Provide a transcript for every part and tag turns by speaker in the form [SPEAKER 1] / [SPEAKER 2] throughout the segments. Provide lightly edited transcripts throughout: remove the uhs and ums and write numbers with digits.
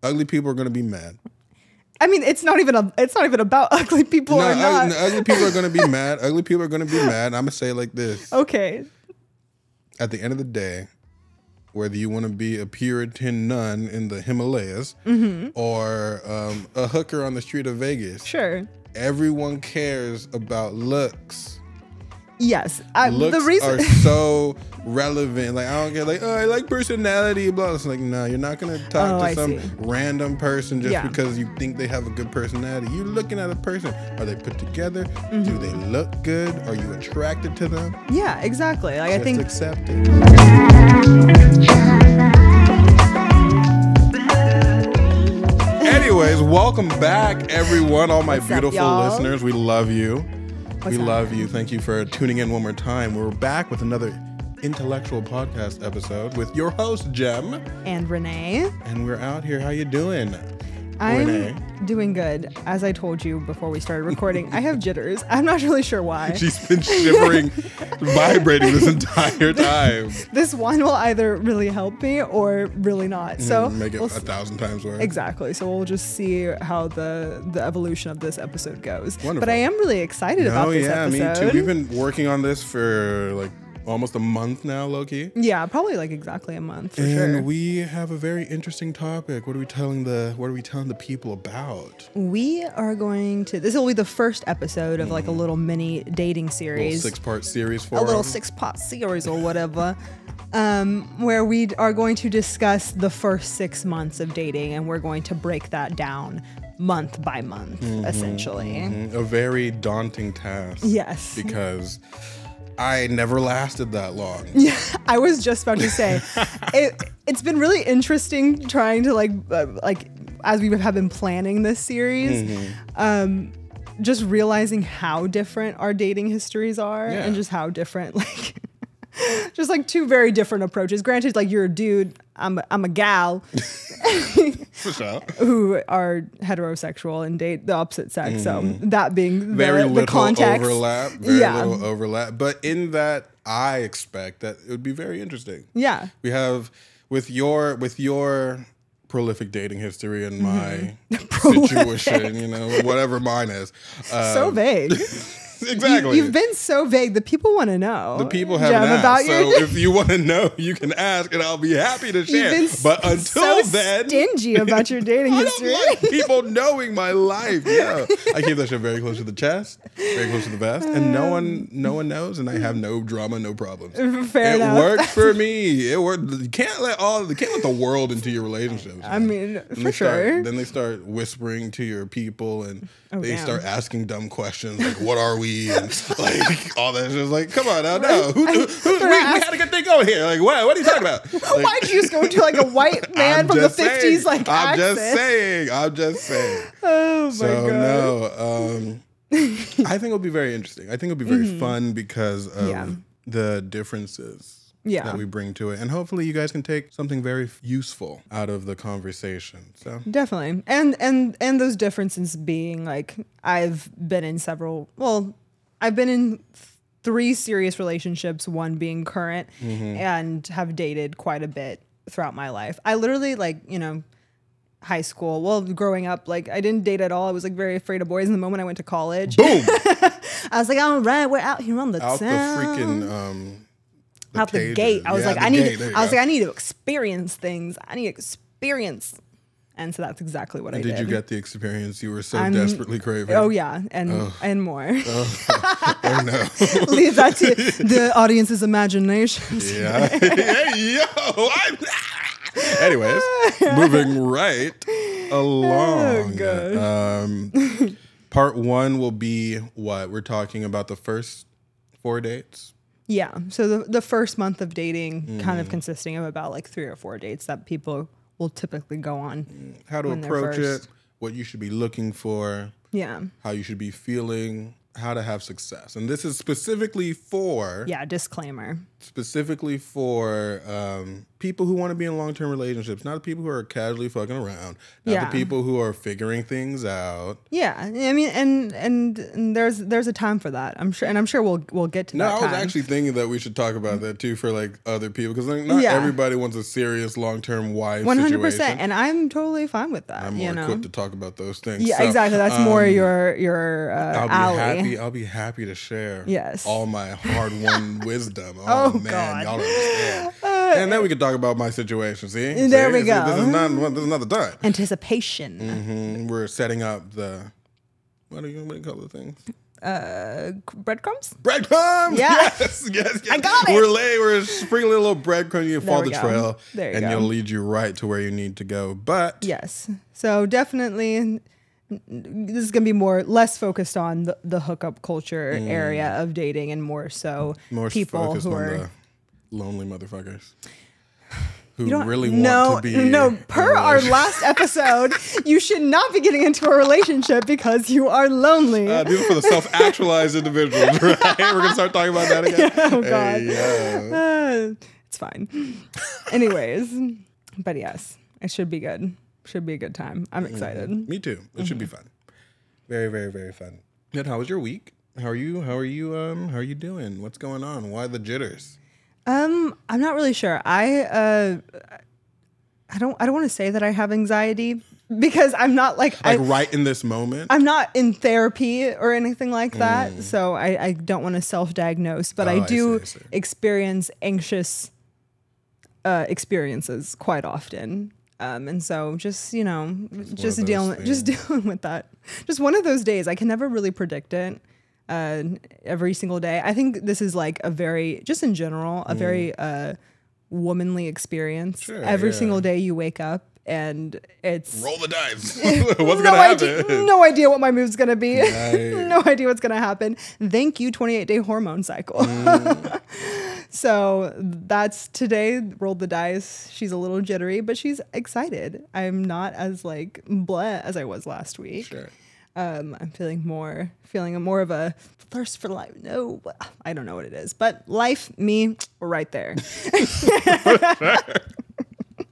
[SPEAKER 1] Ugly people are going to be mad.
[SPEAKER 2] I mean, it's not even about ugly people or not.
[SPEAKER 1] Ugly people are going to be mad. Ugly people are going to be mad. I'm going to say it like this.
[SPEAKER 2] Okay.
[SPEAKER 1] At the end of the day, whether you want to be a Puritan nun in the Himalayas or a hooker on the street of Vegas.
[SPEAKER 2] Sure.
[SPEAKER 1] Everyone cares about looks.
[SPEAKER 2] Yes.
[SPEAKER 1] Looks
[SPEAKER 2] the reason
[SPEAKER 1] are so relevant. Like, I don't get like, oh, I like personality, blah. It's like, no, you're not going to talk to some random person just because you think they have a good personality. You're looking at a person. Are they put together? Do they look good? Are you attracted to them?
[SPEAKER 2] Yeah, exactly. Like, I think
[SPEAKER 1] accept it. Anyways, welcome back, everyone. All my beautiful listeners. We love you. We love you. Thank you for tuning in one more time. We're back with another intellectual podcast episode with your host, Jem.
[SPEAKER 2] And Renee.
[SPEAKER 1] And we're out here. How you doing,
[SPEAKER 2] I'm
[SPEAKER 1] Renee?
[SPEAKER 2] Doing good. As I told you before we started recording, I have jitters. I'm not really sure why.
[SPEAKER 1] She's been shivering, vibrating this entire time.
[SPEAKER 2] This one will either really help me or really not. So
[SPEAKER 1] make it 1,000 times worse.
[SPEAKER 2] Exactly. So we'll just see how the evolution of this episode goes.
[SPEAKER 1] Wonderful.
[SPEAKER 2] But I am really excited about this episode.
[SPEAKER 1] Me too. We've been working on this for like almost a month now, low-key.
[SPEAKER 2] Yeah, probably like exactly a month for
[SPEAKER 1] sure.
[SPEAKER 2] And
[SPEAKER 1] we have a very interesting topic. What are we telling the people about?
[SPEAKER 2] We are going to, this will be the first episode of like a little mini dating series.
[SPEAKER 1] A little 6-part series for
[SPEAKER 2] a little 6-part series or whatever. Where we are going to discuss the first 6 months of dating, and we're going to break that down month by month, essentially.
[SPEAKER 1] A very daunting task.
[SPEAKER 2] Yes.
[SPEAKER 1] Because I never lasted that long.
[SPEAKER 2] Yeah, I was just about to say, it's been really interesting trying to like as we have been planning this series, just realizing how different our dating histories are, and just how different like. Just like two very different approaches. Granted, like you're a dude, I'm a gal.
[SPEAKER 1] For sure.
[SPEAKER 2] Who are heterosexual and date the opposite sex. So that being
[SPEAKER 1] very
[SPEAKER 2] the context.
[SPEAKER 1] Little overlap. But in that, I expect that it would be very interesting.
[SPEAKER 2] Yeah.
[SPEAKER 1] We have with your prolific dating history and my situation, you know, whatever mine is.
[SPEAKER 2] So vague.
[SPEAKER 1] Exactly.
[SPEAKER 2] You've been so vague. The people want to know.
[SPEAKER 1] The people haven't asked. About so if you want to know, you can ask, and I'll be happy to share. But until then,
[SPEAKER 2] stingy about your dating history.
[SPEAKER 1] I don't like people knowing my life. Yeah, I keep that shit very close to the chest, very close to the vest, and no one knows, and I have no drama, no problems.
[SPEAKER 2] Fair enough.
[SPEAKER 1] It works for me. It worked. You can't let the world into your relationships.
[SPEAKER 2] I mean, for sure.
[SPEAKER 1] Then they start whispering to your people, and they start asking dumb questions like, "What are we?" And like all that shit. Like, come on now, no. We had a good thing going here. Like, what are you talking about? Like,
[SPEAKER 2] why'd you just go to like a white man from the 50s like
[SPEAKER 1] I'm
[SPEAKER 2] accent?
[SPEAKER 1] just saying.
[SPEAKER 2] Oh my God.
[SPEAKER 1] No, I think it'll be very interesting. I think it'll be very fun because of the differences that we bring to it. And hopefully you guys can take something very useful out of the conversation. So
[SPEAKER 2] definitely. And those differences being like, I've been in 3 serious relationships, one being current, and have dated quite a bit throughout my life. I literally high school, growing up, like I didn't date at all. I was like very afraid of boys. And the moment I went to college,
[SPEAKER 1] boom,
[SPEAKER 2] I was like, all right, we're out here on the town.
[SPEAKER 1] The freaking
[SPEAKER 2] out the gate. I was like, I need to experience things. I need experience. And so that's exactly what I did.
[SPEAKER 1] Did you get the experience you were so desperately craving?
[SPEAKER 2] Oh yeah, and more.
[SPEAKER 1] Oh no.
[SPEAKER 2] Leave that to the audience's imagination.
[SPEAKER 1] Yeah. Hey, yo. Anyways, moving right along.
[SPEAKER 2] Oh,
[SPEAKER 1] part 1 will be what? We're talking about the first 4 dates?
[SPEAKER 2] Yeah. So the first month of dating kind of consisting of about like 3 or 4 dates that people will typically go on.
[SPEAKER 1] How to approach it, what you should be looking for, how you should be feeling, how to have success. And this is specifically for...
[SPEAKER 2] Yeah, disclaimer.
[SPEAKER 1] specifically for people who want to be in long-term relationships, not the people who are casually fucking around, not the people who are figuring things out.
[SPEAKER 2] Yeah, I mean, and there's a time for that. I'm sure we'll get to that.
[SPEAKER 1] No, I was actually thinking that we should talk about that too for like other people, because like, not everybody wants a serious long-term wife 100%, situation.
[SPEAKER 2] And I'm totally fine with that.
[SPEAKER 1] I'm more equipped to talk about those things.
[SPEAKER 2] Yeah, so, exactly. That's more your alley.
[SPEAKER 1] I'll be happy to share.
[SPEAKER 2] Yes.
[SPEAKER 1] All my hard-won wisdom. Oh man, God. Y'all don't understand. And then we can talk about my situation. See,
[SPEAKER 2] there we go.
[SPEAKER 1] This is not the time.
[SPEAKER 2] Anticipation.
[SPEAKER 1] Mm-hmm. We're setting up the what do you call the things?
[SPEAKER 2] Breadcrumbs.
[SPEAKER 1] Breadcrumbs.
[SPEAKER 2] Yeah.
[SPEAKER 1] Yes.
[SPEAKER 2] I got it.
[SPEAKER 1] We're sprinkling a little breadcrumbs. You follow the trail,
[SPEAKER 2] and
[SPEAKER 1] you'll lead you right to where you need to go. But
[SPEAKER 2] yes, so definitely. This is going to be less focused on the hookup culture area of dating, and more people who are
[SPEAKER 1] the lonely motherfuckers who really want to be.
[SPEAKER 2] No, per our last episode, you should not be getting into a relationship because you are lonely.
[SPEAKER 1] These are for the self-actualized individuals, right? We're going to start talking about that again.
[SPEAKER 2] Oh, God. It's fine. Anyways, but yes, it should be good. Should be a good time. I'm excited.
[SPEAKER 1] Me too. It should be fun. Very, very, very fun. And how was your week? How are you doing? What's going on? Why the jitters?
[SPEAKER 2] I'm not really sure. I don't want to say that I have anxiety, because I'm not
[SPEAKER 1] right in this moment.
[SPEAKER 2] I'm not in therapy or anything like that. So I don't want to self-diagnose, but I do experience anxious experiences quite often. And so just dealing with that. Just one of those days. I can never really predict it every single day. I think this is like a very womanly experience. Sure, every single day you wake up and it's
[SPEAKER 1] roll the dice. What's gonna happen?
[SPEAKER 2] No idea what my move's gonna be. No idea what's gonna happen. Thank you, 28-day hormone cycle. So that's today. Rolled the dice. She's a little jittery, but she's excited. I'm not as bleh as I was last week.
[SPEAKER 1] Sure.
[SPEAKER 2] I'm feeling more of a thirst for life. No, I don't know what it is, but life, me, we're right there.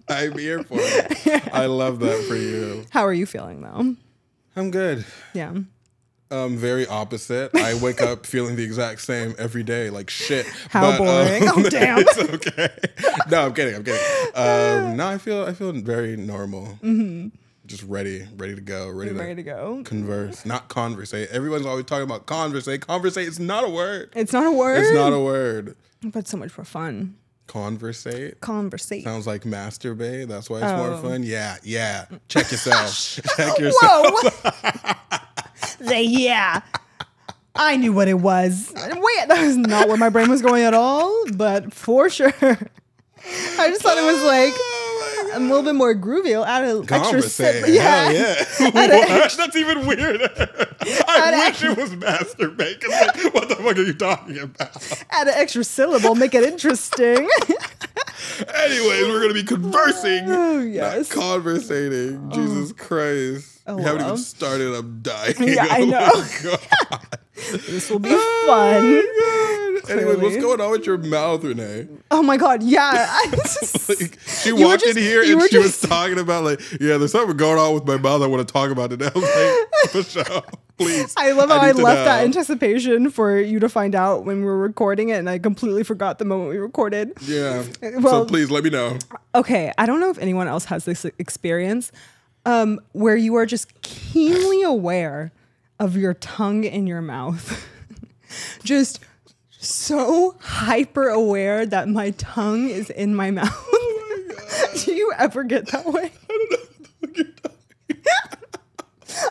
[SPEAKER 1] I'm here for it. I love that for you.
[SPEAKER 2] How are you feeling though?
[SPEAKER 1] I'm good.
[SPEAKER 2] Yeah.
[SPEAKER 1] Very opposite. I wake up feeling the exact same every day, like shit.
[SPEAKER 2] How boring. Oh damn.
[SPEAKER 1] It's okay. No, I'm kidding. No, I feel very normal. Mm-hmm. Just ready to go. Ready to go. Converse, not conversate. Everyone's always talking about conversate. Conversate is not a word.
[SPEAKER 2] It's not a word?
[SPEAKER 1] It's not a word.
[SPEAKER 2] But it's so much more fun.
[SPEAKER 1] Conversate. Sounds like masturbate. That's why it's more fun. Yeah. Check yourself. Check yourself.
[SPEAKER 2] Whoa. I knew what it was. Wait, that was not where my brain was going at all, but for sure. I just thought it was like a little bit more groovy. I'll add an extra sip.
[SPEAKER 1] Yeah. That's even weird. I wish it was masturbate. Like, what the fuck are you talking about?
[SPEAKER 2] Add an extra syllable, make it interesting.
[SPEAKER 1] Anyways, we're going to be conversing.
[SPEAKER 2] Oh, yes.
[SPEAKER 1] Not conversating. Jesus Christ.
[SPEAKER 2] Oh,
[SPEAKER 1] we haven't even started. I'm dying.
[SPEAKER 2] Yeah, I know.
[SPEAKER 1] Oh, God.
[SPEAKER 2] This will be fun.
[SPEAKER 1] Oh, God. Anyways, what's going on with your mouth, Renee?
[SPEAKER 2] Oh, my God. Yeah.
[SPEAKER 1] She walked in here and she was talking about there's something going on with my mouth I want to talk about today. I was like, Michelle, please.
[SPEAKER 2] I love how I left that anticipation for you to find out when we were recording it, and I completely forgot the moment we recorded.
[SPEAKER 1] Yeah. Well, so please let me know.
[SPEAKER 2] Okay. I don't know if anyone else has this experience where you are just keenly aware of your tongue in your mouth. Just so hyper aware that my tongue is in my mouth. Oh my God. Do you ever get that way?
[SPEAKER 1] I don't know what you're talking about.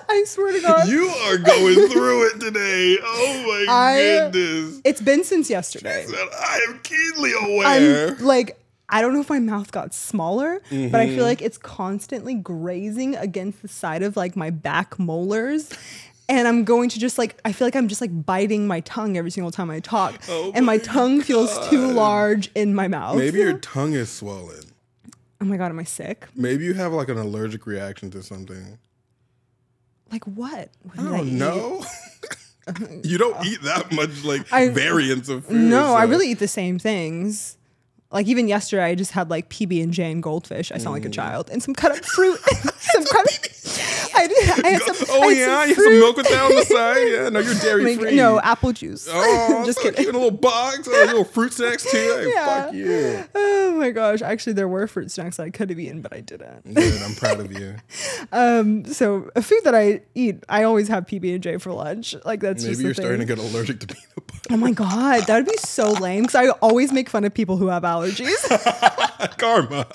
[SPEAKER 2] I swear to God.
[SPEAKER 1] You are going through it today. Oh my goodness.
[SPEAKER 2] It's been since yesterday.
[SPEAKER 1] She said, I am keenly aware.
[SPEAKER 2] I don't know if my mouth got smaller, but I feel like it's constantly grazing against the side of my back molars. And I'm going to I feel like I'm just biting my tongue every single time I talk. Oh, and my tongue feels too large in my mouth.
[SPEAKER 1] Maybe your tongue is swollen.
[SPEAKER 2] Oh my God, am I sick?
[SPEAKER 1] Maybe you have an allergic reaction to something.
[SPEAKER 2] Like what?
[SPEAKER 1] I don't know. You don't eat that much like variance of food.
[SPEAKER 2] No, so. I really eat the same things. Like even yesterday, I just had like PB&J and goldfish. I sound like a child, and some cut up fruit. some cut up. I had some.
[SPEAKER 1] Oh yeah, you have some milk with that on the side. Yeah, no, you're dairy free.
[SPEAKER 2] No, apple juice.
[SPEAKER 1] Oh, just kidding. In a little box, little fruit snacks too. Hey, yeah. Fuck you.
[SPEAKER 2] Oh my gosh, actually, there were fruit snacks I could have eaten, but I didn't.
[SPEAKER 1] Good, I'm proud of you.
[SPEAKER 2] So a food that I eat, I always have PB&J for lunch. Like that's
[SPEAKER 1] maybe
[SPEAKER 2] just
[SPEAKER 1] you're starting to get allergic to peanut butter.
[SPEAKER 2] Oh my god, that would be so lame. Because I always make fun of people who have allergies.
[SPEAKER 1] Karma.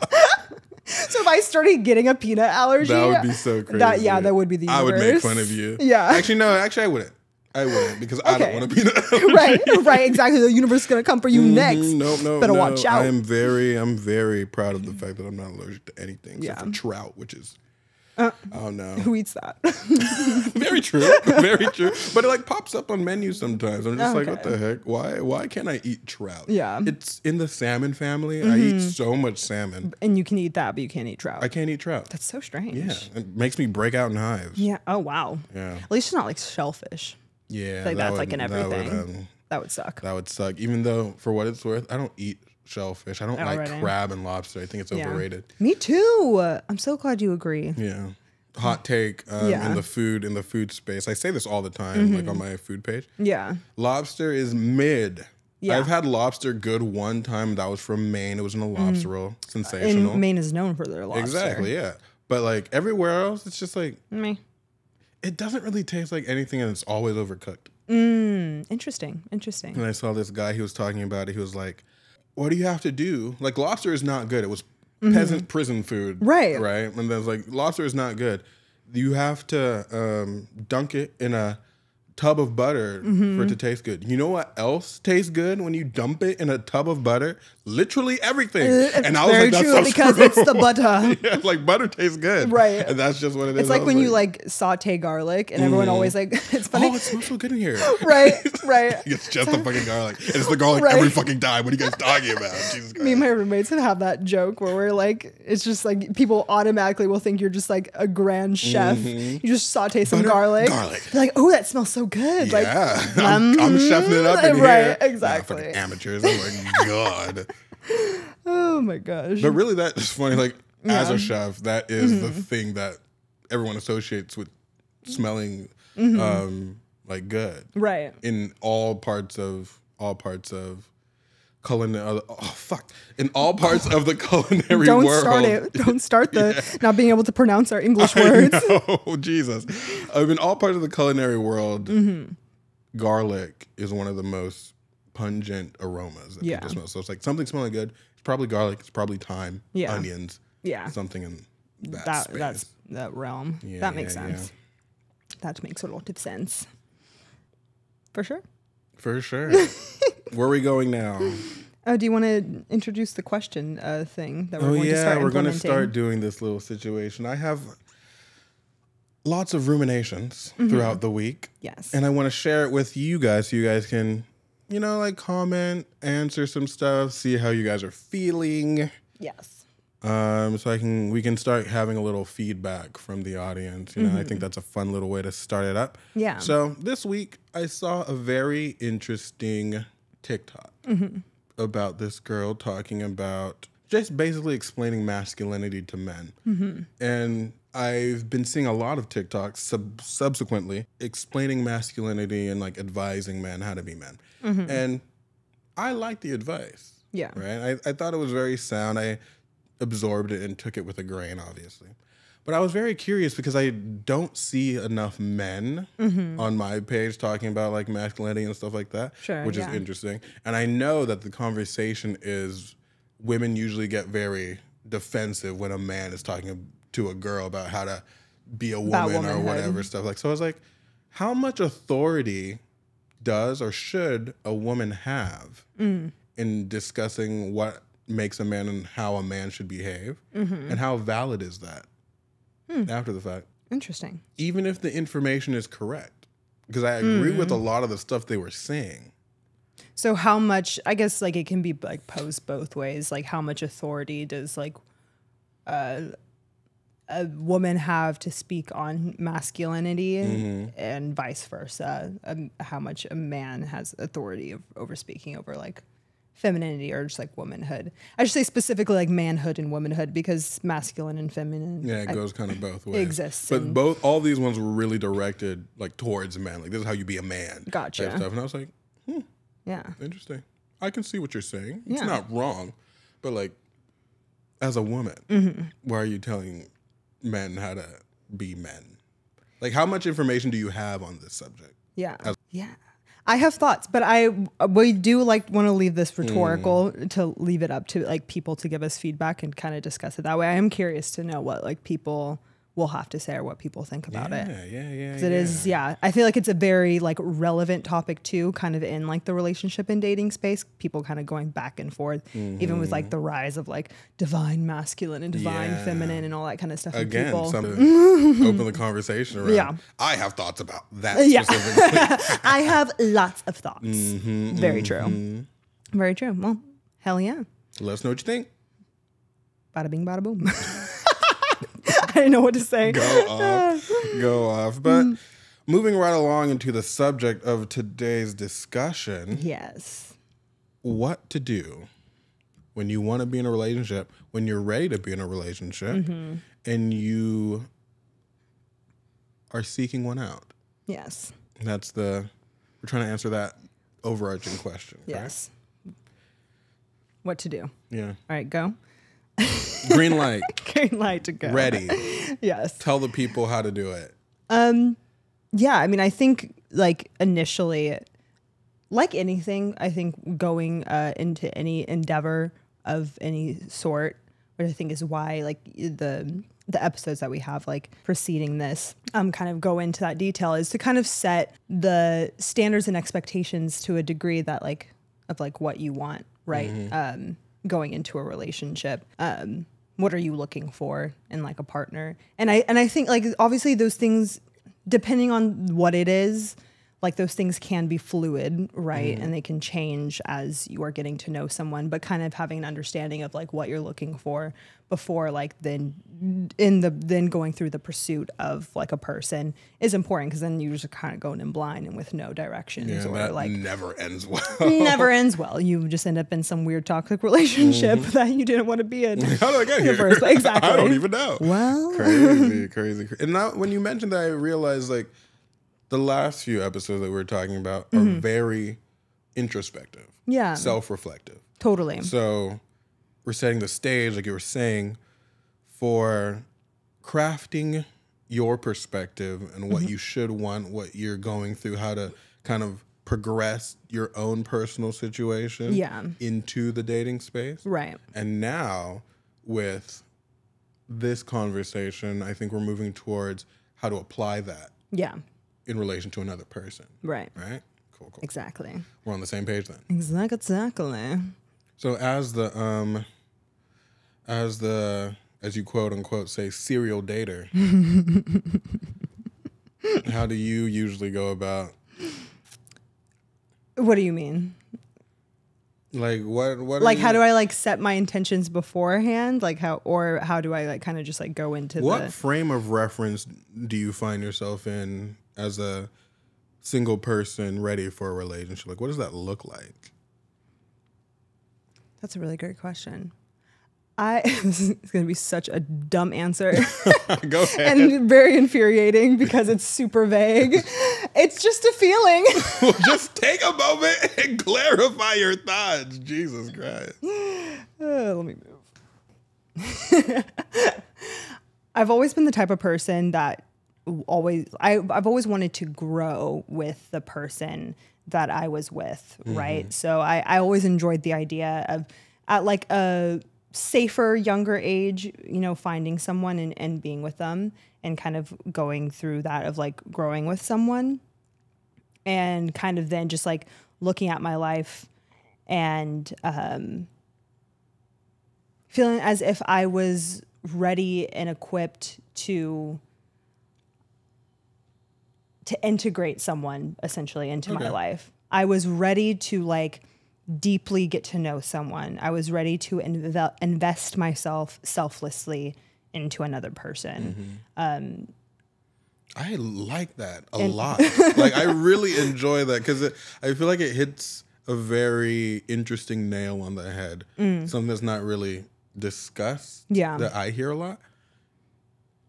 [SPEAKER 2] So if I started getting a peanut allergy, that
[SPEAKER 1] would be so crazy.
[SPEAKER 2] That would be the universe.
[SPEAKER 1] I would make fun of you.
[SPEAKER 2] Yeah.
[SPEAKER 1] Actually, I wouldn't. I wouldn't because I don't want a peanut allergy.
[SPEAKER 2] Right, exactly. The universe is gonna come for you next.
[SPEAKER 1] No.
[SPEAKER 2] Better watch out.
[SPEAKER 1] I'm very proud of the fact that I'm not allergic to anything except for trout, which is. Oh no!
[SPEAKER 2] Who eats that?
[SPEAKER 1] Very true. But it like pops up on menus sometimes. I'm just like, what the heck? Why can't I eat trout?
[SPEAKER 2] Yeah,
[SPEAKER 1] it's in the salmon family. I eat so much salmon,
[SPEAKER 2] and you can eat that, but you can't eat trout.
[SPEAKER 1] I can't eat trout.
[SPEAKER 2] That's so strange.
[SPEAKER 1] Yeah, it makes me break out in hives.
[SPEAKER 2] Yeah. Oh wow.
[SPEAKER 1] Yeah.
[SPEAKER 2] At least it's not like shellfish.
[SPEAKER 1] Yeah,
[SPEAKER 2] like that's like in everything. That would suck.
[SPEAKER 1] That would suck. Even though, for what it's worth, I don't eat shellfish. I don't like crab and lobster. I think it's overrated.
[SPEAKER 2] Me too. I'm so glad you agree.
[SPEAKER 1] Yeah. Hot take in the food space. I say this all the time, like on my food page.
[SPEAKER 2] Yeah.
[SPEAKER 1] Lobster is mid.
[SPEAKER 2] Yeah.
[SPEAKER 1] I've had lobster good one time. That was from Maine. It was in a lobster roll. Sensational.
[SPEAKER 2] And Maine is known for their lobster.
[SPEAKER 1] Exactly, yeah. But like everywhere else, it's just like
[SPEAKER 2] me.
[SPEAKER 1] It doesn't really taste like anything, and it's always overcooked.
[SPEAKER 2] Interesting.
[SPEAKER 1] And I saw this guy, he was talking about it. He was like, what do you have to do? Like, lobster is not good. It was peasant prison food.
[SPEAKER 2] Right.
[SPEAKER 1] And then it's like, lobster is not good. You have to dunk it in a tub of butter for it to taste good. You know what else tastes good when you dump it in a tub of butter? Literally everything.
[SPEAKER 2] And I was like, that's so because true. It's the butter.
[SPEAKER 1] Yeah, like butter tastes good.
[SPEAKER 2] Right.
[SPEAKER 1] And that's just what it is.
[SPEAKER 2] It's like when you like saute garlic and everyone always like, it's funny.
[SPEAKER 1] Oh, it smells so good in here.
[SPEAKER 2] Right.
[SPEAKER 1] It's just the fucking garlic. And it's the garlic every fucking time. What are you guys talking about? Jesus Christ.
[SPEAKER 2] Me and my roommates would have that joke where we're like, it's just like people automatically will think you're just like a grand chef. You just saute some garlic. They're like, oh, that smells so good.
[SPEAKER 1] Yeah.
[SPEAKER 2] Like,
[SPEAKER 1] I'm chefing it up in here.
[SPEAKER 2] Right, exactly.
[SPEAKER 1] Fucking amateurs. Oh my God.
[SPEAKER 2] Oh my gosh.
[SPEAKER 1] But really that's funny. Like as a chef, that is the thing that everyone associates with smelling like good.
[SPEAKER 2] Right.
[SPEAKER 1] In all parts of culinary in all parts of the culinary world.
[SPEAKER 2] Don't start it. Don't start the not being able to pronounce our English words.
[SPEAKER 1] Oh Jesus. In all parts of the culinary world, garlic is one of the most pungent aromas that people smell. So it's like something smelling good. It's probably garlic. It's probably thyme, onions. Yeah. Something in that space.
[SPEAKER 2] That's that realm. Yeah, that makes sense. Yeah. That makes a lot of sense. For sure.
[SPEAKER 1] For sure. Where are we going now?
[SPEAKER 2] Do you want to introduce the question thing that we're going to start implementing?
[SPEAKER 1] We're going to start doing this little situation. I have lots of ruminations throughout the week.
[SPEAKER 2] Yes.
[SPEAKER 1] And I want to share it with you guys so you guys can, like comment, answer some stuff, see how you guys are feeling.
[SPEAKER 2] Yes.
[SPEAKER 1] So we can start having a little feedback from the audience. I think that's a fun little way to start it up.
[SPEAKER 2] Yeah.
[SPEAKER 1] So this week I saw a very interesting TikTok about this girl talking about just basically explaining masculinity to men. And I've been seeing a lot of TikToks subsequently explaining masculinity and like advising men how to be men. And I like the advice.
[SPEAKER 2] Yeah.
[SPEAKER 1] Right. I thought it was very sound. I absorbed it and took it with a grain, obviously. But I was very curious because I don't see enough men on my page talking about like masculinity and stuff like that, which is interesting. And I know that the conversation is women usually get very defensive when a man is talking to a girl about how to be a woman or whatever stuff like. So I was like, how much authority does or should a woman have in discussing what makes a man and how a man should behave, and how valid is that after the fact?
[SPEAKER 2] Interesting.
[SPEAKER 1] Even if the information is correct, because I agree with a lot of the stuff they were saying.
[SPEAKER 2] So how much, I guess like it can be like posed both ways, like how much authority does like a woman have to speak on masculinity and vice versa, how much a man has authority over speaking over like femininity or just like womanhood. I should say specifically like manhood and womanhood, because masculine and feminine.
[SPEAKER 1] Yeah, it goes kind of both ways.
[SPEAKER 2] Exists.
[SPEAKER 1] But all these ones were really directed like towards men. Like, this is how you be a man.
[SPEAKER 2] Gotcha.
[SPEAKER 1] Type stuff. And I was like,
[SPEAKER 2] yeah,
[SPEAKER 1] interesting. I can see what you're saying. It's not wrong. But like, as a woman, why are you telling men how to be men? Like, how much information do you have on this subject?
[SPEAKER 2] Yeah. I have thoughts, but we do like want to leave this rhetorical to leave it up to like people to give us feedback and kind of discuss it that way. I am curious to know what like people will have to say or what people think about it.
[SPEAKER 1] Yeah.
[SPEAKER 2] Because it is, I feel like it's a very like relevant topic too, kind of in like the relationship and dating space. People kind of going back and forth, even with like the rise of like divine masculine and divine feminine and all that kind of stuff.
[SPEAKER 1] Again,
[SPEAKER 2] people.
[SPEAKER 1] Open the conversation around.
[SPEAKER 2] Yeah.
[SPEAKER 1] I have thoughts about that specifically.
[SPEAKER 2] I have lots of thoughts. Very true. Very true. Well, hell yeah.
[SPEAKER 1] Let us know what you think.
[SPEAKER 2] Bada bing, bada boom. I didn't know what to say.
[SPEAKER 1] Go off. But moving right along into the subject of today's discussion.
[SPEAKER 2] Yes.
[SPEAKER 1] What to do when you want to be in a relationship, when you're ready to be in a relationship, and you are seeking one out.
[SPEAKER 2] Yes.
[SPEAKER 1] We're trying to answer that overarching question.
[SPEAKER 2] Yes. What to do.
[SPEAKER 1] Yeah.
[SPEAKER 2] All right, go.
[SPEAKER 1] Green light.
[SPEAKER 2] Green light to go.
[SPEAKER 1] Ready.
[SPEAKER 2] Yes.
[SPEAKER 1] Tell the people how to do it.
[SPEAKER 2] Yeah, I mean, I think like initially, like anything, I think going into any endeavor of any sort, which I think is why like the episodes that we have like preceding this kind of go into that detail, is to kind of set the standards and expectations to a degree that like of like what you want, right? Going into a relationship. What are you looking for in like a partner? And I think like obviously those things, depending on what it is, like those things can be fluid, right? And they can change as you are getting to know someone, but kind of having an understanding of like what you're looking for before like then going through the pursuit of like a person is important, because then you just kind of going in blind and with no directions.
[SPEAKER 1] Yeah,
[SPEAKER 2] or
[SPEAKER 1] that
[SPEAKER 2] like
[SPEAKER 1] never ends well.
[SPEAKER 2] Never ends well. You just end up in some weird toxic relationship that you didn't want to be in.
[SPEAKER 1] How did I get here?
[SPEAKER 2] First, exactly.
[SPEAKER 1] I don't even know.
[SPEAKER 2] Well,
[SPEAKER 1] crazy. And now when you mentioned that, I realized like the last few episodes that we were talking about are very introspective.
[SPEAKER 2] Yeah.
[SPEAKER 1] Self-reflective.
[SPEAKER 2] Totally.
[SPEAKER 1] So we're setting the stage, like you were saying, for crafting your perspective and what you should want, what you're going through, how to kind of progress your own personal situation into the dating space.
[SPEAKER 2] Right.
[SPEAKER 1] And now with this conversation, I think we're moving towards how to apply that.
[SPEAKER 2] Yeah.
[SPEAKER 1] In relation to another person.
[SPEAKER 2] Right.
[SPEAKER 1] Right? Cool.
[SPEAKER 2] Exactly.
[SPEAKER 1] We're on the same page then.
[SPEAKER 2] Exactly.
[SPEAKER 1] So as you quote unquote say, serial dater, how do you usually go about?
[SPEAKER 2] What do you mean?
[SPEAKER 1] Like what
[SPEAKER 2] like how do I like set my intentions beforehand? Like how do I like kind of just like go into
[SPEAKER 1] what frame of reference do you find yourself in as a single person ready for a relationship? Like what does that look like?
[SPEAKER 2] That's a really great question. This is going to be such a dumb answer.
[SPEAKER 1] Go ahead.
[SPEAKER 2] And very infuriating because it's super vague. It's just a feeling.
[SPEAKER 1] Well, just take a moment and clarify your thoughts. Jesus Christ.
[SPEAKER 2] Let me move. I've always been the type of person that I've always wanted to grow with the person that I was with, right? So I always enjoyed the idea of at like a safer, younger age, you know, finding someone and being with them and kind of going through that of like growing with someone and kind of then just like looking at my life and feeling as if I was ready and equipped to integrate someone essentially into my life. I was ready to like deeply get to know someone. I was ready to invest myself selflessly into another person.
[SPEAKER 1] I like that a lot. Like, I really enjoy that because I feel like it hits a very interesting nail on the head. Something that's not really discussed.
[SPEAKER 2] Yeah.
[SPEAKER 1] That I hear a lot.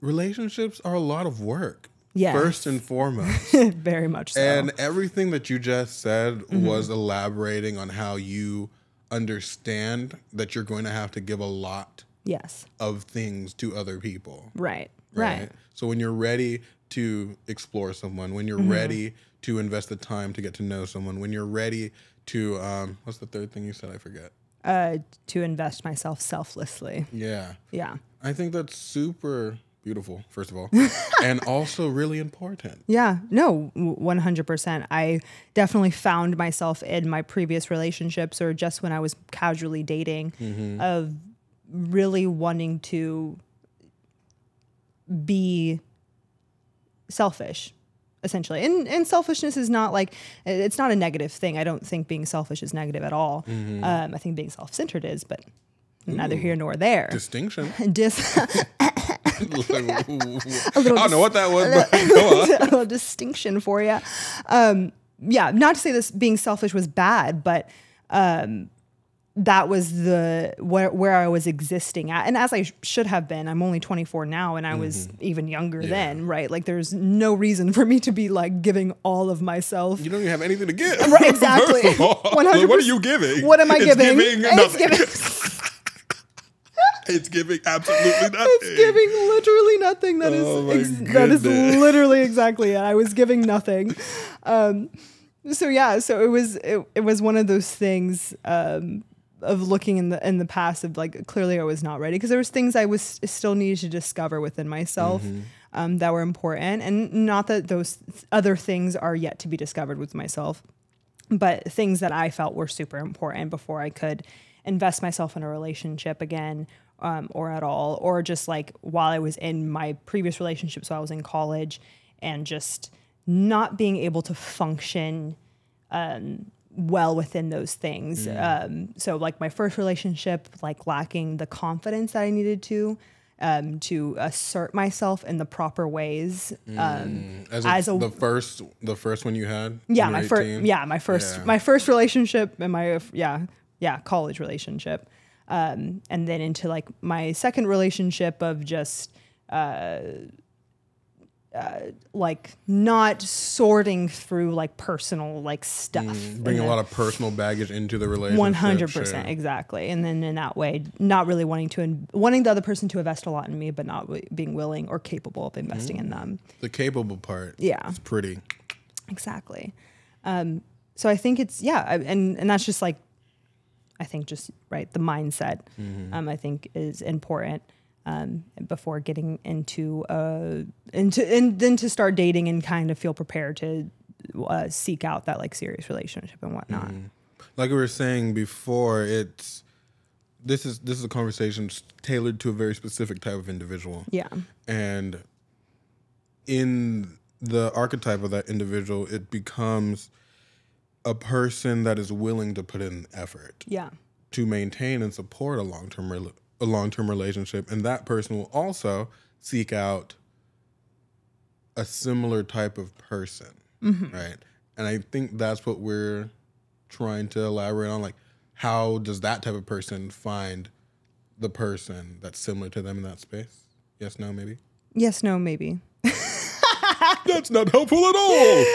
[SPEAKER 1] Relationships are a lot of work.
[SPEAKER 2] Yes.
[SPEAKER 1] First and foremost.
[SPEAKER 2] Very much so.
[SPEAKER 1] And everything that you just said was elaborating on how you understand that you're going to have to give a lot of things to other people.
[SPEAKER 2] Right.
[SPEAKER 1] So when you're ready to explore someone, when you're ready to invest the time to get to know someone, when you're ready to, what's the third thing you said? I forget.
[SPEAKER 2] To invest myself selflessly.
[SPEAKER 1] Yeah.
[SPEAKER 2] Yeah.
[SPEAKER 1] I think that's super beautiful, first of all, and also really important.
[SPEAKER 2] Yeah, no, 100%. I definitely found myself in my previous relationships or just when I was casually dating of really wanting to be selfish, essentially. And selfishness is not like, it's not a negative thing. I don't think being selfish is negative at all. I think being self-centered is, but neither here nor there.
[SPEAKER 1] Distinction. I don't know what that was, but
[SPEAKER 2] go on. A little distinction for you. Yeah, not to say this being selfish was bad, but that was where I was existing at. And as I should have been, I'm only 24 now and I was even younger then, right? Like there's no reason for me to be like giving all of myself.
[SPEAKER 1] You don't even have anything to give.
[SPEAKER 2] Right, exactly. 100%.
[SPEAKER 1] What are you giving?
[SPEAKER 2] What am I giving?
[SPEAKER 1] It's giving It's giving absolutely nothing.
[SPEAKER 2] It's giving literally nothing. That is literally exactly it. I was giving nothing. So it was one of those things of looking in the past of like clearly I was not ready because there was things I was still needed to discover within myself that were important, and not that those other things are yet to be discovered with myself, but things that I felt were super important before I could invest myself in a relationship again. Or at all, or just like while I was in my previous relationship, so I was in college and just not being able to function well within those things. So like my first relationship, like lacking the confidence that I needed to assert myself in the proper ways.
[SPEAKER 1] The first one you had?
[SPEAKER 2] Yeah, my first relationship and my college relationship. And then into like my second relationship of just like not sorting through like personal like stuff.
[SPEAKER 1] Bring a lot of personal baggage into the relationship.
[SPEAKER 2] 100%, exactly. And then in that way, not really wanting the other person to invest a lot in me, but not being willing or capable of investing in them.
[SPEAKER 1] The capable part.
[SPEAKER 2] Yeah.
[SPEAKER 1] It's pretty.
[SPEAKER 2] Exactly. So I think it's, and that's just like, I think just right the mindset I think is important before getting into and then to start dating and kind of feel prepared to seek out that like serious relationship and whatnot.
[SPEAKER 1] Like we were saying before, this is a conversation tailored to a very specific type of individual. Yeah, and in the archetype of that individual, it becomes a person that is willing to put in effort to maintain and support a long-term relationship, and that person will also seek out a similar type of person, right? And I think that's what we're trying to elaborate on, like how does that type of person find the person that's similar to them in that space? Yes, no, maybe?
[SPEAKER 2] Yes, no, maybe.
[SPEAKER 1] That's not helpful at all.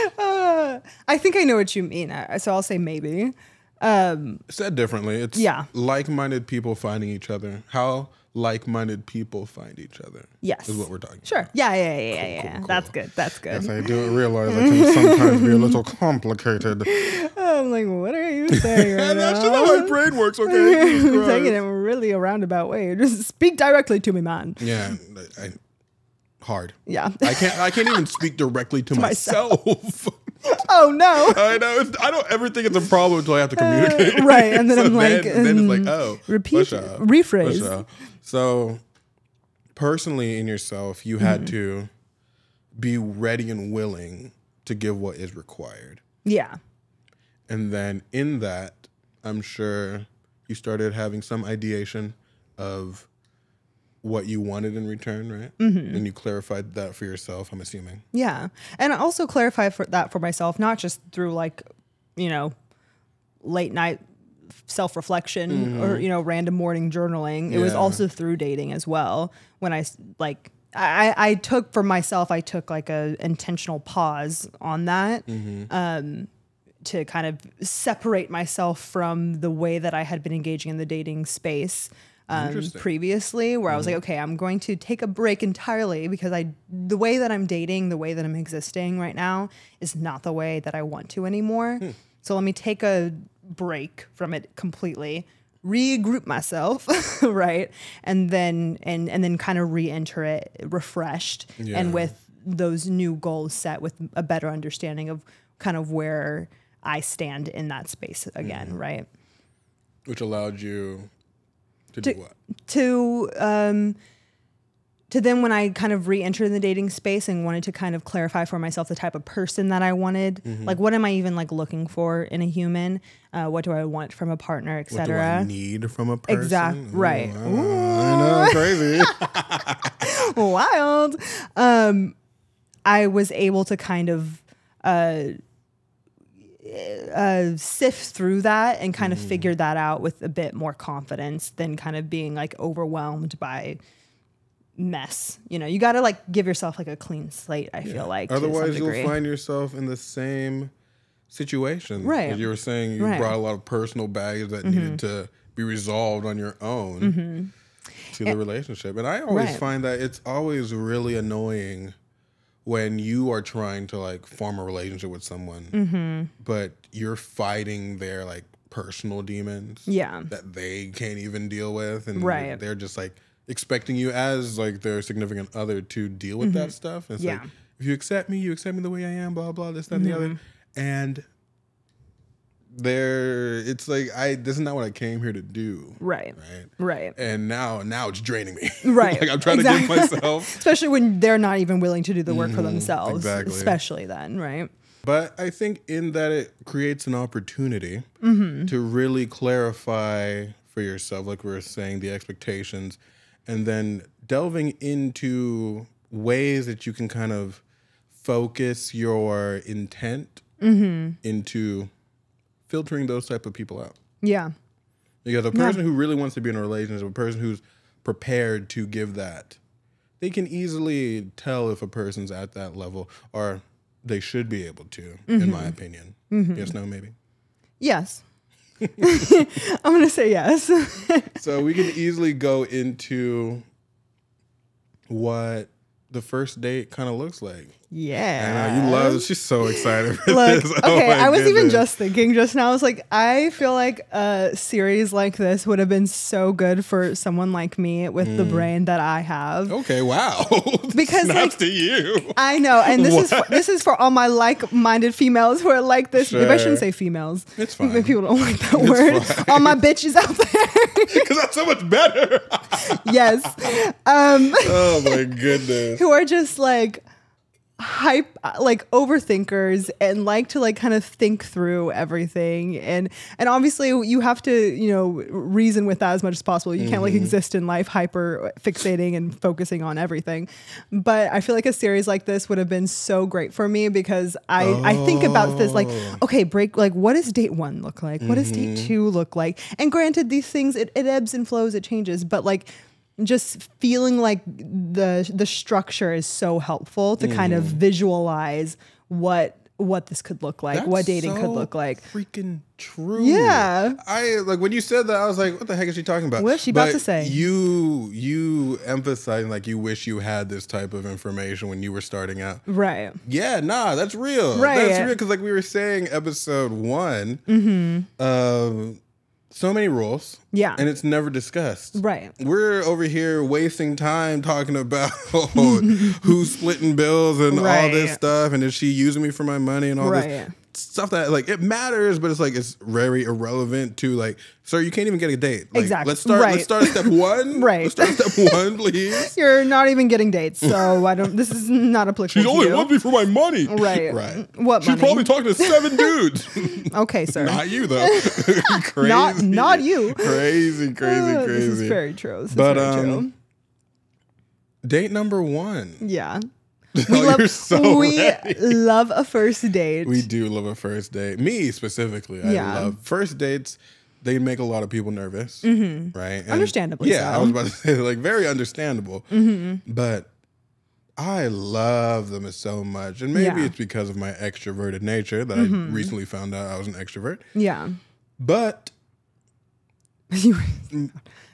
[SPEAKER 2] I think I know what you mean. So I'll say maybe.
[SPEAKER 1] Said differently, it's like-minded people finding each other. How like-minded people find each other.
[SPEAKER 2] Yes.
[SPEAKER 1] Is what we're talking
[SPEAKER 2] about.
[SPEAKER 1] Yeah.
[SPEAKER 2] Cool. That's good.
[SPEAKER 1] Yes, I do realize it can sometimes be a little complicated.
[SPEAKER 2] I'm like, what are you saying right
[SPEAKER 1] That's just how my brain works, okay?
[SPEAKER 2] You're saying it in a really a roundabout way. Just speak directly to me, man.
[SPEAKER 1] Yeah. Hard.
[SPEAKER 2] Yeah.
[SPEAKER 1] I can't even speak directly to myself.
[SPEAKER 2] Oh no.
[SPEAKER 1] I know. I don't ever think it's a problem until I have to communicate.
[SPEAKER 2] Right. And then I'm like,
[SPEAKER 1] then it's like, oh,
[SPEAKER 2] repeat, rephrase.
[SPEAKER 1] So personally in yourself, you had to be ready and willing to give what is required.
[SPEAKER 2] Yeah.
[SPEAKER 1] And then in that, I'm sure you started having some ideation of what you wanted in return, right? Mm-hmm. And you clarified that for yourself, I'm assuming.
[SPEAKER 2] Yeah. And I also clarified that for myself, not just through like, you know, late night self-reflection or, you know, random morning journaling. It was also through dating as well. When I took for myself, I took like a intentional pause on that to kind of separate myself from the way that I had been engaging in the dating space previously, where I was like, okay, I'm going to take a break entirely because the way that I'm dating, the way that I'm existing right now is not the way that I want to anymore. So let me take a break from it completely, regroup myself, right? And then kind of re-enter it refreshed and with those new goals set with a better understanding of kind of where I stand in that space again, right?
[SPEAKER 1] Which allowed you to do what?
[SPEAKER 2] To then when I kind of re-entered the dating space and wanted to kind of clarify for myself the type of person that I wanted, like what am I even like looking for in a human? What do I want from a partner, etc.
[SPEAKER 1] What do I need from a person?
[SPEAKER 2] Exactly. Right.
[SPEAKER 1] I know, crazy.
[SPEAKER 2] Wild. I was able to kind of sift through that and kind of figure that out with a bit more confidence than kind of being like overwhelmed by mess. You know, you got to like give yourself like a clean slate, I feel like.
[SPEAKER 1] Otherwise you'll find yourself in the same situation.
[SPEAKER 2] Right.
[SPEAKER 1] As you were saying, you brought a lot of personal baggage that needed to be resolved on your own to the relationship. And I always find that it's always really annoying when you are trying to like form a relationship with someone, but you're fighting their like personal demons that they can't even deal with. And they're just like expecting you as like their significant other to deal with that stuff. And it's like, if you accept me the way I am, blah, blah, this, that, and the other. And it's like, this is not what I came here to do.
[SPEAKER 2] Right.
[SPEAKER 1] And now it's draining me.
[SPEAKER 2] Right.
[SPEAKER 1] Like I'm trying to give myself.
[SPEAKER 2] Especially when they're not even willing to do the work for themselves. Exactly. Especially then, right?
[SPEAKER 1] But I think in that it creates an opportunity to really clarify for yourself, like we were saying, the expectations, and then delving into ways that you can kind of focus your intent into filtering those type of people out. Yeah. Because a person who really wants to be in a relationship, a person who's prepared to give that, they can easily tell if a person's at that level, or they should be able to, in my opinion. Yes, no, maybe?
[SPEAKER 2] Yes. I'm going to say yes.
[SPEAKER 1] So we can easily go into what the first date kind of looks like.
[SPEAKER 2] Yeah.
[SPEAKER 1] I know, you love it. She's so excited for
[SPEAKER 2] Look,
[SPEAKER 1] this.
[SPEAKER 2] Okay, I was even just thinking just now, I was like, I feel like a series like this would have been so good for someone like me with the brain that I have.
[SPEAKER 1] Okay, wow.
[SPEAKER 2] Because
[SPEAKER 1] snaps to you.
[SPEAKER 2] I know, and this is for all my like-minded females who are like this. Maybe I shouldn't say females.
[SPEAKER 1] It's fine.
[SPEAKER 2] Maybe people don't like that word. All my bitches out there.
[SPEAKER 1] Because that's so much better.
[SPEAKER 2] Yes.
[SPEAKER 1] Oh my goodness.
[SPEAKER 2] Who are just like overthinkers and like to like kind of think through everything, and obviously you have to, you know, reason with that as much as possible. You can't like exist in life hyper fixating and focusing on everything. But I feel like a series like this would have been so great for me, because I think about this like, okay, what does date 1 look like? What does date 2 look like? And granted, these things, it ebbs and flows, it changes, but like just feeling like the structure is so helpful to kind of visualize what this could look like. That's what dating could look like.
[SPEAKER 1] Freaking true.
[SPEAKER 2] Yeah.
[SPEAKER 1] I like when you said that, I was like, what the heck is she talking about?
[SPEAKER 2] What is she about to say?
[SPEAKER 1] You emphasizing like you wish you had this type of information when you were starting out.
[SPEAKER 2] Right.
[SPEAKER 1] Yeah, nah, that's real.
[SPEAKER 2] Right.
[SPEAKER 1] That's real, because like we were saying, episode 1, so many rules. Yeah. And it's never discussed. Right. We're over here wasting time talking about who's splitting bills and all this stuff, and is she using me for my money and all this stuff that like it matters, but it's like it's very irrelevant to like, sir, you can't even get a date. Like,
[SPEAKER 2] exactly.
[SPEAKER 1] Let's start at step 1. Let's start at step 1, please.
[SPEAKER 2] You're not even getting dates, so this is not applicable.
[SPEAKER 1] She only wants me for my money.
[SPEAKER 2] Right. What
[SPEAKER 1] money? She's probably talking to 7 dudes.
[SPEAKER 2] Okay, sir.
[SPEAKER 1] Not you though. Crazy.
[SPEAKER 2] Not you.
[SPEAKER 1] Crazy.
[SPEAKER 2] This is very true. This is very true.
[SPEAKER 1] Date number 1.
[SPEAKER 2] Yeah.
[SPEAKER 1] We
[SPEAKER 2] love a first date.
[SPEAKER 1] We do love a first date. Me specifically, I love first dates. They make a lot of people nervous, right? And
[SPEAKER 2] understandably,
[SPEAKER 1] yeah.
[SPEAKER 2] So.
[SPEAKER 1] I was about to say, like, very understandable. But I love them so much, and maybe it's because of my extroverted nature that I recently found out I was an extrovert.
[SPEAKER 2] Yeah,
[SPEAKER 1] but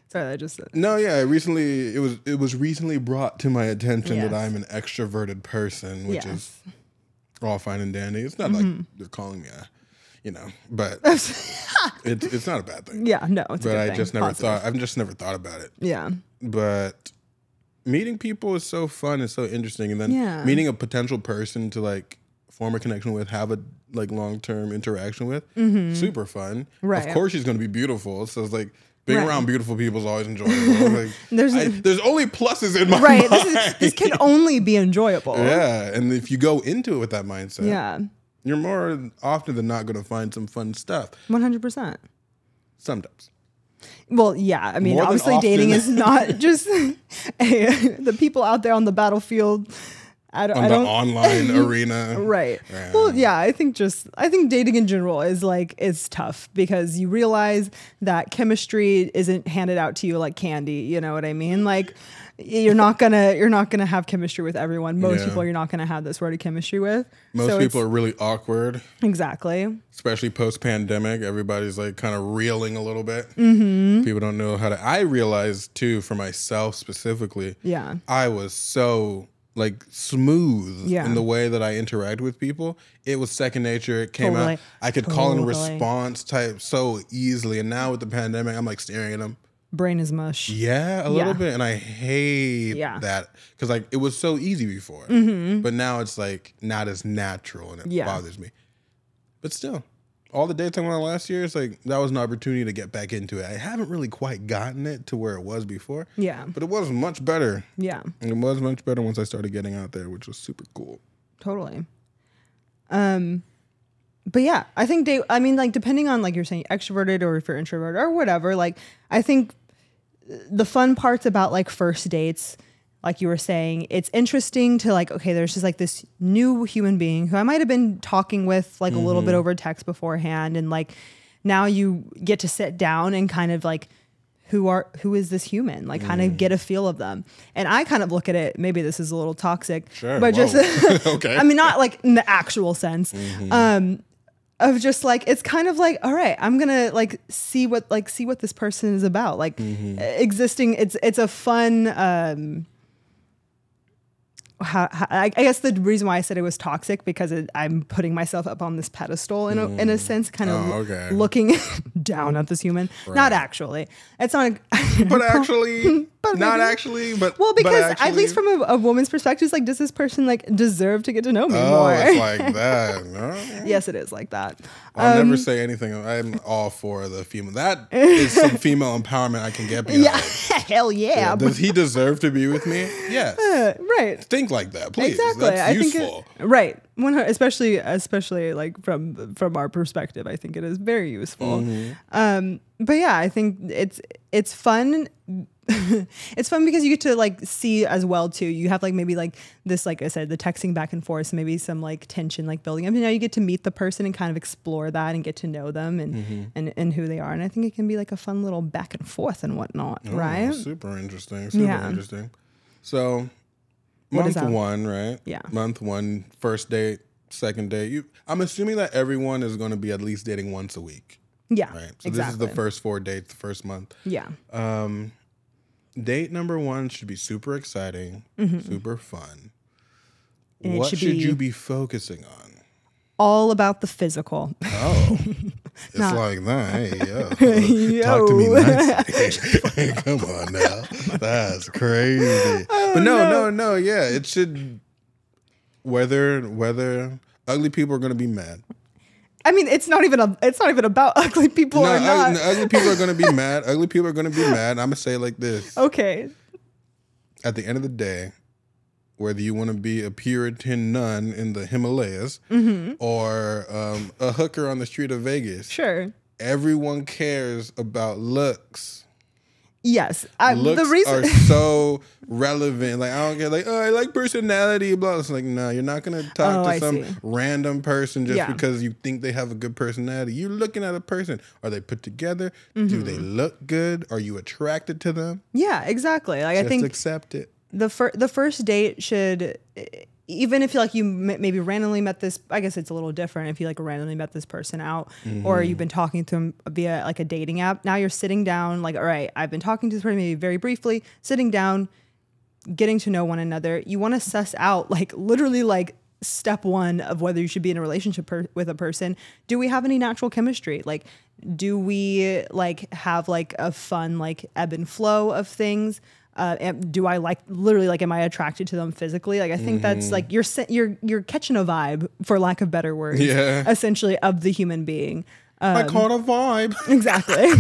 [SPEAKER 2] sorry, I just said
[SPEAKER 1] no. Yeah, it was recently brought to my attention that I'm an extroverted person, which is all fine and dandy. It's not like they're calling me but it's not a bad thing.
[SPEAKER 2] Yeah, no, it's a good thing.
[SPEAKER 1] I just never thought. I've just never thought about it.
[SPEAKER 2] Yeah,
[SPEAKER 1] but meeting people is so fun. It's so interesting, and then meeting a potential person to like form a connection with, have a like long-term interaction with, super fun. Right. Of course, she's going to be beautiful. So it's like being around beautiful people is always enjoyable. Like, there's only pluses in my mind.
[SPEAKER 2] This can only be enjoyable.
[SPEAKER 1] Yeah, and if you go into it with that mindset, you're more often than not going to find some fun stuff.
[SPEAKER 2] 100%.
[SPEAKER 1] Sometimes.
[SPEAKER 2] Well, yeah. I mean, obviously dating is not just the people out there on the battlefield.
[SPEAKER 1] The online arena.
[SPEAKER 2] Right. Well, yeah, I think dating in general is tough because you realize that chemistry isn't handed out to you like candy. You know what I mean? Like, you're not gonna have chemistry with everyone. Most people you're not gonna have this sort of chemistry with.
[SPEAKER 1] Most people are really awkward.
[SPEAKER 2] Exactly.
[SPEAKER 1] Especially post-pandemic, everybody's like kind of reeling a little bit. People don't know how to. I realized too, for myself specifically. Yeah. I was so like smooth in the way that I interact with people. It was second nature. It came out. I could call and response type so easily. And now with the pandemic, I'm like staring at them.
[SPEAKER 2] Brain is mush.
[SPEAKER 1] Yeah, a little bit. And I hate that because like it was so easy before. But now it's like not as natural and it bothers me. But still, all the dates I went on last year, it's like that was an opportunity to get back into it. I haven't really quite gotten it to where it was before. Yeah. But it was much better. Yeah. And it was much better once I started getting out there, which was super cool.
[SPEAKER 2] Totally. But yeah, I think depending on like you're saying extroverted or if you're introverted or whatever, like I think the fun parts about like first dates, like you were saying, it's interesting to like, okay, there's just like this new human being who I might have been talking with like a little bit over text beforehand. And like now you get to sit down and kind of like, who is this human? Like kind of get a feel of them. And I kind of look at it, maybe this is a little toxic, but just, okay. I mean, not like in the actual sense, of just like, it's kind of like, all right, I'm gonna like see what this person is about. Like existing, it's a fun, I guess the reason why I said it was toxic because I'm putting myself up on this pedestal in a sense, kind of looking down at this human. Right. Not actually. It's not.
[SPEAKER 1] But actually, not actually. But
[SPEAKER 2] well, because at least from a woman's perspective, it's like, does this person like deserve to get to know me more?
[SPEAKER 1] It's like that. No?
[SPEAKER 2] Yes, it is like that.
[SPEAKER 1] I'll never say anything. I'm all for the female. That is some female empowerment I can get behind.
[SPEAKER 2] Yeah, hell yeah.
[SPEAKER 1] Does he deserve to be with me? Yes.
[SPEAKER 2] Right.
[SPEAKER 1] Think like that, please.
[SPEAKER 2] Exactly.
[SPEAKER 1] That's useful.
[SPEAKER 2] Right. Especially like from our perspective, I think it is very useful. But yeah, I think it's fun. It's fun because you get to like see as well too. You have like maybe like this, like I said, the texting back and forth, maybe some like tension like building up. Now you get to meet the person and kind of explore that and get to know them and who they are. And I think it can be like a fun little back and forth and whatnot, right?
[SPEAKER 1] Super interesting. Super interesting. So month one, right? Yeah. Month one, first date, second date. I'm assuming that everyone is going to be at least dating once a week. Yeah. Right. So this is the first 4 dates, the first month. Yeah. Date number 1 should be super exciting, super fun. And what should you be focusing on?
[SPEAKER 2] All about the physical. Oh.
[SPEAKER 1] It's like that. Hey, yo. Talk to me nicely. Come on now. That's crazy. But no. Yeah, it should. Whether ugly people are going to be mad.
[SPEAKER 2] I mean, it's not even about ugly people or not.
[SPEAKER 1] Ugly people are going to be mad. Ugly people are going to be mad. I'm going to say it like this.
[SPEAKER 2] Okay.
[SPEAKER 1] At the end of the day, whether you want to be a Puritan nun in the Himalayas or a hooker on the street of Vegas. Sure. Everyone cares about looks.
[SPEAKER 2] Yes.
[SPEAKER 1] Looks
[SPEAKER 2] the reason
[SPEAKER 1] are so relevant. Like, I don't get like, oh, I like personality, blah. It's like, no, you're not going to talk to some random person just because you think they have a good personality. You're looking at a person. Are they put together? Do they look good? Are you attracted to them?
[SPEAKER 2] Yeah, exactly. Like,
[SPEAKER 1] just
[SPEAKER 2] I think
[SPEAKER 1] accept it.
[SPEAKER 2] The first date should, even if you maybe randomly met this, I guess it's a little different if you like randomly met this person out or you've been talking to them via like a dating app. Now you're sitting down like, all right, I've been talking to this person maybe very briefly, sitting down, getting to know one another. You want to suss out like literally like step one of whether you should be in a relationship with a person. Do we have any natural chemistry? Like, do we like have like a fun like ebb and flow of things? Do I like literally like am I attracted to them physically? Like I think that's like you're catching a vibe, for lack of better words, essentially of the human being.
[SPEAKER 1] I caught a vibe.
[SPEAKER 2] Exactly.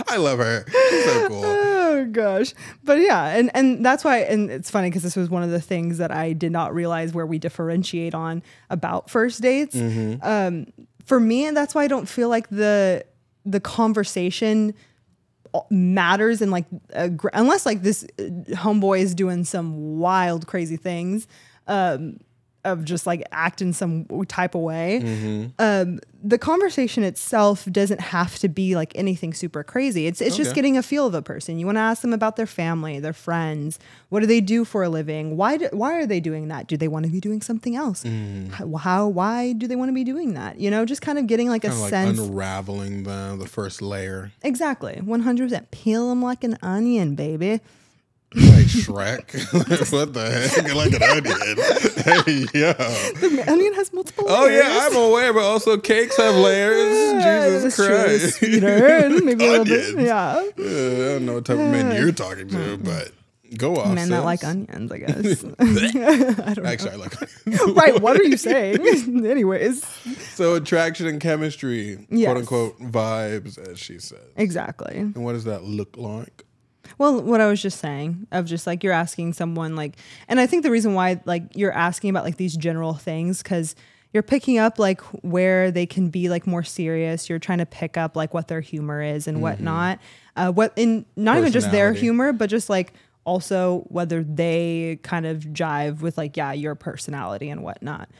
[SPEAKER 1] I love her. She's so cool.
[SPEAKER 2] Oh gosh. But yeah, and that's why, and it's funny because this was one of the things that I did not realize where we differentiate on about first dates. For me, and that's why I don't feel like the conversation matters and like unless like this homeboy is doing some wild crazy things of just like acting some type of way. The conversation itself doesn't have to be like anything super crazy. It's just getting a feel of a person. You want to ask them about their family, their friends. What do they do for a living? Why are they doing that? Do they want to be doing something else? Why do they want to be doing that? You know, just kind of getting like a sense.
[SPEAKER 1] Unraveling the first layer.
[SPEAKER 2] Exactly. 100%. Peel them like an onion, baby.
[SPEAKER 1] Like Shrek. What the heck? Like an onion. Hey, yeah.
[SPEAKER 2] The onion has multiple layers.
[SPEAKER 1] Oh, yeah, I'm aware, but also cakes have layers. Jesus Christ.
[SPEAKER 2] Sweeter, maybe a little bit. Yeah.
[SPEAKER 1] I don't know what type of men you're talking to, but go off.
[SPEAKER 2] Men that like onions, I guess.
[SPEAKER 1] Actually, I like onions.
[SPEAKER 2] Right, what are you saying? Anyways.
[SPEAKER 1] So attraction and chemistry, quote unquote, vibes, as she says.
[SPEAKER 2] Exactly.
[SPEAKER 1] And what does that look like?
[SPEAKER 2] Well, what I was just saying of just like you're asking someone like, and I think the reason why like you're asking about like these general things, because you're picking up like where they can be like more serious. You're trying to pick up like what their humor is and whatnot. Not even just their humor, but just like also whether they kind of jive with like, your personality and whatnot.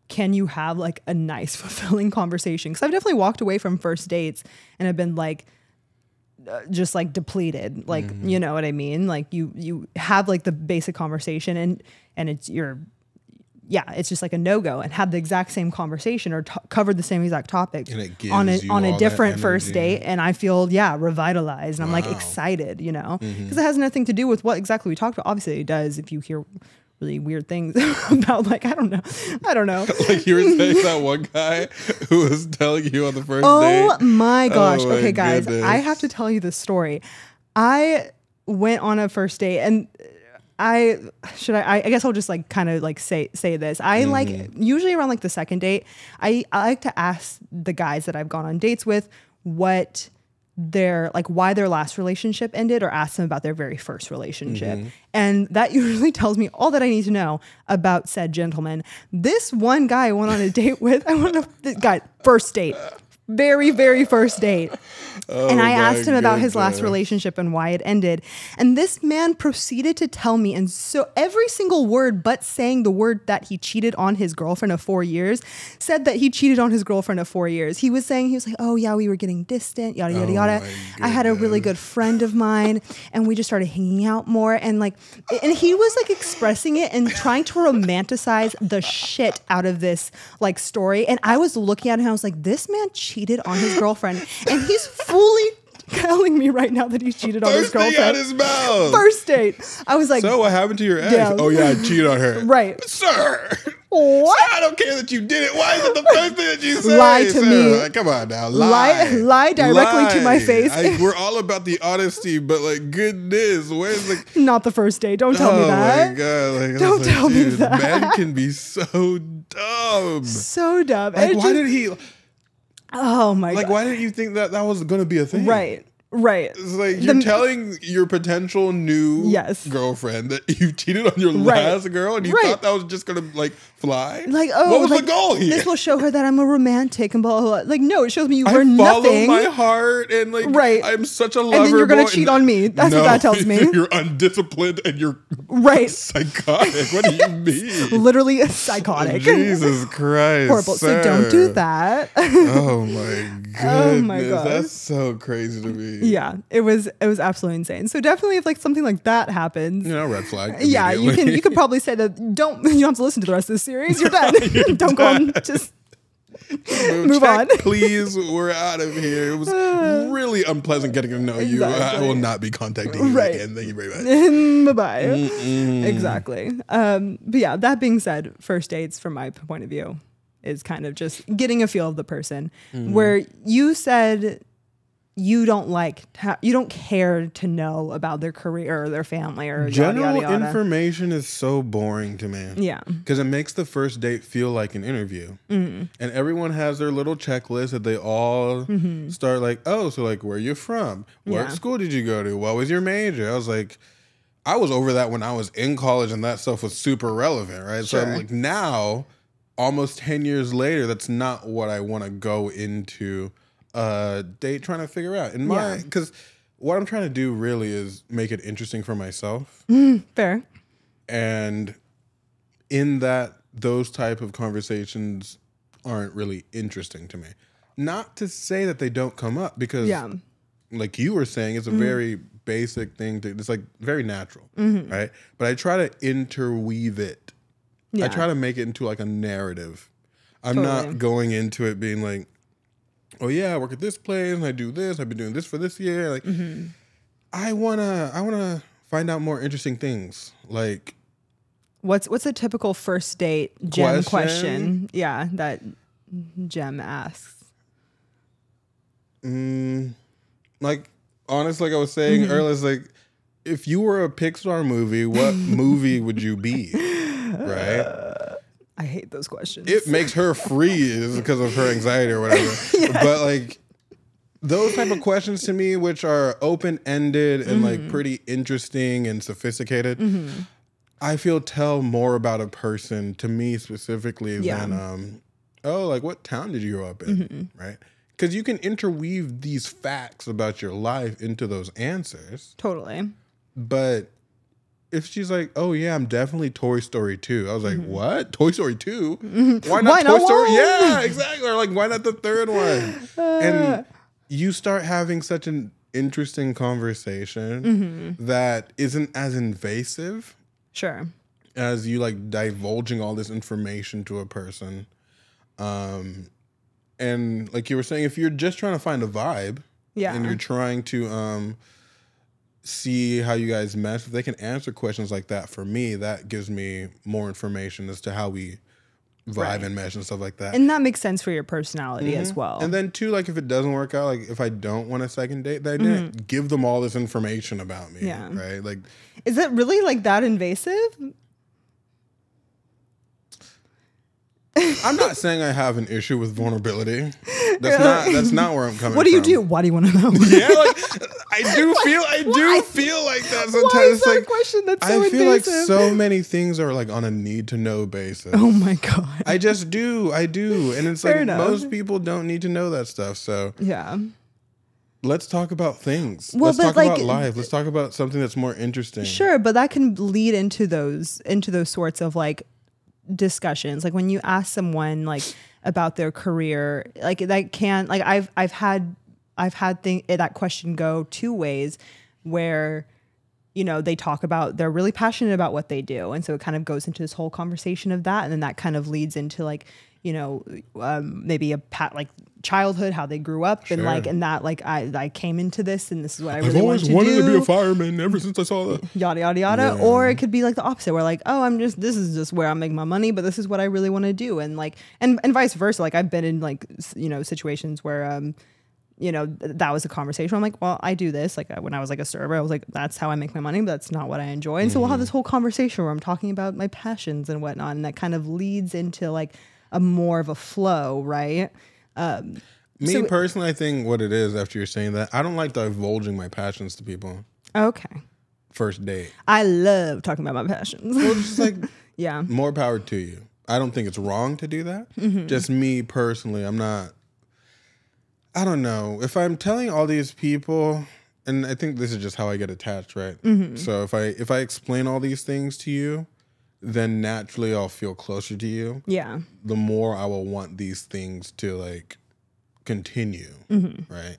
[SPEAKER 2] Can you have like a nice, fulfilling conversation? Because I've definitely walked away from first dates and have been like, just like depleted, like, you know what I mean? Like you have like the basic conversation and it's it's just like a no-go, and have the exact same conversation or covered the same exact topic on a different first date. And I feel, revitalized. And I'm like excited, you know, because it has nothing to do with what exactly we talked about. Obviously it does if you hear really weird things about like, I don't know.
[SPEAKER 1] Like you were saying that one guy who was telling you on the first date.
[SPEAKER 2] Oh my gosh.
[SPEAKER 1] Oh my
[SPEAKER 2] okay, guys,
[SPEAKER 1] goodness.
[SPEAKER 2] I have to tell you this story. I went on a first date and I guess I'll just like kind of like say this. I like usually around like the second date, I like to ask the guys that I've gone on dates with what their like why their last relationship ended, or ask them about their very first relationship. And that usually tells me all that I need to know about said gentleman. This one guy I went on a date with, I want to know this guy, first date. Very, very first date. And I asked him about his last relationship and why it ended. And this man proceeded to tell me, and so every single word but saying the word that he cheated on his girlfriend of 4 years, said that he cheated on his girlfriend of 4 years. He was like, oh yeah, we were getting distant, yada, yada, yada. I had a really good friend of mine and we just started hanging out more. And he was like expressing it and trying to romanticize the shit out of this like story. And I was looking at him, I was like, this man cheated on his girlfriend, and he's fully telling me right now that he's cheated on his girlfriend.
[SPEAKER 1] Out his mouth.
[SPEAKER 2] First date. I was like,
[SPEAKER 1] so what happened to your ex?
[SPEAKER 2] Yeah.
[SPEAKER 1] Oh yeah, I cheated on her.
[SPEAKER 2] Right.
[SPEAKER 1] Sir.
[SPEAKER 2] What?
[SPEAKER 1] Sir, I don't care that you did it. Why is it the first thing that you say?
[SPEAKER 2] Lie to me.
[SPEAKER 1] Like, come on now. Lie
[SPEAKER 2] directly to my face.
[SPEAKER 1] We're all about the honesty, but like, goodness, where's the...
[SPEAKER 2] Not the first date. Don't tell me that.
[SPEAKER 1] Oh my God. Like,
[SPEAKER 2] don't tell me that.
[SPEAKER 1] Men can be so dumb.
[SPEAKER 2] So dumb.
[SPEAKER 1] Like, why did he...
[SPEAKER 2] Oh my God.
[SPEAKER 1] Like, why didn't you think that was going to be a thing?
[SPEAKER 2] Right. Right.
[SPEAKER 1] It's like you're telling your potential new girlfriend that you cheated on your last girl and you thought that was just going to like fly?
[SPEAKER 2] Like,
[SPEAKER 1] what was the goal here?
[SPEAKER 2] This will show her that I'm a romantic and blah, blah, blah. Like, no, it shows me you were nothing.
[SPEAKER 1] I follow my heart and like, I'm such a lover.
[SPEAKER 2] And then you're going to cheat on me. That's what that tells me.
[SPEAKER 1] You're undisciplined and you're psychotic. What do you mean?
[SPEAKER 2] Literally psychotic.
[SPEAKER 1] Jesus Christ.
[SPEAKER 2] Horrible.
[SPEAKER 1] Sir.
[SPEAKER 2] So don't do that.
[SPEAKER 1] Oh my goodness.
[SPEAKER 2] Oh my God.
[SPEAKER 1] That's so crazy to me.
[SPEAKER 2] Yeah, it was absolutely insane. So definitely if like something like that happens,
[SPEAKER 1] red flag.
[SPEAKER 2] Yeah, you could probably say that you don't have to listen to the rest of the series. You're done. Don't go and just move on.
[SPEAKER 1] Please, we're out of here. It was really unpleasant getting to know you. I will not be contacting you again. Thank you very
[SPEAKER 2] much. Bye-bye. Exactly. But yeah, that being said, first dates from my point of view is kind of just getting a feel of the person. Where you said you don't care to know about their career or their family or
[SPEAKER 1] general
[SPEAKER 2] yada, yada.
[SPEAKER 1] Information is so boring to me.
[SPEAKER 2] Yeah,
[SPEAKER 1] because it makes the first date feel like an interview, and everyone has their little checklist that they all start like, oh, so like, where are you from? What school did you go to? What was your major? I was like, I was over that when I was in college, and that stuff was super relevant, right?
[SPEAKER 2] Sure.
[SPEAKER 1] So I'm like, now, almost 10 years later, that's not what I want to go into date trying to figure out. In my, because what I'm trying to do really is make it interesting for myself.
[SPEAKER 2] Fair.
[SPEAKER 1] And in that, those type of conversations aren't really interesting to me. Not to say that they don't come up, because like you were saying, it's a very basic thing it's like very natural, right? But I try to interweave it. I try to make it into like a narrative. I'm not going into it being like, oh yeah, I work at this place and I do this. I've been doing this for this year. Like, I wanna find out more interesting things. Like,
[SPEAKER 2] what's a typical first date Jem question? Yeah, that Jem asks.
[SPEAKER 1] Like, honestly, like I was saying earlier, it's like, if you were a Pixar movie, what movie would you be? Right?
[SPEAKER 2] I hate those questions.
[SPEAKER 1] It makes her freeze because of her anxiety or whatever. But like, those type of questions to me, which are open-ended and like pretty interesting and sophisticated, I feel tell more about a person, to me specifically, than like, what town did you grow up in, right? Because you can interweave these facts about your life into those answers.
[SPEAKER 2] Totally.
[SPEAKER 1] But if she's like, oh yeah, I'm definitely Toy Story 2. I was like, what? Toy Story 2? Why not Toy Story? Yeah, exactly. Or like, why not the third one? And you start having such an interesting conversation that isn't as invasive.
[SPEAKER 2] Sure.
[SPEAKER 1] As you like divulging all this information to a person. And like you were saying, if you're just trying to find a vibe and you're trying to see how you guys mesh, if they can answer questions like that, for me, that gives me more information as to how we vibe and mesh and stuff like that.
[SPEAKER 2] And that makes sense for your personality as well.
[SPEAKER 1] And then too, like if it doesn't work out, like if I don't want a second date, then I didn't give them all this information about me. Yeah. Right? Like,
[SPEAKER 2] is it really like that invasive?
[SPEAKER 1] I'm not saying I have an issue with vulnerability. That's not where I'm coming from.
[SPEAKER 2] What do you do? Why do you want to know?
[SPEAKER 1] Yeah, like I do feel like that sometimes.
[SPEAKER 2] Why is that a question that's so
[SPEAKER 1] I feel
[SPEAKER 2] invasive?
[SPEAKER 1] like so many things are like on a need to know basis.
[SPEAKER 2] Oh my God.
[SPEAKER 1] I just do. And it's
[SPEAKER 2] Fair
[SPEAKER 1] like
[SPEAKER 2] enough.
[SPEAKER 1] Most people don't need to know that stuff. So
[SPEAKER 2] yeah.
[SPEAKER 1] Let's talk about things.
[SPEAKER 2] Well,
[SPEAKER 1] let's talk about life. Let's talk about something that's more interesting.
[SPEAKER 2] Sure, but that can lead into those sorts of like discussions. Like when you ask someone like about their career, like that can, like I've had that question go two ways, where they talk about, they're really passionate about what they do, and so it kind of goes into this whole conversation of that, and then that kind of leads into like maybe like childhood, how they grew up, and like, and that like I came into this and this is what I really wanted to do.
[SPEAKER 1] I've always wanted to be a fireman ever since I saw that.
[SPEAKER 2] Yada yada yada. Yeah. Or it could be like the opposite, where like, oh, this is just where I'm making my money, but this is what I really want to do, and like, and vice versa. Like I've been in like situations where that was a conversation. I'm like, well, I do this. Like when I was like a server, I was like, that's how I make my money, but that's not what I enjoy. And so we'll have this whole conversation where I'm talking about my passions and whatnot, and that kind of leads into like a more of a flow, right?
[SPEAKER 1] Me personally, I think what it is after you're saying that, I don't like divulging my passions to people.
[SPEAKER 2] Okay.
[SPEAKER 1] First date.
[SPEAKER 2] I love talking about my passions.
[SPEAKER 1] Well, it's just like,
[SPEAKER 2] yeah.
[SPEAKER 1] More power to you. I don't think it's wrong to do that. Just me personally, I don't know. If I'm telling all these people, and I think this is just how I get attached, right? So if I explain all these things to you, then naturally I'll feel closer to you.
[SPEAKER 2] Yeah.
[SPEAKER 1] The more I will want these things to like continue, right?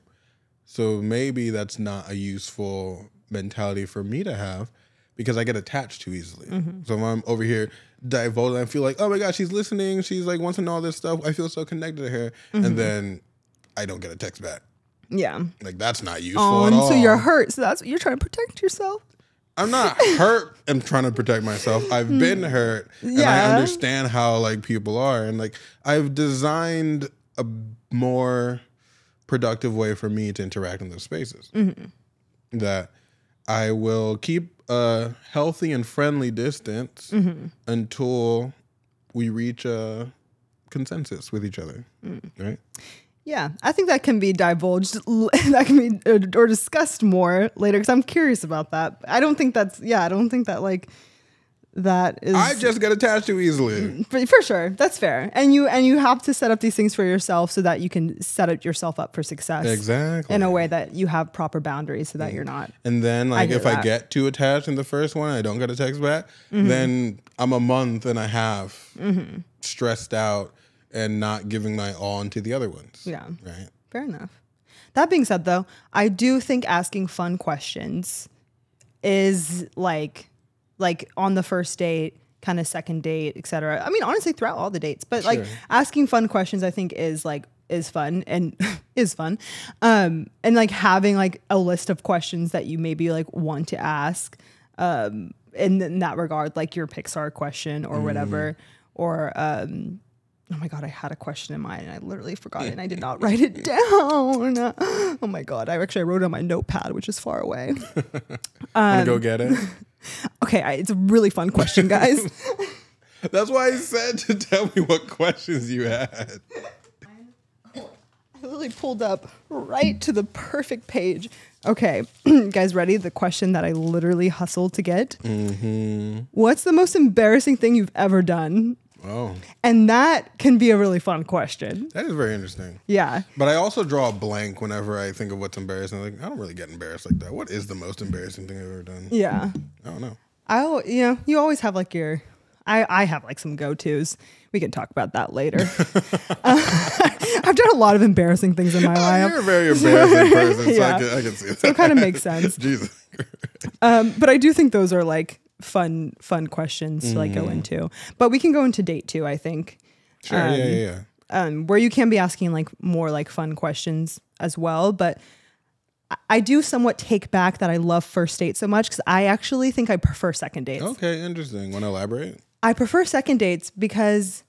[SPEAKER 1] So maybe that's not a useful mentality for me to have because I get attached too easily. So if I'm over here divulging, I feel like, oh my gosh, she's listening. She's like wants to know all this stuff. I feel so connected to her. And then I don't get a text back. Yeah. Like that's not useful at all.
[SPEAKER 2] So you're hurt. So that's what you're trying to protect yourself.
[SPEAKER 1] I'm not hurt. I'm trying to protect myself. I've been hurt, and I understand how like people are, and like I've designed a more productive way for me to interact in those spaces. That I will keep a healthy and friendly distance until we reach a consensus with each other, right?
[SPEAKER 2] Yeah, I think that can be divulged, that can be or discussed more later because I'm curious about that. I don't think that like that is.
[SPEAKER 1] I just get attached too easily.
[SPEAKER 2] For sure, that's fair. And you have to set up these things for yourself so that you can set up yourself up for success.
[SPEAKER 1] Exactly.
[SPEAKER 2] In a way that you have proper boundaries so that you're not.
[SPEAKER 1] And then like if I get too attached in the first one, I don't get a text back. Then I'm a month and a half stressed out and not giving my all into the other ones. Yeah. Right.
[SPEAKER 2] Fair enough. That being said, though, I do think asking fun questions is like on the first date, kind of second date, etc. I mean, honestly, throughout all the dates, but like asking fun questions, I think is fun and is fun. And like having like a list of questions that you maybe like want to ask, in that regard, like your Pixar question or whatever, or oh my God, I had a question in mind and I literally forgot it and I did not write it down. Oh my God. I wrote it on my notepad, which is far away.
[SPEAKER 1] Wanna go get it?
[SPEAKER 2] Okay, it's a really fun question, guys.
[SPEAKER 1] That's why I said to tell me what questions you had.
[SPEAKER 2] I literally pulled up right to the perfect page. Okay, guys, ready? The question that I literally hustled to get. What's the most embarrassing thing you've ever done?
[SPEAKER 1] Oh.
[SPEAKER 2] And that can be a really fun question.
[SPEAKER 1] That is very interesting.
[SPEAKER 2] Yeah.
[SPEAKER 1] But I also draw a blank whenever I think of what's embarrassing. Like, I don't really get embarrassed like that. What is the most embarrassing thing I've ever done?
[SPEAKER 2] Yeah.
[SPEAKER 1] I don't know.
[SPEAKER 2] You always have like I have like some go-tos. We can talk about that later. I've done a lot of embarrassing things in my life.
[SPEAKER 1] You're a very embarrassing person, so I can see that.
[SPEAKER 2] So it kind of makes sense. Jesus. But I do think those are like fun questions to like go into. But we can go into date too, I think.
[SPEAKER 1] Sure, yeah.
[SPEAKER 2] Where you can be asking like more like fun questions as well. But I do somewhat take back that I love first dates so much because I actually think I prefer second dates.
[SPEAKER 1] Okay, interesting. Want to elaborate?
[SPEAKER 2] I prefer second dates because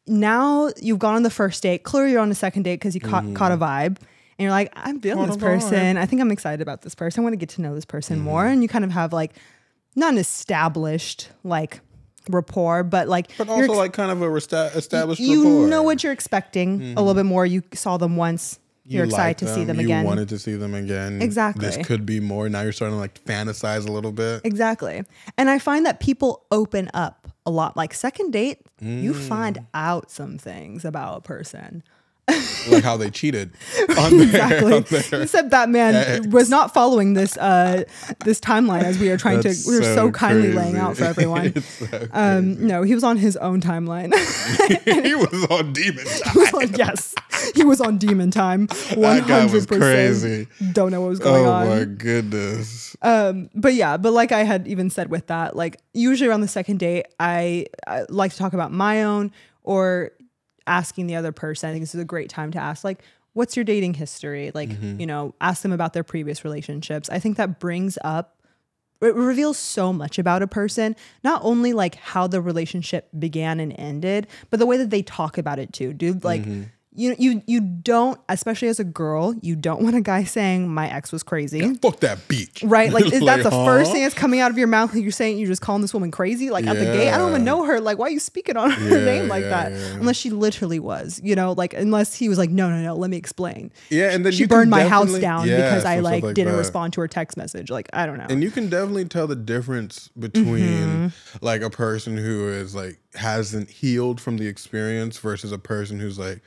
[SPEAKER 2] now you've gone on the first date. Clearly you're on the second date because you caught a vibe. And you're like, I'm feeling this person. I think I'm excited about this person. I want to get to know this person more. And you kind of have like not an established like rapport, but
[SPEAKER 1] also like kind of a established rapport.
[SPEAKER 2] You know what you're expecting a little bit more. You saw them once. You're excited to see them again.
[SPEAKER 1] You wanted to see them again.
[SPEAKER 2] Exactly.
[SPEAKER 1] This could be more. Now you're starting to like fantasize a little bit.
[SPEAKER 2] Exactly. And I find that people open up a lot. Like second date, you find out some things about a person.
[SPEAKER 1] Like how they cheated.
[SPEAKER 2] Exactly. Except that man was not following this this timeline as we are trying to. We were so kindly laying out for everyone. No, he was on his own timeline.
[SPEAKER 1] He was on demon time.
[SPEAKER 2] Yes, he was on demon time. 100%.
[SPEAKER 1] That guy was crazy.
[SPEAKER 2] Don't know what was going on.
[SPEAKER 1] Oh my goodness.
[SPEAKER 2] But like I had even said with that, like usually around the second date, I like to talk about my own or asking the other person. I think this is a great time to ask, like, what's your dating history? Like, ask them about their previous relationships. I think that it reveals so much about a person, not only like how the relationship began and ended, but the way that they talk about it too. Dude, like you don't, especially as a girl, you don't want a guy saying my ex was crazy.
[SPEAKER 1] Yeah, fuck that bitch.
[SPEAKER 2] Right? Like, is that the first thing that's coming out of your mouth? Like, you're saying you're just calling this woman crazy? Like, at the gate? I don't even know her. Like, why are you speaking on her name like that? Unless she literally was, like, unless he was like, no, let me explain.
[SPEAKER 1] Yeah, and then
[SPEAKER 2] she burned my house down because I like didn't respond to her text message. Like, I don't know.
[SPEAKER 1] And you can definitely tell the difference between like a person who is like hasn't healed from the experience versus a person who's like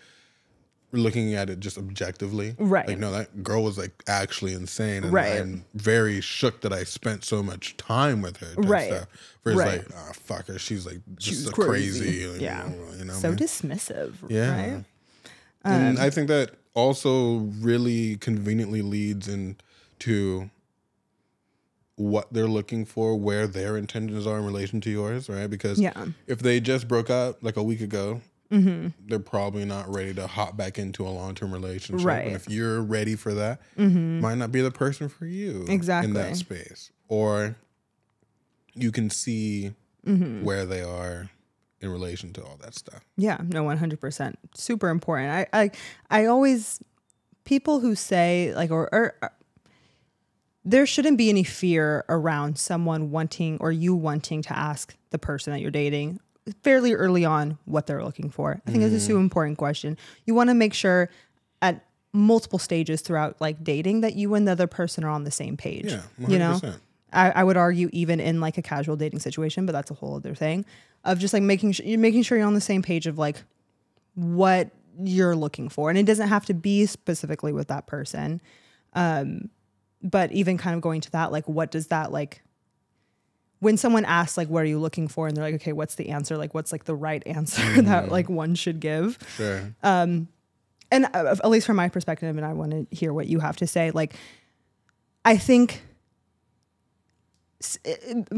[SPEAKER 1] looking at it just objectively.
[SPEAKER 2] Right.
[SPEAKER 1] Like, no, that girl was like actually insane. And
[SPEAKER 2] right.
[SPEAKER 1] I'm very shook that I spent so much time with her.
[SPEAKER 2] Right.
[SPEAKER 1] Stuff. Versus like, fuck her. She's like just crazy.
[SPEAKER 2] Yeah.
[SPEAKER 1] You know,
[SPEAKER 2] so dismissive.
[SPEAKER 1] Yeah.
[SPEAKER 2] Right?
[SPEAKER 1] And I think that also really conveniently leads into what they're looking for, where their intentions are in relation to yours, right? Because if they just broke up like a week ago, they're probably not ready to hop back into a long-term relationship.
[SPEAKER 2] Right.
[SPEAKER 1] And if you're ready for that, might not be the person for you in that space. Or you can see where they are in relation to all that stuff.
[SPEAKER 2] Yeah, no, 100%. Super important. I always, people who say like, or there shouldn't be any fear around someone wanting or you wanting to ask the person that you're dating fairly early on what they're looking for. I think it's a super important question. You want to make sure at multiple stages throughout like dating that you and the other person are on the same page.
[SPEAKER 1] Yeah, 100%.
[SPEAKER 2] I would argue even in like a casual dating situation, but that's a whole other thing of just like making sure you're on the same page of like what you're looking for. And it doesn't have to be specifically with that person. But even kind of going to that, like, what does that like, when someone asks like, what are you looking for? And they're like, okay, what's the answer? Like, what's like the right answer that like one should give?
[SPEAKER 1] Sure.
[SPEAKER 2] And at least from my perspective, and I want to hear what you have to say. Like, I think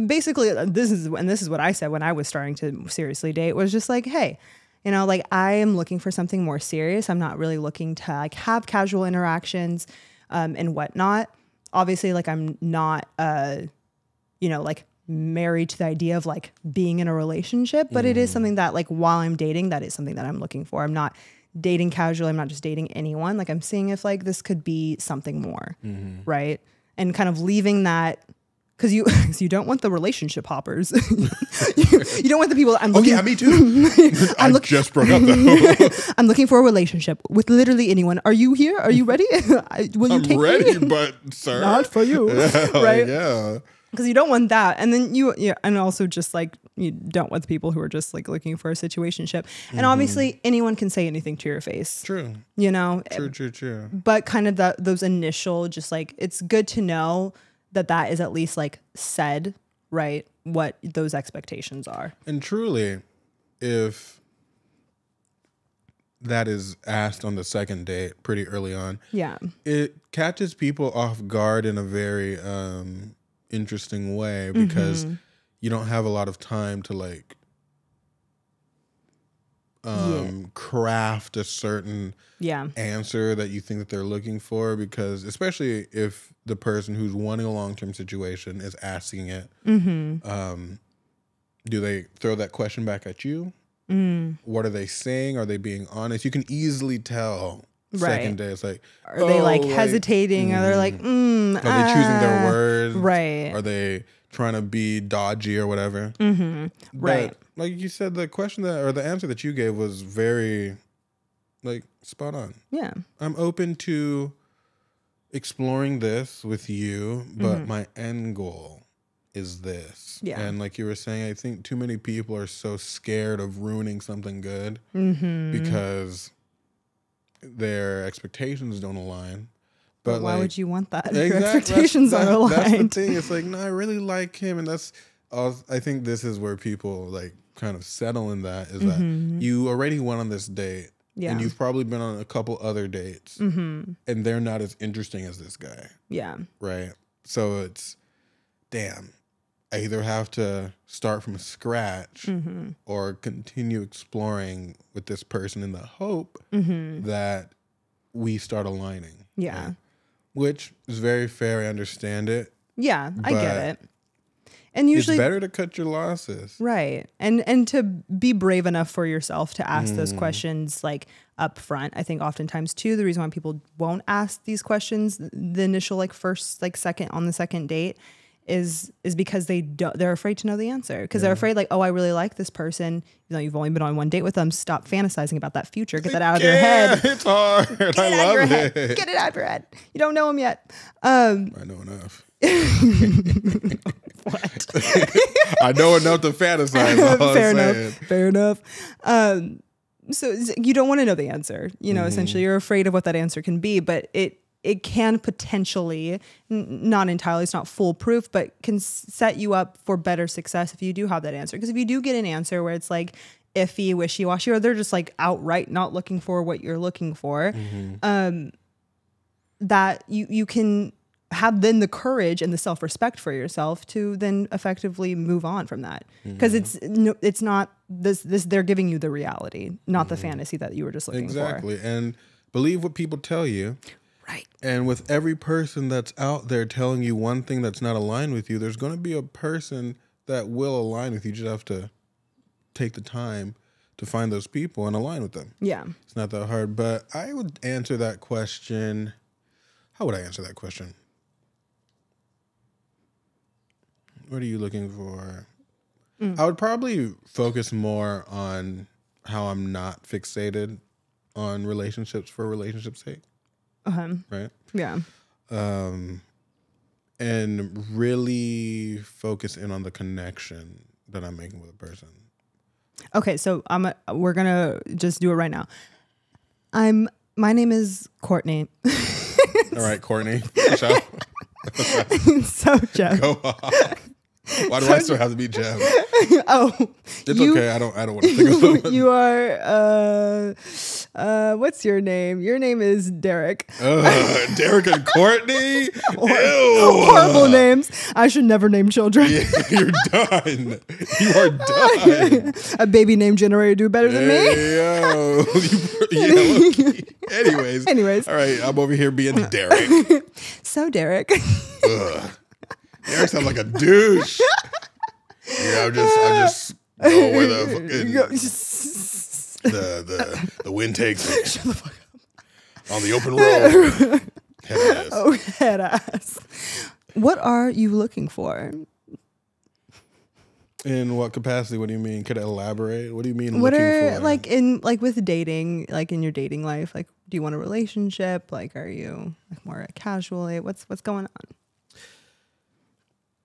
[SPEAKER 2] basically this is what I said when I was starting to seriously date was just like, hey, like I am looking for something more serious. I'm not really looking to like have casual interactions and whatnot. Obviously, like I'm not, like married to the idea of like being in a relationship, but it is something that like while I'm dating, that is something that I'm looking for. I'm not dating casually. I'm not just dating anyone. Like I'm seeing if like this could be something more, right? And kind of leaving that. Because you don't want the relationship hoppers. you don't want the people.
[SPEAKER 1] Me too. I just broke up though.
[SPEAKER 2] I'm looking for a relationship with literally anyone. Are you here? Are you ready? Will you take
[SPEAKER 1] ready,
[SPEAKER 2] me?
[SPEAKER 1] But sir,
[SPEAKER 2] not for you, right?
[SPEAKER 1] Yeah.
[SPEAKER 2] Because you don't want that, and then and also just like you don't want the people who are just like looking for a situationship. And obviously, anyone can say anything to your face.
[SPEAKER 1] True. True.
[SPEAKER 2] But kind of those initial, just like it's good to know that is at least like said, right? What those expectations are.
[SPEAKER 1] And truly, if that is asked on the second date pretty early on, it catches people off guard in a very interesting way because you don't have a lot of time to like craft a certain answer that you think that they're looking for, because especially if the person who's wanting a long-term situation is asking it, do they throw that question back at you? What are they saying? Are they being honest? You can easily tell second day. It's like,
[SPEAKER 2] are they like hesitating? Are they like, are
[SPEAKER 1] they choosing their words?
[SPEAKER 2] Right.
[SPEAKER 1] Are they trying to be dodgy or whatever?
[SPEAKER 2] Right.
[SPEAKER 1] But like you said, the question or the answer that you gave was very like spot on.
[SPEAKER 2] Yeah.
[SPEAKER 1] I'm open to exploring this with you, but my end goal is this.
[SPEAKER 2] Yeah.
[SPEAKER 1] And like you were saying, I think too many people are so scared of ruining something good because their expectations don't align. But
[SPEAKER 2] why would you want that?
[SPEAKER 1] Exactly,
[SPEAKER 2] your expectations are aligned.
[SPEAKER 1] That's the thing. It's like, no, I really like him. And I think this is where people like kind of settle in that is that you already went on this date. Yeah. And you've probably been on a couple other dates and they're not as interesting as this guy.
[SPEAKER 2] Yeah.
[SPEAKER 1] Right. So it's, damn, I either have to start from scratch or continue exploring with this person in the hope that we start aligning.
[SPEAKER 2] Yeah.
[SPEAKER 1] Right? Which is very fair. I understand it.
[SPEAKER 2] Yeah, I get it. And usually
[SPEAKER 1] it's better to cut your losses.
[SPEAKER 2] Right. And to be brave enough for yourself to ask those questions like up front. I think oftentimes too, the reason why people won't ask these questions, the initial like first, like second on the second date is because they're afraid to know the answer. Because they're afraid like, oh, I really like this person. You know, you've only been on one date with them. Stop fantasizing about that future. Get that out of your head.
[SPEAKER 1] It's hard. I love it.
[SPEAKER 2] Get it out of your head. You don't know him yet.
[SPEAKER 1] I know enough.
[SPEAKER 2] What?
[SPEAKER 1] I know enough to fantasize.
[SPEAKER 2] Fair enough. So you don't want to know the answer. You know, essentially, you're afraid of what that answer can be, but it can potentially, not entirely, it's not foolproof, but can set you up for better success if you do have that answer. Because if you do get an answer where it's like iffy, wishy-washy, or they're just like outright not looking for what you're looking for, that you can have then the courage and the self-respect for yourself to then effectively move on from that. Because it's not this, they're giving you the reality, not the fantasy that you were just looking for.
[SPEAKER 1] Exactly. And believe what people tell you.
[SPEAKER 2] Right.
[SPEAKER 1] And with every person that's out there telling you one thing that's not aligned with you, there's going to be a person that will align with you. You just have to take the time to find those people and align with them.
[SPEAKER 2] Yeah.
[SPEAKER 1] It's not that hard. But I would answer that question. How would I answer that question? What are you looking for? I would probably focus more on how I'm not fixated on relationships for relationships' sake. Right?
[SPEAKER 2] Yeah.
[SPEAKER 1] And really focus in on the connection that I'm making with a person.
[SPEAKER 2] Okay, so we're gonna just do it right now. My name is Courtney.
[SPEAKER 1] All right, Courtney.
[SPEAKER 2] So Jem.
[SPEAKER 1] Go on. Why do I still have to be Jem?
[SPEAKER 2] Oh,
[SPEAKER 1] it's okay. I don't want to think about it.
[SPEAKER 2] You are. What's your name? Your name is Derek.
[SPEAKER 1] Derek and Courtney.
[SPEAKER 2] Horrible names. I should never name children.
[SPEAKER 1] Yeah, you're done. You are done.
[SPEAKER 2] A baby name generator do better than me. Anyways.
[SPEAKER 1] All right. I'm over here being Derek.
[SPEAKER 2] So Derek.
[SPEAKER 1] Derek sounds like a douche. Yeah, I'm just going where the wind takes me.
[SPEAKER 2] Shut the fuck up.
[SPEAKER 1] On the open road. Head ass.
[SPEAKER 2] Oh, head ass. What are you looking for?
[SPEAKER 1] In what capacity? What do you mean? Could I elaborate? What do you mean?
[SPEAKER 2] What
[SPEAKER 1] looking
[SPEAKER 2] are
[SPEAKER 1] for?
[SPEAKER 2] like with dating, like in your dating life? Like, do you want a relationship? Like, are you like more casually? What's going on?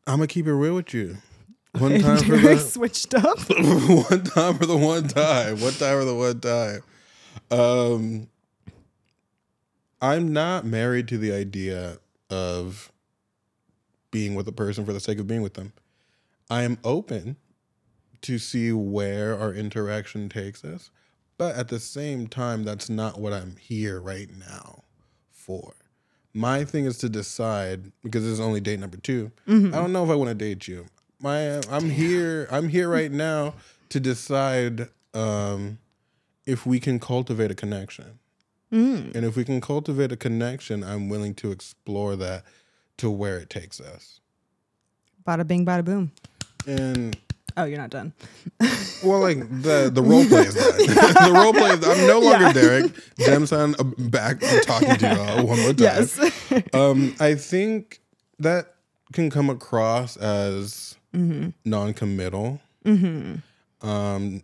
[SPEAKER 1] I'm gonna keep it real with you.
[SPEAKER 2] One time for the switched up.
[SPEAKER 1] One time for the one time. I'm not married to the idea of being with a person for the sake of being with them. I am open to see where our interaction takes us, but at the same time, that's not what I'm here right now for. My thing is to decide, because this is only date number 2. I don't know if I want to date you. I'm here right now to decide if we can cultivate a connection. And if we can cultivate a connection, I'm willing to explore that to where it takes us.
[SPEAKER 2] Bada bing, bada boom.
[SPEAKER 1] And
[SPEAKER 2] oh, you're not done.
[SPEAKER 1] Well, like the role play is done. The role play is, I'm no longer Derek. Jem's back talking to you one more time.
[SPEAKER 2] Yes.
[SPEAKER 1] I think that can come across as non-committal,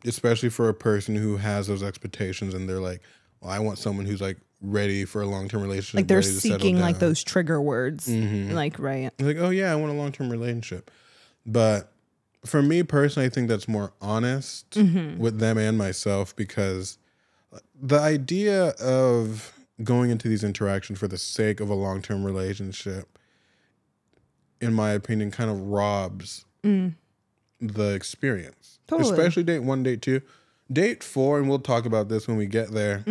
[SPEAKER 1] especially for a person who has those expectations and they're like, well, I want someone who's like ready for a long-term relationship.
[SPEAKER 2] Like they're seeking like those trigger words. Like, right.
[SPEAKER 1] Like, oh yeah, I want a long-term relationship. But for me personally, I think that's more honest with them and myself, because the idea of going into these interactions for the sake of a long-term relationship, in my opinion, kind of robs the experience.
[SPEAKER 2] Totally.
[SPEAKER 1] Especially date 1, date 2. Date 4, and we'll talk about this when we get there,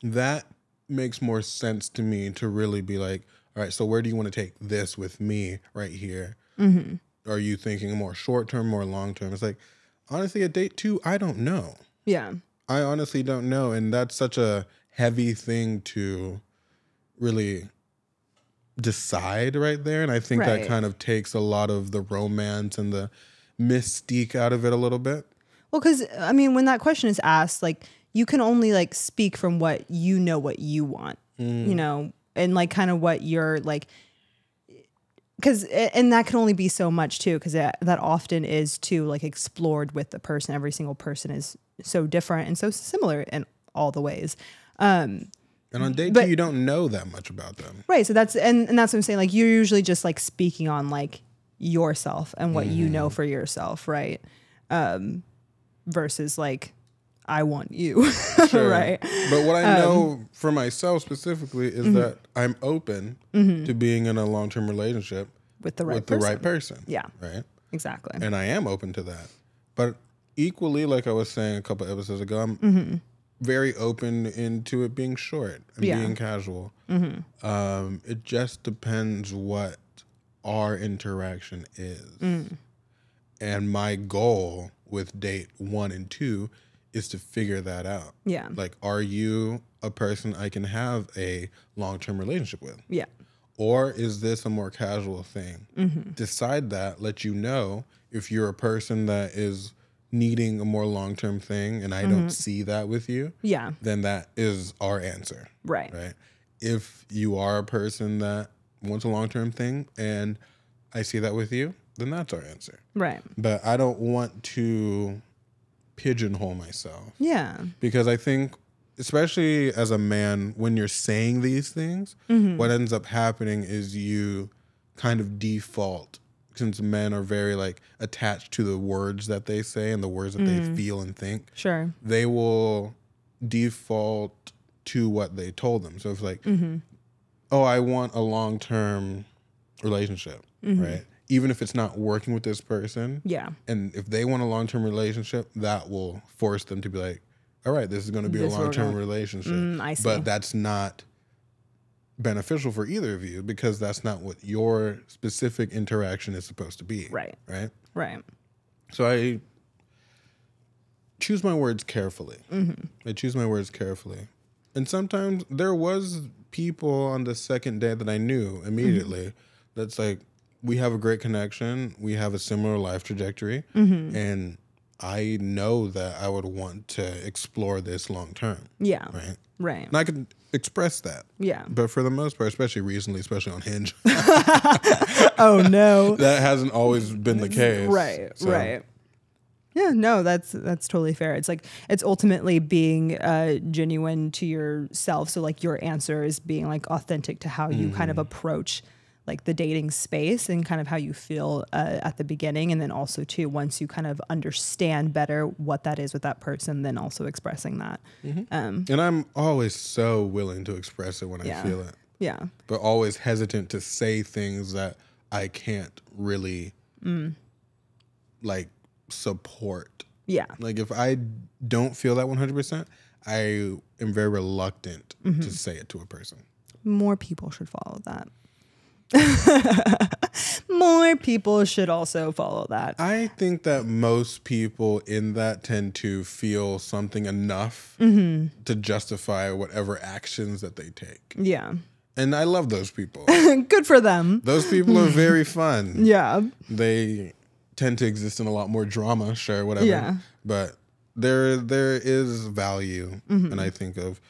[SPEAKER 1] that makes more sense to me to really be like, all right, so where do you want to take this with me right here? Are you thinking more short-term, more long-term? It's like, honestly, at date 2, I don't know.
[SPEAKER 2] Yeah.
[SPEAKER 1] I honestly don't know. And that's such a heavy thing to really decide right there. And I think that kind of takes a lot of the romance and the mystique out of it a little bit.
[SPEAKER 2] Well, because I mean, when that question is asked, like, you can only like speak from what you know, what you want, you know, and like kind of what you're like, because, and that can only be so much too, because that often is too like explored with the person. Every single person is so different and so similar in all the ways.
[SPEAKER 1] And on day two, you don't know that much about them.
[SPEAKER 2] Right. So that's, and that's what I'm saying. Like, you're usually just like speaking on like yourself and what you know for yourself. Right. Versus like, I want you.
[SPEAKER 1] Sure.
[SPEAKER 2] Right.
[SPEAKER 1] But what I know for myself specifically is that I'm open to being in a long-term relationship
[SPEAKER 2] with the right
[SPEAKER 1] person.
[SPEAKER 2] Yeah.
[SPEAKER 1] Right.
[SPEAKER 2] Exactly.
[SPEAKER 1] And I am open to that. But equally, like I was saying a couple episodes ago, I'm very open into it being short and being casual. It just depends what our interaction is. And my goal with date 1 and 2 is to figure that out. Yeah. Like, are you a person I can have a long-term relationship with? Yeah. Or is this a more casual thing? Decide that, let you know if you're a person that is needing a more long-term thing and I don't see that with you, then that is our answer. Right. If you are a person that wants a long-term thing and I see that with you, then that's our answer. Right. But I don't want to pigeonhole myself. Yeah. Because I think, especially as a man, when you're saying these things, what ends up happening is you kind of default, since men are very like attached to the words that they say and the words that they feel and think. Sure. They will default to what they told them. So it's like, oh, I want a long-term relationship, right? Even if it's not working with this person. Yeah. And if they want a long-term relationship, that will force them to be like, all right, this is going to be a long-term relationship. I see. But that's not beneficial for either of you because that's not what your specific interaction is supposed to be. Right. Right? Right. So I choose my words carefully. I choose my words carefully. And sometimes there was people on the second day that I knew immediately that's like, we have a great connection. We have a similar life trajectory. And I know that I would want to explore this long term. Yeah. Right. Right. And I could express that. Yeah. But for the most part, especially recently, especially on Hinge. Oh, no. That hasn't always been the case. Right. So. Right. Yeah, no, that's totally fair. It's like, it's ultimately being genuine to yourself. So like your answer is being like authentic to how you kind of approach like the dating space and kind of how you feel at the beginning. And then also too, once you kind of understand better what that is with that person, then also expressing that. And I'm always so willing to express it when I feel it. Yeah. But always hesitant to say things that I can't really like support. Yeah. Like if I don't feel that 100%, I am very reluctant to say it to a person. More people should follow that. More people should also follow that. I think that most people in that tend to feel something enough to justify whatever actions that they take. Yeah. And I love those people. Good for them. Those people are very fun. Yeah. They tend to exist in a lot more drama, sure, whatever. Yeah. But there is value, and I think of,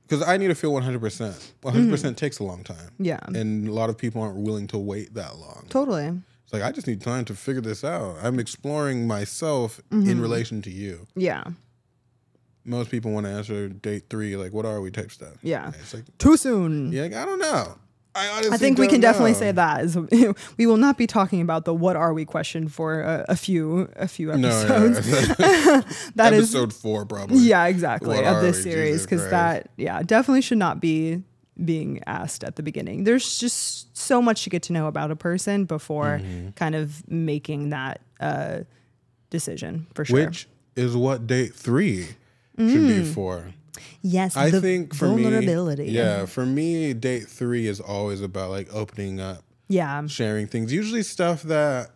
[SPEAKER 1] because I need to feel 100%. 100% takes a long time. Yeah. And a lot of people aren't willing to wait that long. Totally. It's like, I just need time to figure this out. I'm exploring myself in relation to you. Yeah. Most people want to answer date 3, like, what are we type stuff. Yeah. And it's like, too soon. Yeah, like, I don't know. I think we can definitely say that is we will not be talking about the "what are we" question for a few episodes. No, that is episode 4 probably. Yeah, exactly, of this series, because that definitely should not be being asked at the beginning. There's just so much to get to know about a person before kind of making that decision for sure. Which is what date 3 should be for. Yes, I think for vulnerability. For me, date 3 is always about like opening up, sharing things. Usually stuff that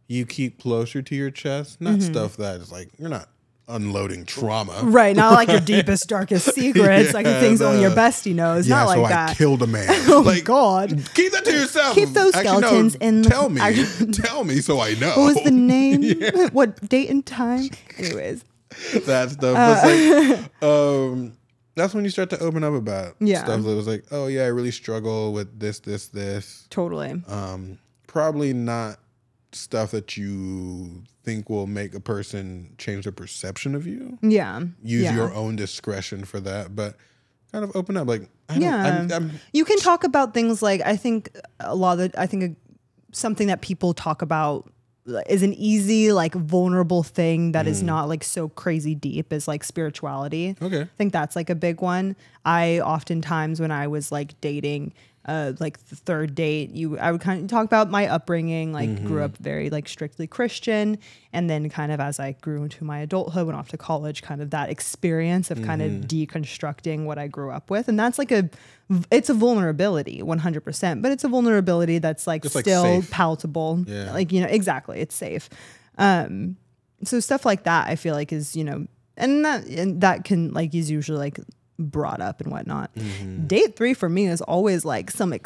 [SPEAKER 1] you keep closer to your chest, not stuff that is like you're not unloading trauma.
[SPEAKER 2] Right. Not like your deepest, darkest secrets, like the things only your bestie knows.
[SPEAKER 1] Yeah,
[SPEAKER 2] not like
[SPEAKER 1] so
[SPEAKER 2] that.
[SPEAKER 1] I killed a man.
[SPEAKER 2] Oh,
[SPEAKER 1] like,
[SPEAKER 2] God.
[SPEAKER 1] Keep that to yourself.
[SPEAKER 2] Keep those skeletons in.
[SPEAKER 1] Tell me. Tell me so I know.
[SPEAKER 2] What was the name? What date and time? Anyways.
[SPEAKER 1] That stuff. It's like, that's when you start to open up about stuff that was like, oh yeah, I really struggle with this.
[SPEAKER 2] Totally.
[SPEAKER 1] Probably not stuff that you think will make a person change their perception of you.
[SPEAKER 2] Yeah.
[SPEAKER 1] Use your own discretion for that, but kind of open up. Like,
[SPEAKER 2] you can talk about things like, I think something that people talk about is an easy, like, vulnerable thing that is not like so crazy deep is like spirituality.
[SPEAKER 1] Okay.
[SPEAKER 2] I think that's like a big one. I oftentimes, when I was like dating, like the third date, I would kind of talk about my upbringing, like grew up very like strictly Christian. And then kind of as I grew into my adulthood, went off to college, kind of that experience of kind of deconstructing what I grew up with. And that's like it's a vulnerability 100%, but it's a vulnerability that's like it's still like palatable. Yeah. Like, you know, exactly. It's safe. So stuff like that, I feel like is, you know, and that can like is usually like brought up and whatnot. Date 3 for me is always like something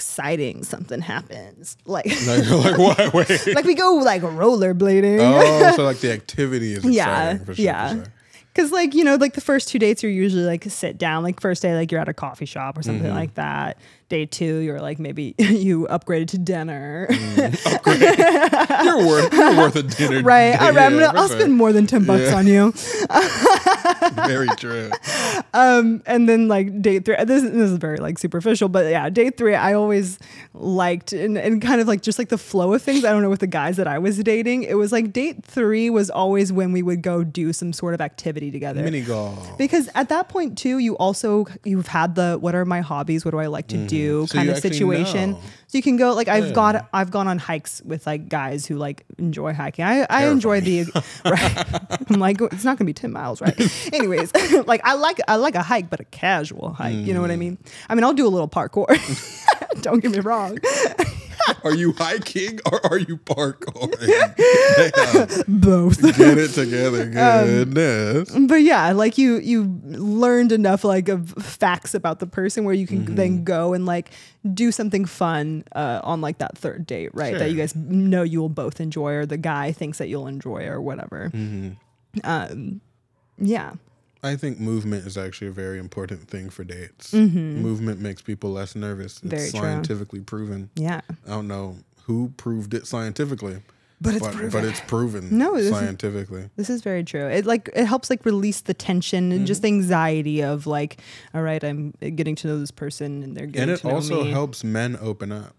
[SPEAKER 2] happens. Like
[SPEAKER 1] what? Wait.
[SPEAKER 2] Like we go like rollerblading.
[SPEAKER 1] Oh, so like the activity is exciting for sure.
[SPEAKER 2] Yeah.
[SPEAKER 1] For sure.
[SPEAKER 2] Cause like, you know, like the first 2 dates, you're usuly like sit down, like first day, like you're at a coffee shop or something like that. Day 2, you're like, maybe you upgraded to dinner.
[SPEAKER 1] You're worth a dinner.
[SPEAKER 2] Right. I'll spend more than $10 on you.
[SPEAKER 1] Very true.
[SPEAKER 2] And then like date 3, this is very like superficial, but yeah, date 3, I always liked and kind of like just like the flow of things. I don't know, with the guys that I was dating, it was like date 3 was always when we would go do some sort of activity together.
[SPEAKER 1] Mini golf.
[SPEAKER 2] Because at that point too, you've had the, what are my hobbies? What do I like to do kind of situation. Know. So you can go like, I've gone on hikes with like guys who like enjoy hiking. I enjoy the, right. I'm like, it's not gonna be 10 miles, right? Anyways, like I like a hike, but a casual hike. You know what I mean? I mean, I'll do a little parkour. Don't get me wrong.
[SPEAKER 1] Are you hiking or are you parkouring?
[SPEAKER 2] Both.
[SPEAKER 1] Get it together, goodness.
[SPEAKER 2] But yeah, like you learned enough like of facts about the person where you can then go and like do something fun on like that third date, right? Sure. That you guys know you will both enjoy, or the guy thinks that you'll enjoy, or whatever. Yeah.
[SPEAKER 1] I think movement is actually a very important thing for dates. Movement makes people less nervous. It's very scientifically proven. Yeah. I don't know who proved it scientifically, but it's proven scientifically.
[SPEAKER 2] This is very true. It helps like release the tension and just the anxiety of like, all right, I'm getting to know this person and they're getting to know me. And it also
[SPEAKER 1] helps men open up.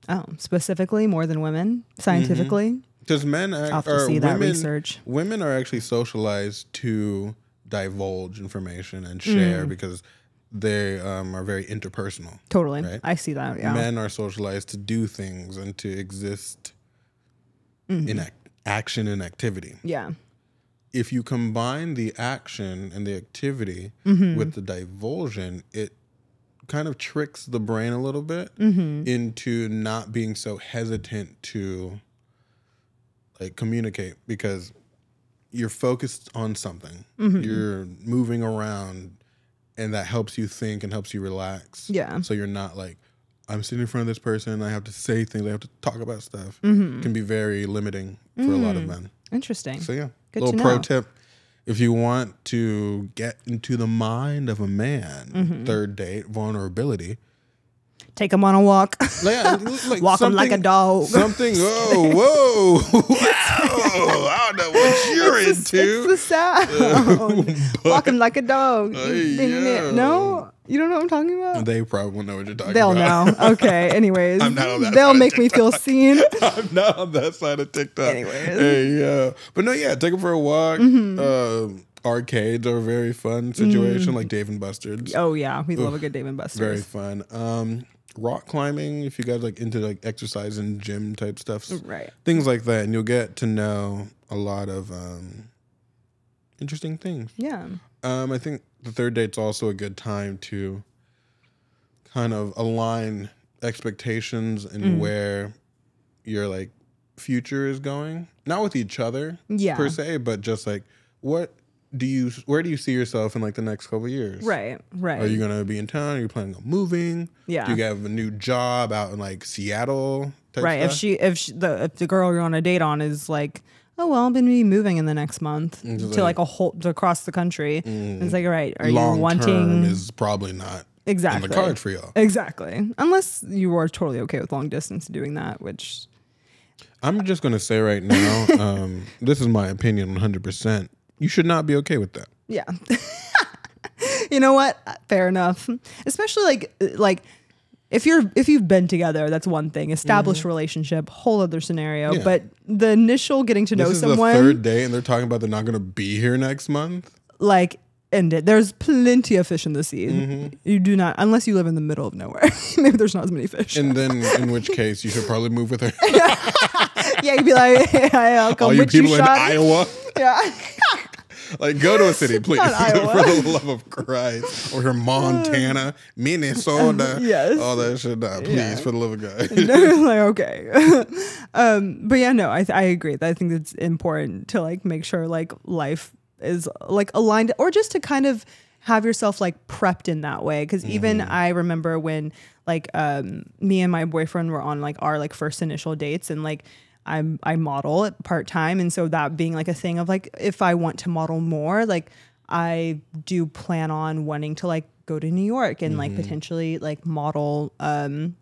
[SPEAKER 2] Oh, specifically more than women, scientifically?
[SPEAKER 1] Because women are actually socialized to divulge information and share because they are very interpersonal.
[SPEAKER 2] Totally.
[SPEAKER 1] Right?
[SPEAKER 2] I see that. Yeah.
[SPEAKER 1] Men are socialized to do things and to exist in action and activity. Yeah. If you combine the action and the activity with the divulsion, it kind of tricks the brain a little bit into not being so hesitant to like communicate, because you're focused on something. You're moving around, and that helps you think and helps you relax. Yeah. So you're not like, I'm sitting in front of this person, I have to say things, I have to talk about stuff. It can be very limiting for a lot of men. Interesting. So yeah, little pro tip. If you want to get into the mind of a man, third date, vulnerability.
[SPEAKER 2] Take him on a walk.
[SPEAKER 1] Yeah, like walk him
[SPEAKER 2] like a dog.
[SPEAKER 1] Whoa. I don't know what you're into.
[SPEAKER 2] It's the sound. Walk him like a dog. No? You don't know what I'm talking about?
[SPEAKER 1] They probably won't know what you're talking
[SPEAKER 2] about.
[SPEAKER 1] They'll
[SPEAKER 2] know. Okay. Anyways.
[SPEAKER 1] I'm not on that
[SPEAKER 2] They'll make me feel seen.
[SPEAKER 1] I'm not on that side of TikTok.
[SPEAKER 2] Anyways.
[SPEAKER 1] Hey, but no, yeah, take them for a walk. Arcades are a very fun situation, like Dave and Buster's.
[SPEAKER 2] Oh, yeah. We love a good Dave and Buster's.
[SPEAKER 1] Very fun. Rock climbing, if you guys like into like exercise and gym type stuff, right? Things like that, and you'll get to know a lot of interesting things. Yeah. I think the third date's also a good time to kind of align expectations and where your like future is going, not with each other per se, but just like what where do you see yourself in like the next couple of years?
[SPEAKER 2] Right.
[SPEAKER 1] Are you gonna be in town? Are you planning on moving?
[SPEAKER 2] Yeah.
[SPEAKER 1] Do you have a new job out in like Seattle?
[SPEAKER 2] Right.
[SPEAKER 1] Stuff?
[SPEAKER 2] If the girl you're on a date on is like, oh well, I'm gonna be moving in the next month to like to across the country. It's like, all right, are you wanting?
[SPEAKER 1] Long term is probably not
[SPEAKER 2] exactly
[SPEAKER 1] in the cards for y'all.
[SPEAKER 2] Exactly, unless you are totally okay with long distance doing that, which
[SPEAKER 1] I'm just gonna say right now, this is my opinion, 100%. You should not be okay with that.
[SPEAKER 2] Yeah. You know what? Fair enough. Especially like if you've been together, that's one thing. Established relationship, whole other scenario. Yeah. But the initial getting to know someone.
[SPEAKER 1] This is the third day, and they're talking about they're not going to be here next month.
[SPEAKER 2] Like, end it. There's plenty of fish in the sea. You do not, unless you live in the middle of nowhere. Maybe there's not as many fish.
[SPEAKER 1] And then, in which case, you should probably move with her.
[SPEAKER 2] Yeah, you'd be like, hey, I'll come
[SPEAKER 1] all you
[SPEAKER 2] with
[SPEAKER 1] people
[SPEAKER 2] you,
[SPEAKER 1] in Iowa.
[SPEAKER 2] Yeah.
[SPEAKER 1] Like, go to a city, please, for the love of Christ. Or here, Montana, Minnesota,
[SPEAKER 2] yes,
[SPEAKER 1] all that shit. Nah, please, for the love of God.
[SPEAKER 2] Like, okay. But yeah, no, I agree. I think it's important to like make sure like life is like aligned, or just to kind of have yourself like prepped in that way. Because even I remember when like me and my boyfriend were on like our like first initial dates, and like I model it part-time, and so that being like a thing of like, if I want to model more, like I do plan on wanting to like go to New York and like potentially like model in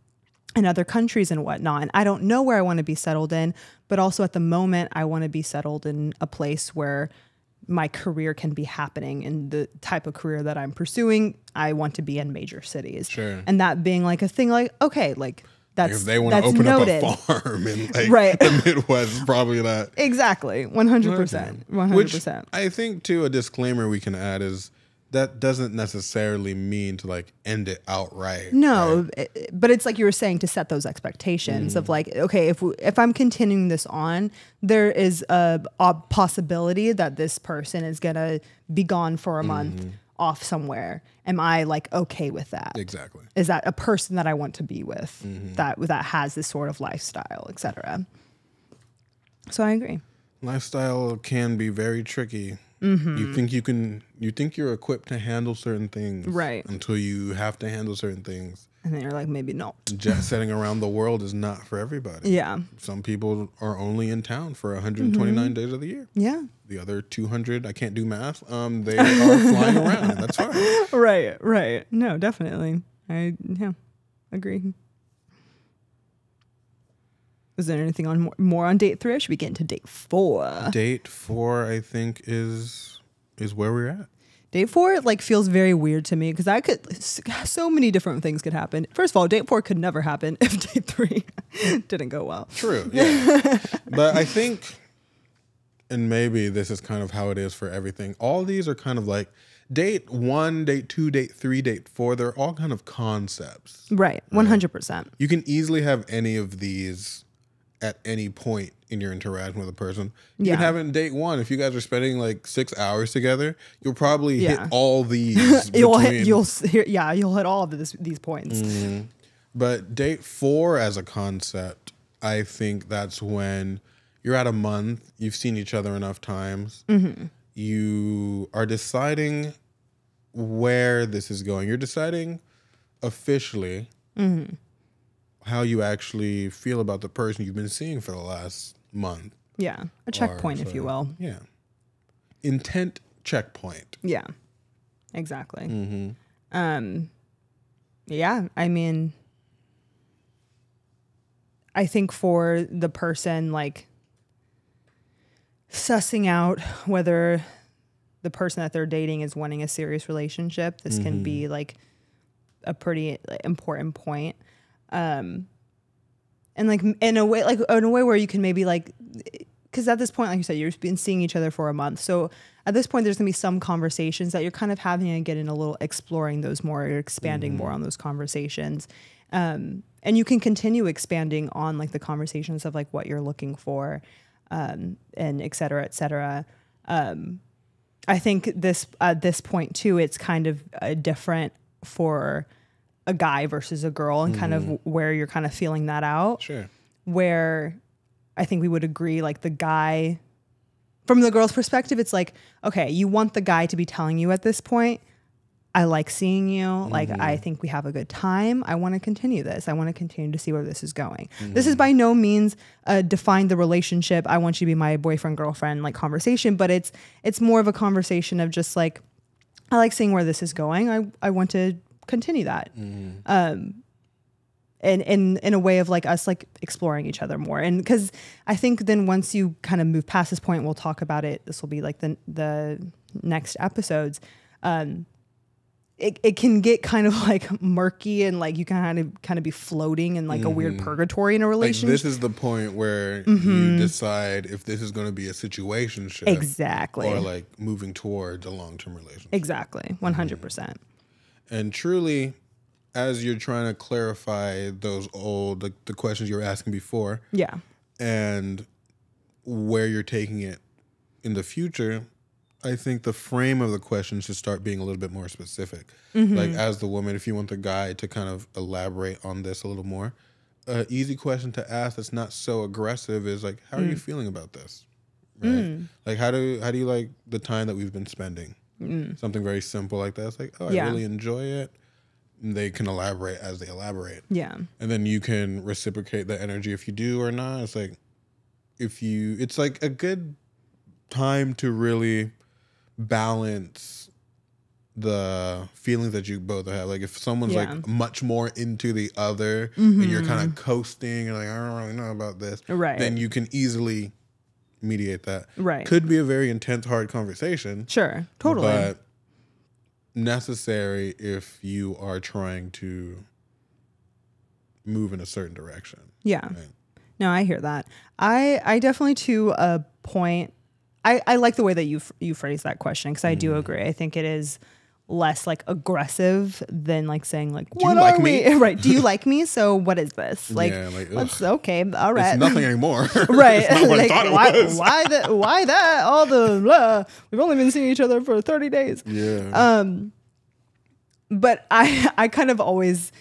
[SPEAKER 2] other countries and whatnot. And I don't know where I want to be settled in, but also at the moment I want to be settled in a place where my career can be happening, and the type of career that I'm pursuing, I want to be in major cities.
[SPEAKER 1] Sure.
[SPEAKER 2] And that being like a thing, like, okay, like that's,
[SPEAKER 1] if they want to open up a farm in like the Midwest, probably not.
[SPEAKER 2] Exactly. 100%. 100%.
[SPEAKER 1] Which I think too, a disclaimer we can add is that doesn't necessarily mean to like end it outright.
[SPEAKER 2] No,
[SPEAKER 1] right?
[SPEAKER 2] But it's like you were saying, to set those expectations of like, okay, if I'm continuing this on, there is a possibility that this person is going to be gone for a month off somewhere. Am I like okay with that?
[SPEAKER 1] Exactly.
[SPEAKER 2] Is that a person that I want to be with that has this sort of lifestyle, etc.? So I agree.
[SPEAKER 1] Lifestyle can be very tricky. You think you're equipped to handle certain things,
[SPEAKER 2] right? Until
[SPEAKER 1] you have to handle certain things,
[SPEAKER 2] and then you're like, maybe no.
[SPEAKER 1] Jet setting around the world is not for everybody.
[SPEAKER 2] Yeah, some
[SPEAKER 1] people are only in town for 129 days of the year.
[SPEAKER 2] Yeah,
[SPEAKER 1] the other 200, I can't do math. They are flying around. That's fine.
[SPEAKER 2] Right. No, definitely. I agree. Was there anything on more on date 3? Or should we get into date 4?
[SPEAKER 1] Date 4, I think, is where we're at.
[SPEAKER 2] Date 4 like feels very weird to me, because so many different things could happen. First of all, date 4 could never happen if date 3 didn't go well.
[SPEAKER 1] True. Yeah. But I think, and maybe this is kind of how it is for everything, all these are kind of like date 1, date 2, date 3, date 4. They're all kind of concepts.
[SPEAKER 2] Right. 100%.
[SPEAKER 1] You can easily have any of these at any point in your interaction with a person. You can have it in date 1. If you guys are spending like 6 hours together, you'll probably hit all these.
[SPEAKER 2] You'll hit all of these points.
[SPEAKER 1] But date 4 as a concept, I think that's when you're at a month, you've seen each other enough times, you are deciding where this is going. You're deciding officially how you actually feel about the person you've been seeing for the last month.
[SPEAKER 2] Yeah, a checkpoint, if you will.
[SPEAKER 1] Yeah. Intent checkpoint.
[SPEAKER 2] Yeah, exactly. Yeah, I mean, I think for the person, like, sussing out whether the person that they're dating is wanting a serious relationship, this can be like a pretty important point. And like in a way where you can maybe like, because at this point, like you said, you've been seeing each other for a month. So at this point, there's gonna be some conversations that you're kind of having and getting a little, exploring those more, or expanding more on those conversations. And you can continue expanding on like the conversations of like what you're looking for, and et cetera, et cetera. I think this, at this point too, it's kind of different for a guy versus a girl, and kind of where you're kind of feeling that out.
[SPEAKER 1] Sure.
[SPEAKER 2] Where I think we would agree, like the guy from the girl's perspective, it's like, okay, you want the guy to be telling you at this point, I like seeing you. Like, I think we have a good time. I want to continue this. I want to continue to see where this is going. This is by no means define the relationship. I want you to be my boyfriend, girlfriend, like conversation, but it's more of a conversation of just like, I like seeing where this is going. I want to continue that. And in a way of like us like exploring each other more. And because I think then once you kind of move past this point, we'll talk about it. This will be like the next episodes. It can get kind of like murky and like you can kind of be floating in like a weird purgatory in a relationship.
[SPEAKER 1] Like this is the point where you decide if this is going to be a situationship.
[SPEAKER 2] Exactly.
[SPEAKER 1] Or like moving towards a long-term relationship.
[SPEAKER 2] Exactly. 100%.
[SPEAKER 1] And truly, as you're trying to clarify those old, like the questions you were asking before.
[SPEAKER 2] Yeah.
[SPEAKER 1] And where you're taking it in the future, I think the frame of the question should start being a little bit more specific. Like as the woman, if you want the guy to kind of elaborate on this a little more, an easy question to ask that's not so aggressive is like, how are you feeling about this? Right? Like how do you like the time that we've been spending? Something very simple like that. It's like, oh, I really enjoy it. And they can elaborate as they elaborate. Yeah. And then you can reciprocate the energy if you do or not. It's like it's like a good time to really balance the feelings that you both have. Like if someone's like much more into the other and you're kind of coasting and like, I don't really know about this, then you can easily mediate that. Right. Could be a very intense, hard conversation.
[SPEAKER 2] Sure. Totally.
[SPEAKER 1] But necessary if you are trying to move in a certain direction.
[SPEAKER 2] Yeah. Right? No, I hear that. I definitely to a point, I like the way that you phrase that question because I do agree. I think it is less like aggressive than like saying like, what are we? Right. Do you like me? So what is this? Like, let's, okay. All right.
[SPEAKER 1] It's nothing anymore.
[SPEAKER 2] Right. Like, why that? All the blah. We've only been seeing each other for 30 days. Yeah. But I kind of always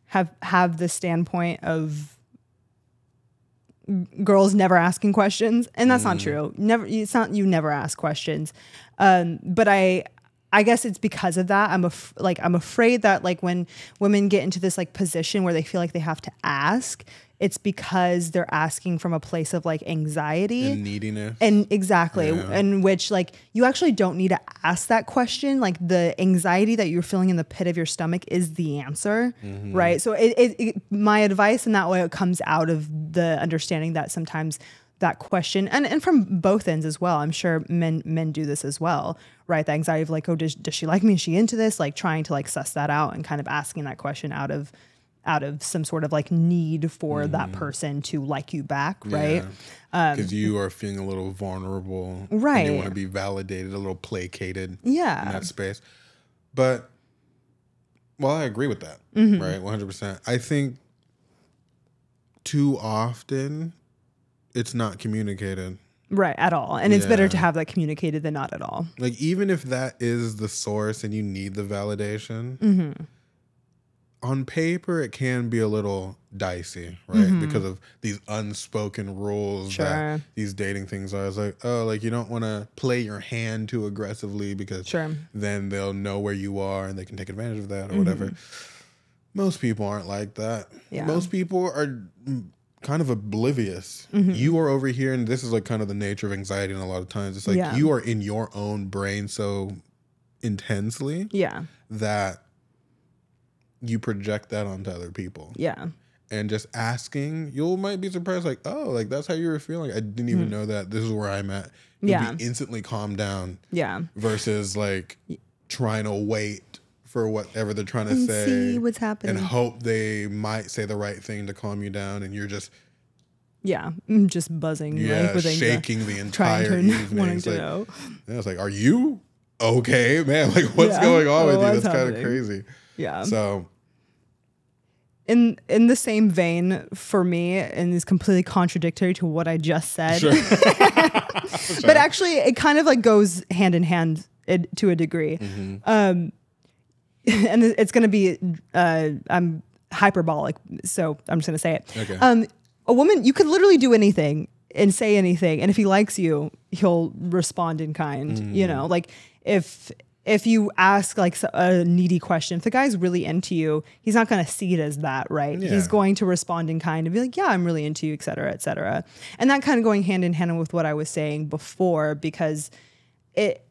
[SPEAKER 2] have the standpoint of girls never asking questions, and that's not true. It's not you never ask questions. But I guess it's because of that. I'm afraid that like when women get into this like position where they feel like they have to ask, it's because they're asking from a place of like anxiety
[SPEAKER 1] and neediness.
[SPEAKER 2] And exactly. Yeah. In which like you actually don't need to ask that question. Like the anxiety that you're feeling in the pit of your stomach is the answer. Right. So my advice in that way, it comes out of the understanding that sometimes that question and from both ends as well. I'm sure men do this as well, right? The anxiety of like, oh, does she like me? Is she into this? Like trying to like suss that out and kind of asking that question out of some sort of like need for that person to like you back, right?
[SPEAKER 1] Because you are feeling a little vulnerable, right? And you want to be validated, a little placated, in that space. But well, I agree with that, right? 100%. I think too often it's not communicated.
[SPEAKER 2] Right, at all. And it's better to have that communicated than not at all.
[SPEAKER 1] Like, even if that is the source and you need the validation, on paper, it can be a little dicey, right? Because of these unspoken rules that these dating things are. It's like, oh, like, you don't want to play your hand too aggressively because then they'll know where you are and they can take advantage of that or whatever. Most people aren't like that. Yeah. Most people are kind of oblivious. You are over here, and this is like kind of the nature of anxiety, and a lot of times it's like you are in your own brain so intensely that you project that onto other people. And just asking, you might be surprised, like, oh, like that's how you were feeling. I didn't even know that. This is where I'm at. You'll be instantly calmed down. Versus like trying to wait for whatever they're trying to say,
[SPEAKER 2] see what's happening,
[SPEAKER 1] and hope they might say the right thing to calm you down, and you're just
[SPEAKER 2] just buzzing,
[SPEAKER 1] with shaking the entire evening.
[SPEAKER 2] Wanting to know.
[SPEAKER 1] It's like, are you okay, man? Like, what's going on with you? That's kind of crazy. Yeah. So,
[SPEAKER 2] in the same vein, for me, and is completely contradictory to what I just said, but actually, it kind of like goes hand in hand to a degree. And it's going to be, I'm hyperbolic, so I'm just going to say it. Okay. A woman, you could literally do anything and say anything. And if he likes you, he'll respond in kind, you know, like if you ask like a needy question, if the guy's really into you, he's not going to see it as that, right? Yeah. He's going to respond in kind and be like, yeah, I'm really into you, et cetera, et cetera. And that kind of going hand in hand with what I was saying before, because it,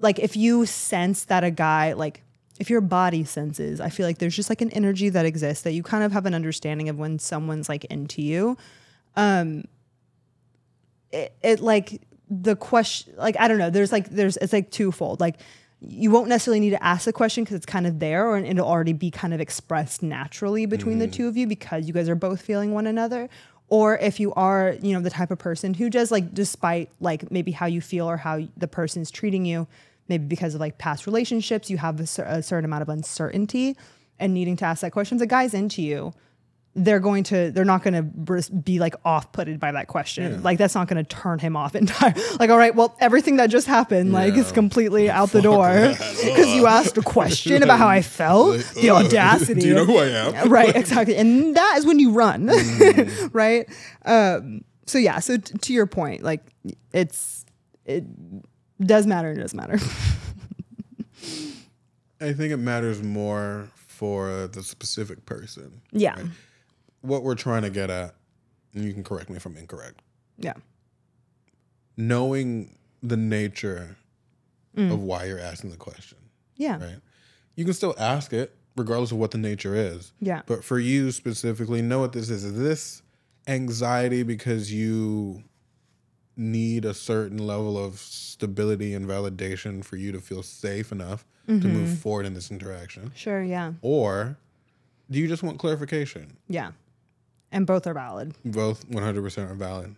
[SPEAKER 2] like, if you sense that a guy, like, if your body senses, I feel like there's just like an energy that exists that you kind of have an understanding of when someone's like into you. It like the question, like, I don't know, it's like twofold. Like, you won't necessarily need to ask the question because it's kind of there, or it'll already be kind of expressed naturally between the two of you because you guys are both feeling one another. Or if you are, you know, the type of person who does, like, despite like maybe how you feel or how the person is treating you, maybe because of like past relationships, you have a certain amount of uncertainty and needing to ask that question. If the guy's into you, they're not going to be like off-putted by that question. Yeah. Like, that's not going to turn him off entirely. Like, all right, well, everything that just happened, like, it's completely out the door because you asked a question about how I felt.
[SPEAKER 1] Like,
[SPEAKER 2] the audacity.
[SPEAKER 1] Do you know who I am?
[SPEAKER 2] Right, exactly. And that is when you run, right? So yeah, so to your point, like, it does matter. It does matter.
[SPEAKER 1] I think it matters more for the specific person.
[SPEAKER 2] Yeah.
[SPEAKER 1] Right? What we're trying to get at, and you can correct me if I'm incorrect.
[SPEAKER 2] Yeah.
[SPEAKER 1] Knowing the nature of why you're asking the question.
[SPEAKER 2] Yeah.
[SPEAKER 1] Right. You can still ask it regardless of what the nature is.
[SPEAKER 2] Yeah.
[SPEAKER 1] But for you specifically, know what this is. Is this anxiety because you need a certain level of stability and validation for you to feel safe enough to move forward in this interaction?
[SPEAKER 2] Sure, yeah.
[SPEAKER 1] Or do you just want clarification?
[SPEAKER 2] Yeah. And both are valid.
[SPEAKER 1] Both 100% are valid.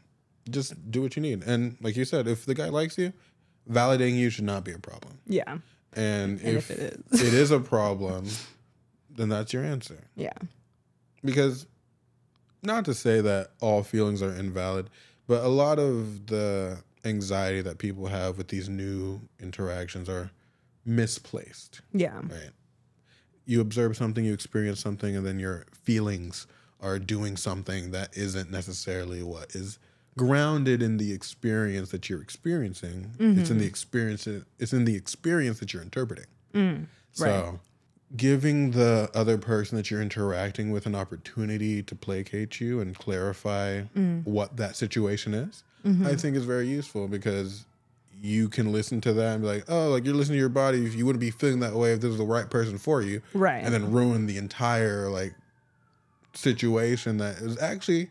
[SPEAKER 1] Just do what you need. And like you said, if the guy likes you, validating you should not be a problem.
[SPEAKER 2] Yeah.
[SPEAKER 1] And if it is a problem, then that's your answer.
[SPEAKER 2] Yeah.
[SPEAKER 1] Because, not to say that all feelings are invalid, but a lot of the anxiety that people have with these new interactions are misplaced.
[SPEAKER 2] Yeah.
[SPEAKER 1] Right. You observe something, you experience something, and then your feelings are doing something that isn't necessarily what is grounded in the experience that you're experiencing. It's in the experience. It's in the experience that you're interpreting. So, giving the other person that you're interacting with an opportunity to placate you and clarify what that situation is, I think is very useful, because you can listen to that and be like, oh, like, you're listening to your body. If you wouldn't be feeling that way if this was the right person for you.
[SPEAKER 2] Right.
[SPEAKER 1] And then ruin the entire, like, situation that is actually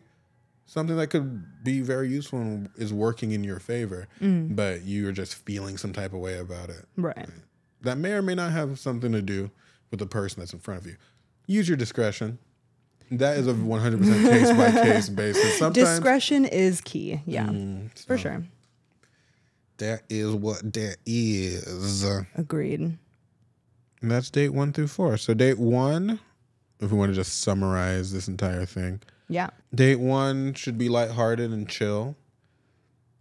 [SPEAKER 1] something that could be very useful and is working in your favor, but you're just feeling some type of way about it.
[SPEAKER 2] Right.
[SPEAKER 1] That may or may not have something to do with the person that's in front of you. Use your discretion. That is a 100% case-by-case basis. Sometimes
[SPEAKER 2] discretion is key. Yeah, for sure.
[SPEAKER 1] That is what that is.
[SPEAKER 2] Agreed.
[SPEAKER 1] And that's date 1 through 4. So date 1, if we want to just summarize this entire thing.
[SPEAKER 2] Yeah.
[SPEAKER 1] Date 1 should be lighthearted and chill.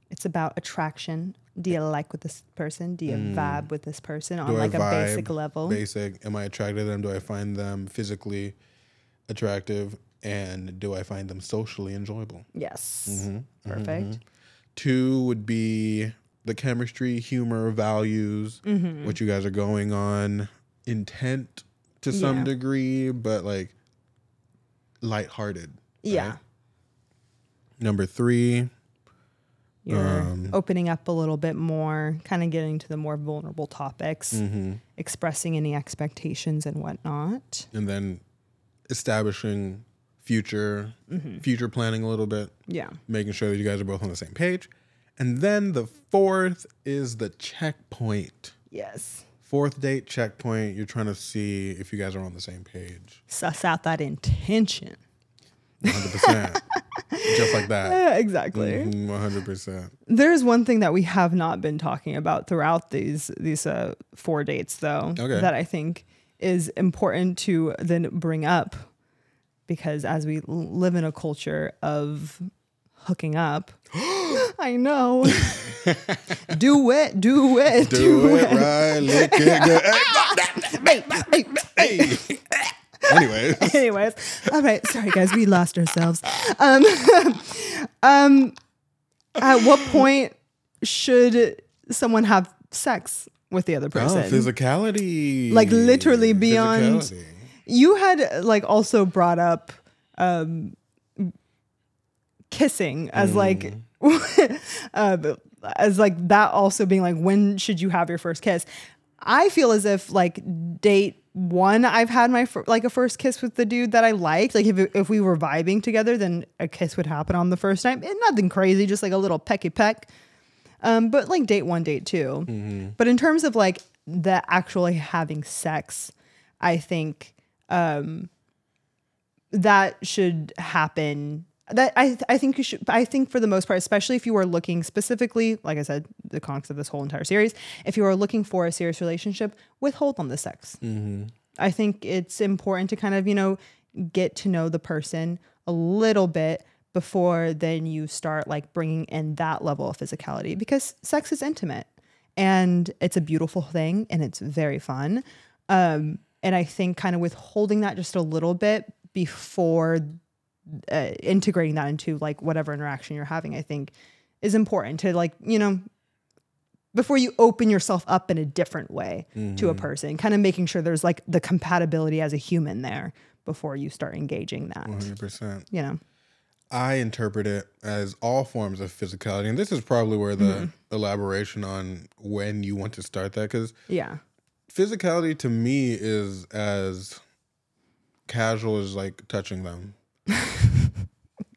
[SPEAKER 2] It's about attraction. Do you like with this person? Do you vibe with this person on like a basic level?
[SPEAKER 1] Basic. Am I attracted to them? Do I find them physically attractive? And do I find them socially enjoyable?
[SPEAKER 2] Yes. Perfect.
[SPEAKER 1] 2 would be the chemistry, humor, values, what you guys are going on, intent to some degree, but like lighthearted.
[SPEAKER 2] Yeah.
[SPEAKER 1] Right? Number 3.
[SPEAKER 2] You're opening up a little bit more, kind of getting to the more vulnerable topics, expressing any expectations and whatnot.
[SPEAKER 1] And then establishing future planning a little bit.
[SPEAKER 2] Yeah.
[SPEAKER 1] Making sure that you guys are both on the same page. And then the 4th is the checkpoint.
[SPEAKER 2] Yes.
[SPEAKER 1] 4th date checkpoint. You're trying to see if you guys are on the same page.
[SPEAKER 2] Suss out that intention.
[SPEAKER 1] 100%. Just like that.
[SPEAKER 2] Yeah, exactly.
[SPEAKER 1] 100%.
[SPEAKER 2] There's one thing that we have not been talking about throughout these 4 dates, though, that I think is important to then bring up, because as we live in a culture of hooking up, I know. Do it.
[SPEAKER 1] Right. Lick it good. Hey. Anyways.
[SPEAKER 2] All right. Sorry, guys. We lost ourselves. At what point should someone have sex with the other person?
[SPEAKER 1] Physicality.
[SPEAKER 2] Like literally beyond. Physicality. You had like also brought up kissing as like as like that also being like, when should you have your first kiss? I feel as if like date one, I've had my like a first kiss with the dude that I liked. Like if we were vibing together, then a kiss would happen on the first night. And nothing crazy, just like a little pecky peck. But like date one, date two. Mm-hmm. But in terms of like the actually having sex, I think that should happen. That I think you should. I think for the most part, especially if you are looking specifically, like I said, the context of this whole entire series, if you are looking for a serious relationship, withhold on the sex. Mm-hmm. I think it's important to kind of, get to know the person a little bit before then you start like bringing in that level of physicality, because sex is intimate and it's a beautiful thing and it's very fun. And I think kind of withholding that just a little bit before integrating that into like whatever interaction you're having, I think is important to like, before you open yourself up in a different way to a person, kind of making sure there's like the compatibility as a human there before you start engaging that.
[SPEAKER 1] 100%. I interpret it as all forms of physicality. And this is probably where the elaboration on when you want to start that. Because physicality to me is as casual as like touching them.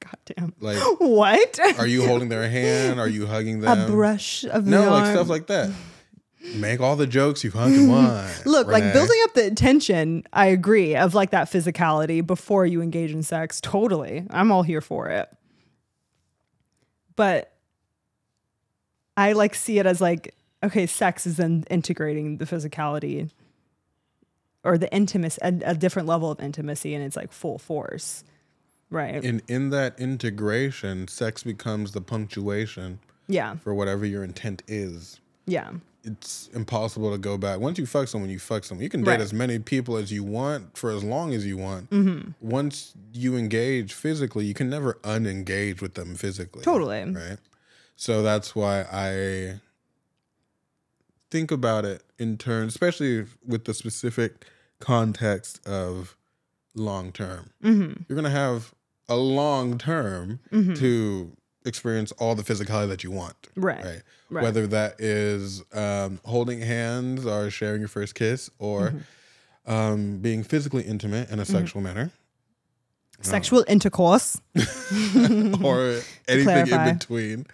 [SPEAKER 2] Goddamn.
[SPEAKER 1] Like
[SPEAKER 2] what?
[SPEAKER 1] Are you holding their hand? Are you hugging them?
[SPEAKER 2] A brush of the
[SPEAKER 1] No,
[SPEAKER 2] arm.
[SPEAKER 1] like stuff like that. Make all the jokes you fucking want.
[SPEAKER 2] Look,
[SPEAKER 1] Renee.
[SPEAKER 2] like building up the tension, I agree, of like that physicality before you engage in sex. Totally. I'm all here for it. But I like see it as like, okay, sex is then integrating the physicality or the intimacy, a different level of intimacy, and it's like full force. Right.
[SPEAKER 1] And in that integration, sex becomes the punctuation for whatever your intent is.
[SPEAKER 2] Yeah.
[SPEAKER 1] It's impossible to go back. Once you fuck someone, you fuck someone. You can date as many people as you want for as long as you want. Mm-hmm. Once you engage physically, you can never unengage with them physically.
[SPEAKER 2] Totally.
[SPEAKER 1] Right? So that's why I think about it in terms, especially with the specific context of long term. Mm-hmm. You're going to have a long term to experience all the physicality that you want. Right. Whether that is holding hands or sharing your first kiss or being physically intimate in a sexual manner.
[SPEAKER 2] Sexual intercourse.
[SPEAKER 1] Or anything in between.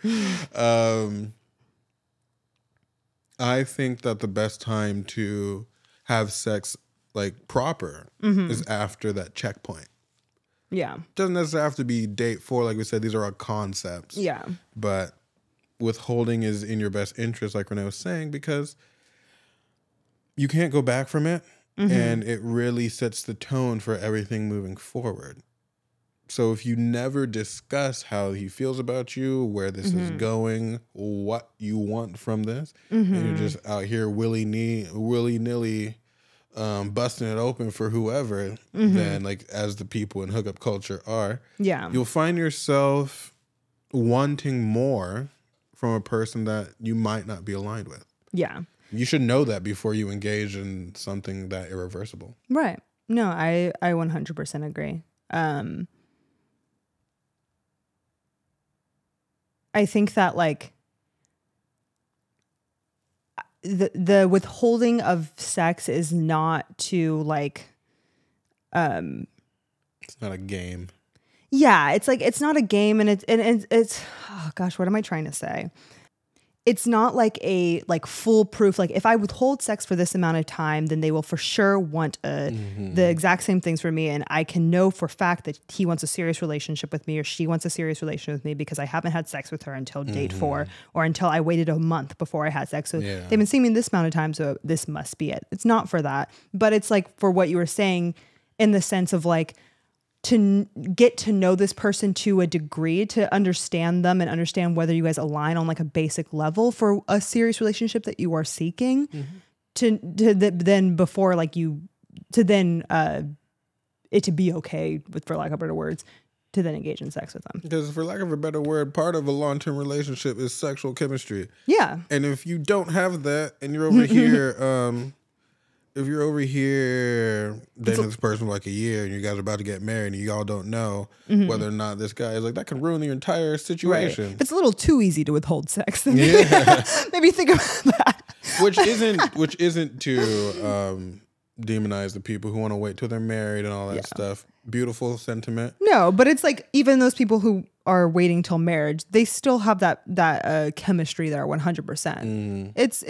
[SPEAKER 1] I think that the best time to have sex like proper is after that checkpoint.
[SPEAKER 2] Yeah.
[SPEAKER 1] Doesn't necessarily have to be date 4. Like we said, these are all concepts.
[SPEAKER 2] Yeah.
[SPEAKER 1] But withholding is in your best interest, like Renee was saying, because you can't go back from it. And it really sets the tone for everything moving forward. So if you never discuss how he feels about you, where this is going, what you want from this, and you're just out here willy-nilly busting it open for whoever, then like as the people in hookup culture are, you'll find yourself wanting more from a person that you might not be aligned with. Yeah. You should know that before you engage in something that irreversible.
[SPEAKER 2] Right. No, I 100% agree. I think that like the withholding of sex is not to like
[SPEAKER 1] it's not a game.
[SPEAKER 2] Yeah, it's like it's not a game, and it's oh gosh, what am I trying to say? It's not like a like foolproof, like if I withhold sex for this amount of time, then they will for sure want the exact same things for me. And I can know for a fact that he wants a serious relationship with me or she wants a serious relationship with me because I haven't had sex with her until date 4 or until I waited a month before I had sex. So they've been seeing me this amount of time, so this must be it. It's not for that. But it's like for what you were saying in the sense of like, to get to know this person to a degree, to understand them and understand whether you guys align on like a basic level for a serious relationship that you are seeking, then before like you, to then it to be okay with, for lack of better words, to then engage in sex with them.
[SPEAKER 1] Because for lack of a better word, part of a long-term relationship is sexual chemistry.
[SPEAKER 2] Yeah.
[SPEAKER 1] And if you don't have that and you're over here, if you're over here dating this person for like a year and you guys are about to get married and you all don't know whether or not this guy is like, that can ruin the entire situation.
[SPEAKER 2] Right. It's a little too easy to withhold sex. Yeah. Maybe think about that.
[SPEAKER 1] Which isn't to demonize the people who want to wait till they're married and all that stuff. Beautiful sentiment.
[SPEAKER 2] No, but it's like even those people who are waiting till marriage, they still have that chemistry there 100%. It's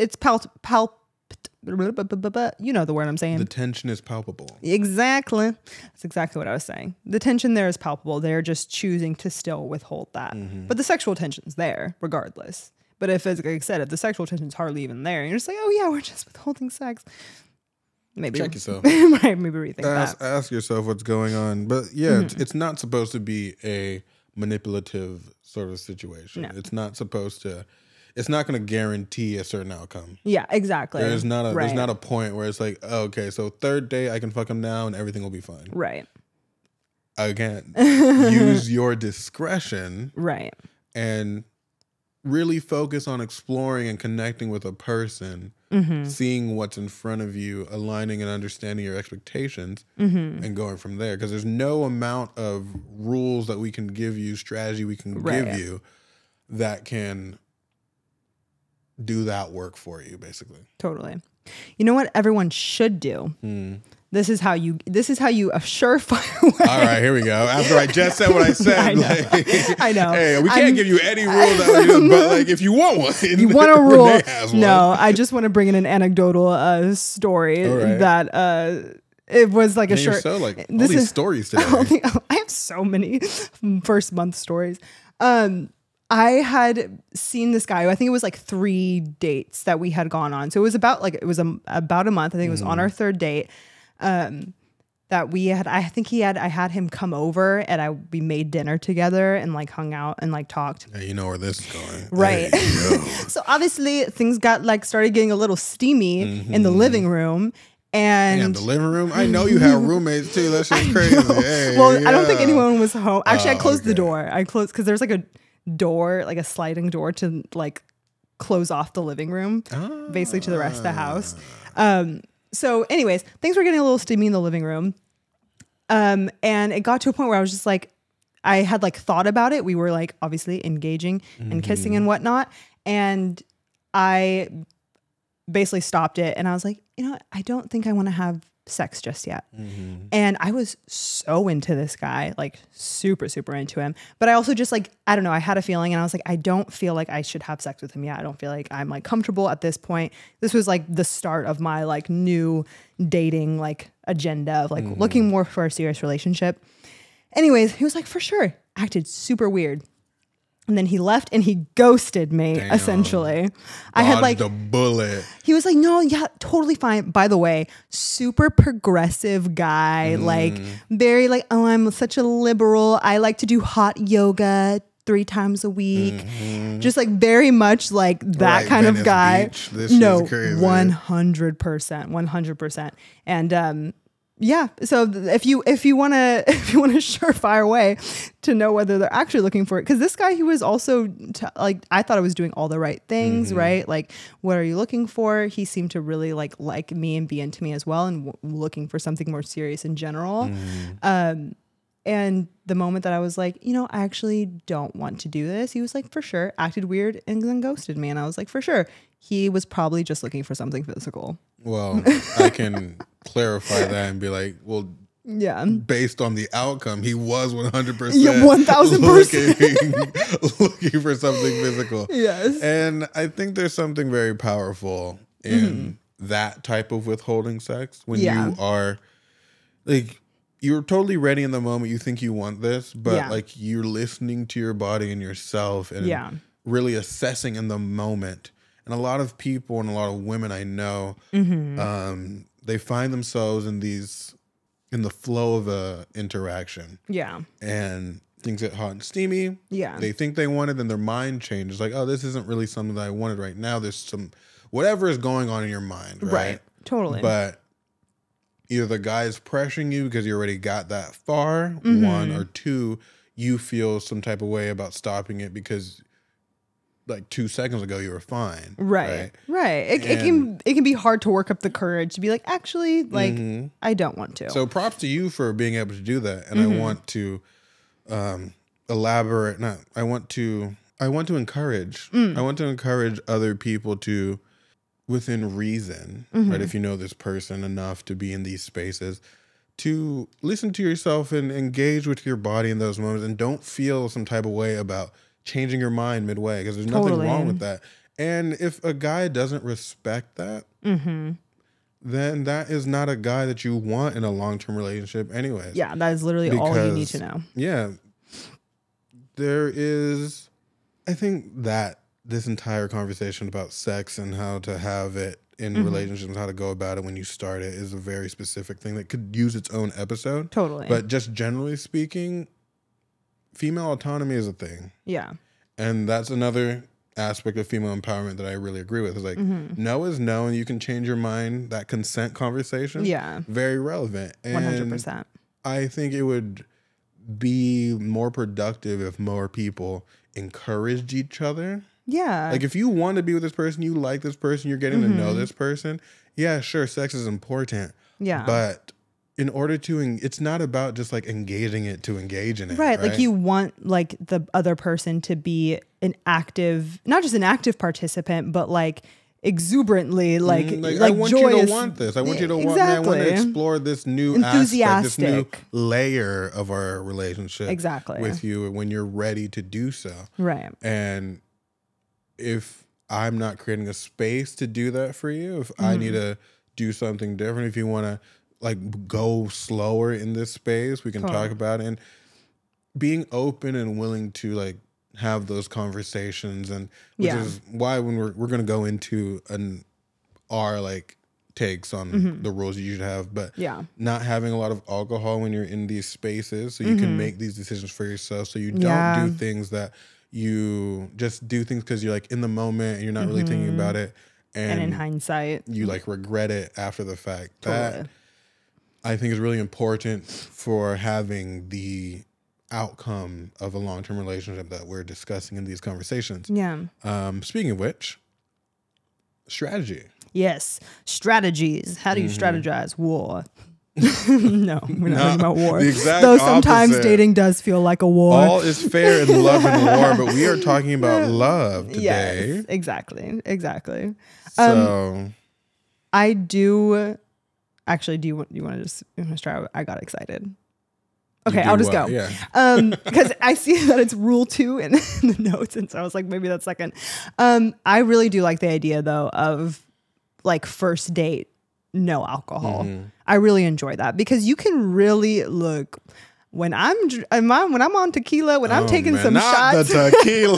[SPEAKER 2] you know the word I'm saying.
[SPEAKER 1] The tension is palpable.
[SPEAKER 2] Exactly. That's exactly what I was saying. The tension there is palpable. They're just choosing to still withhold that. But the sexual tension's there regardless. But if, as I said, if the sexual tension's hardly even there, and you're just like, oh yeah, we're just withholding sex. Maybe
[SPEAKER 1] check yourself.
[SPEAKER 2] Right, maybe rethink that.
[SPEAKER 1] Ask yourself what's going on. But yeah, it's not supposed to be a manipulative sort of situation. No. It's not supposed to. It's not going to guarantee a certain outcome.
[SPEAKER 2] Yeah, exactly.
[SPEAKER 1] There's not a point where it's like, oh, okay, so third date I can fuck him now and everything will be fine.
[SPEAKER 2] Right.
[SPEAKER 1] Again, use your discretion.
[SPEAKER 2] Right.
[SPEAKER 1] And really focus on exploring and connecting with a person, seeing what's in front of you, aligning and understanding your expectations, and going from there. Because there's no amount of rules that we can give you, strategy we can give you that can do that work for you, basically.
[SPEAKER 2] Totally. You know what everyone should do? This is how you a surefire way.
[SPEAKER 1] All right, here we go. After I just said what I said,
[SPEAKER 2] I know. I know.
[SPEAKER 1] Hey, we can't give you any rule but like if you want one,
[SPEAKER 2] you want a rule. No, I just want to bring in an anecdotal story that it was like a short.
[SPEAKER 1] So like all these stories today.
[SPEAKER 2] I have so many first month stories. I had seen this guy. I think it was like 3 dates that we had gone on. So it was about a month. I think it was on our third date. That we had, I had him come over and we made dinner together and like hung out and like talked.
[SPEAKER 1] Yeah, you know where this is going.
[SPEAKER 2] Right.
[SPEAKER 1] Hey,
[SPEAKER 2] so obviously things started getting a little steamy in the living room. And
[SPEAKER 1] damn, the living room? I know you have roommates too. That's just crazy. Hey,
[SPEAKER 2] well, I don't think anyone was home. Actually, I closed the door. Because there's like a door, like a sliding door to like close off the living room basically to the rest of the house. So anyways, things were getting a little steamy in the living room. And it got to a point where I was just like, I had like thought about it. We were like obviously engaging and kissing and whatnot. And I basically stopped it and I was like, you know what? I don't think I want to have sex just yet. And I was so into this guy, like super, super into him. But I also just like, I don't know, I had a feeling and I was like, I don't feel like I should have sex with him yet. I don't feel like I'm like comfortable at this point. This was like the start of my like new dating like agenda of like looking more for a serious relationship. Anyways, he was like, for sure. Acted super weird. And then he left and he ghosted me, essentially. I had like
[SPEAKER 1] the bullet.
[SPEAKER 2] He was like, no, yeah, totally fine. By the way, super progressive guy, like very like, oh, I'm such a liberal. I like to do hot yoga 3 times a week. Just like very much like that kind of guy. No, 100%, 100%. And yeah, so if you want a surefire way to know whether they're actually looking for it, because this guy, he was also like, I thought I was doing all the right things, right? Like, what are you looking for? He seemed to really like me and be into me as well, and looking for something more serious in general. And the moment that I was like, you know, I actually don't want to do this, he was like, for sure, acted weird and then ghosted me, and I was like, for sure, he was probably just looking for something physical. Well,
[SPEAKER 1] I can clarify that and be like, well,
[SPEAKER 2] yeah,
[SPEAKER 1] based on the outcome, he was 100%,
[SPEAKER 2] yeah, 1000%
[SPEAKER 1] looking for something physical.
[SPEAKER 2] Yes.
[SPEAKER 1] And I think there's something very powerful in that type of withholding sex when you are like, you're totally ready in the moment. You think you want this, but like you're listening to your body and yourself and really assessing in the moment. And a lot of people and a lot of women I know, they find themselves in the flow of a interaction. Yeah. And things get hot and steamy. Yeah. They think they want it, then their mind changes. Like, oh, this isn't really something that I wanted right now. There's some, whatever is going on in your mind, right? Right. Totally. But either the guy is pressuring you because you already got that far, 1, or 2, you feel some type of way about stopping it because like 2 seconds ago you were fine.
[SPEAKER 2] Right. It can be hard to work up the courage to be like, actually, like, I don't want to.
[SPEAKER 1] So props to you for being able to do that. And I want to elaborate. I want to encourage. I want to encourage other people to, within reason, right? If you know this person enough to be in these spaces, to listen to yourself and engage with your body in those moments, and don't feel some type of way about changing your mind midway, because there's nothing wrong with that. And if a guy doesn't respect that, then that is not a guy that you want in a long-term relationship anyways.
[SPEAKER 2] Yeah, that is literally all you need to know.
[SPEAKER 1] Yeah. There is, I think that this entire conversation about sex and how to have it in relationships, how to go about it when you start it, is a very specific thing that could use its own episode.
[SPEAKER 2] Totally.
[SPEAKER 1] But just generally speaking, female autonomy is a thing.
[SPEAKER 2] Yeah.
[SPEAKER 1] And that's another aspect of female empowerment that I really agree with. Is like, no is no, and you can change your mind. That consent conversation, very relevant. And
[SPEAKER 2] 100%.
[SPEAKER 1] I think it would be more productive if more people encouraged each other.
[SPEAKER 2] Yeah.
[SPEAKER 1] Like if you want to be with this person, you like this person, you're getting to know this person. Yeah, sure, sex is important.
[SPEAKER 2] Yeah.
[SPEAKER 1] But in order to, it's not about just like engaging it to engage in it.
[SPEAKER 2] Right. Like you want like the other person to be an active, not just an active participant, but like exuberantly, like
[SPEAKER 1] I want
[SPEAKER 2] joyous.
[SPEAKER 1] you to want this. I want you to want. I want to explore this new aspect, this new layer of our relationship. With you when you're ready to do so.
[SPEAKER 2] Right.
[SPEAKER 1] And if I'm not creating a space to do that for you, if I need to do something different, if you want to like go slower in this space, we can talk about it. And being open and willing to like have those conversations, and which is why when we're going to go into our like takes on the rules you should have, but not having a lot of alcohol when you're in these spaces, so you can make these decisions for yourself, so you don't do things that you just do things because you're like in the moment and you're not really thinking about it, and
[SPEAKER 2] in hindsight
[SPEAKER 1] you like regret it after the fact. That I think is really important for having the outcome of a long-term relationship that we're discussing in these conversations.
[SPEAKER 2] Yeah.
[SPEAKER 1] Speaking of which, strategy.
[SPEAKER 2] Yes. Strategies. How do you strategize? War. No, we're not talking about war. Though sometimes dating does feel like a war.
[SPEAKER 1] All is fair in love and war, but we are talking about love today.
[SPEAKER 2] Yes, exactly.
[SPEAKER 1] So
[SPEAKER 2] I do actually, do you want to just try? I got excited. Okay, I'll just go.
[SPEAKER 1] Yeah.
[SPEAKER 2] Because I see that it's rule 2 in the notes, and so I was like, maybe that's second. I really do like the idea though of like first date, no alcohol. I really enjoy that because you can really look when I'm on tequila, when I'm taking some shots.
[SPEAKER 1] The tequila.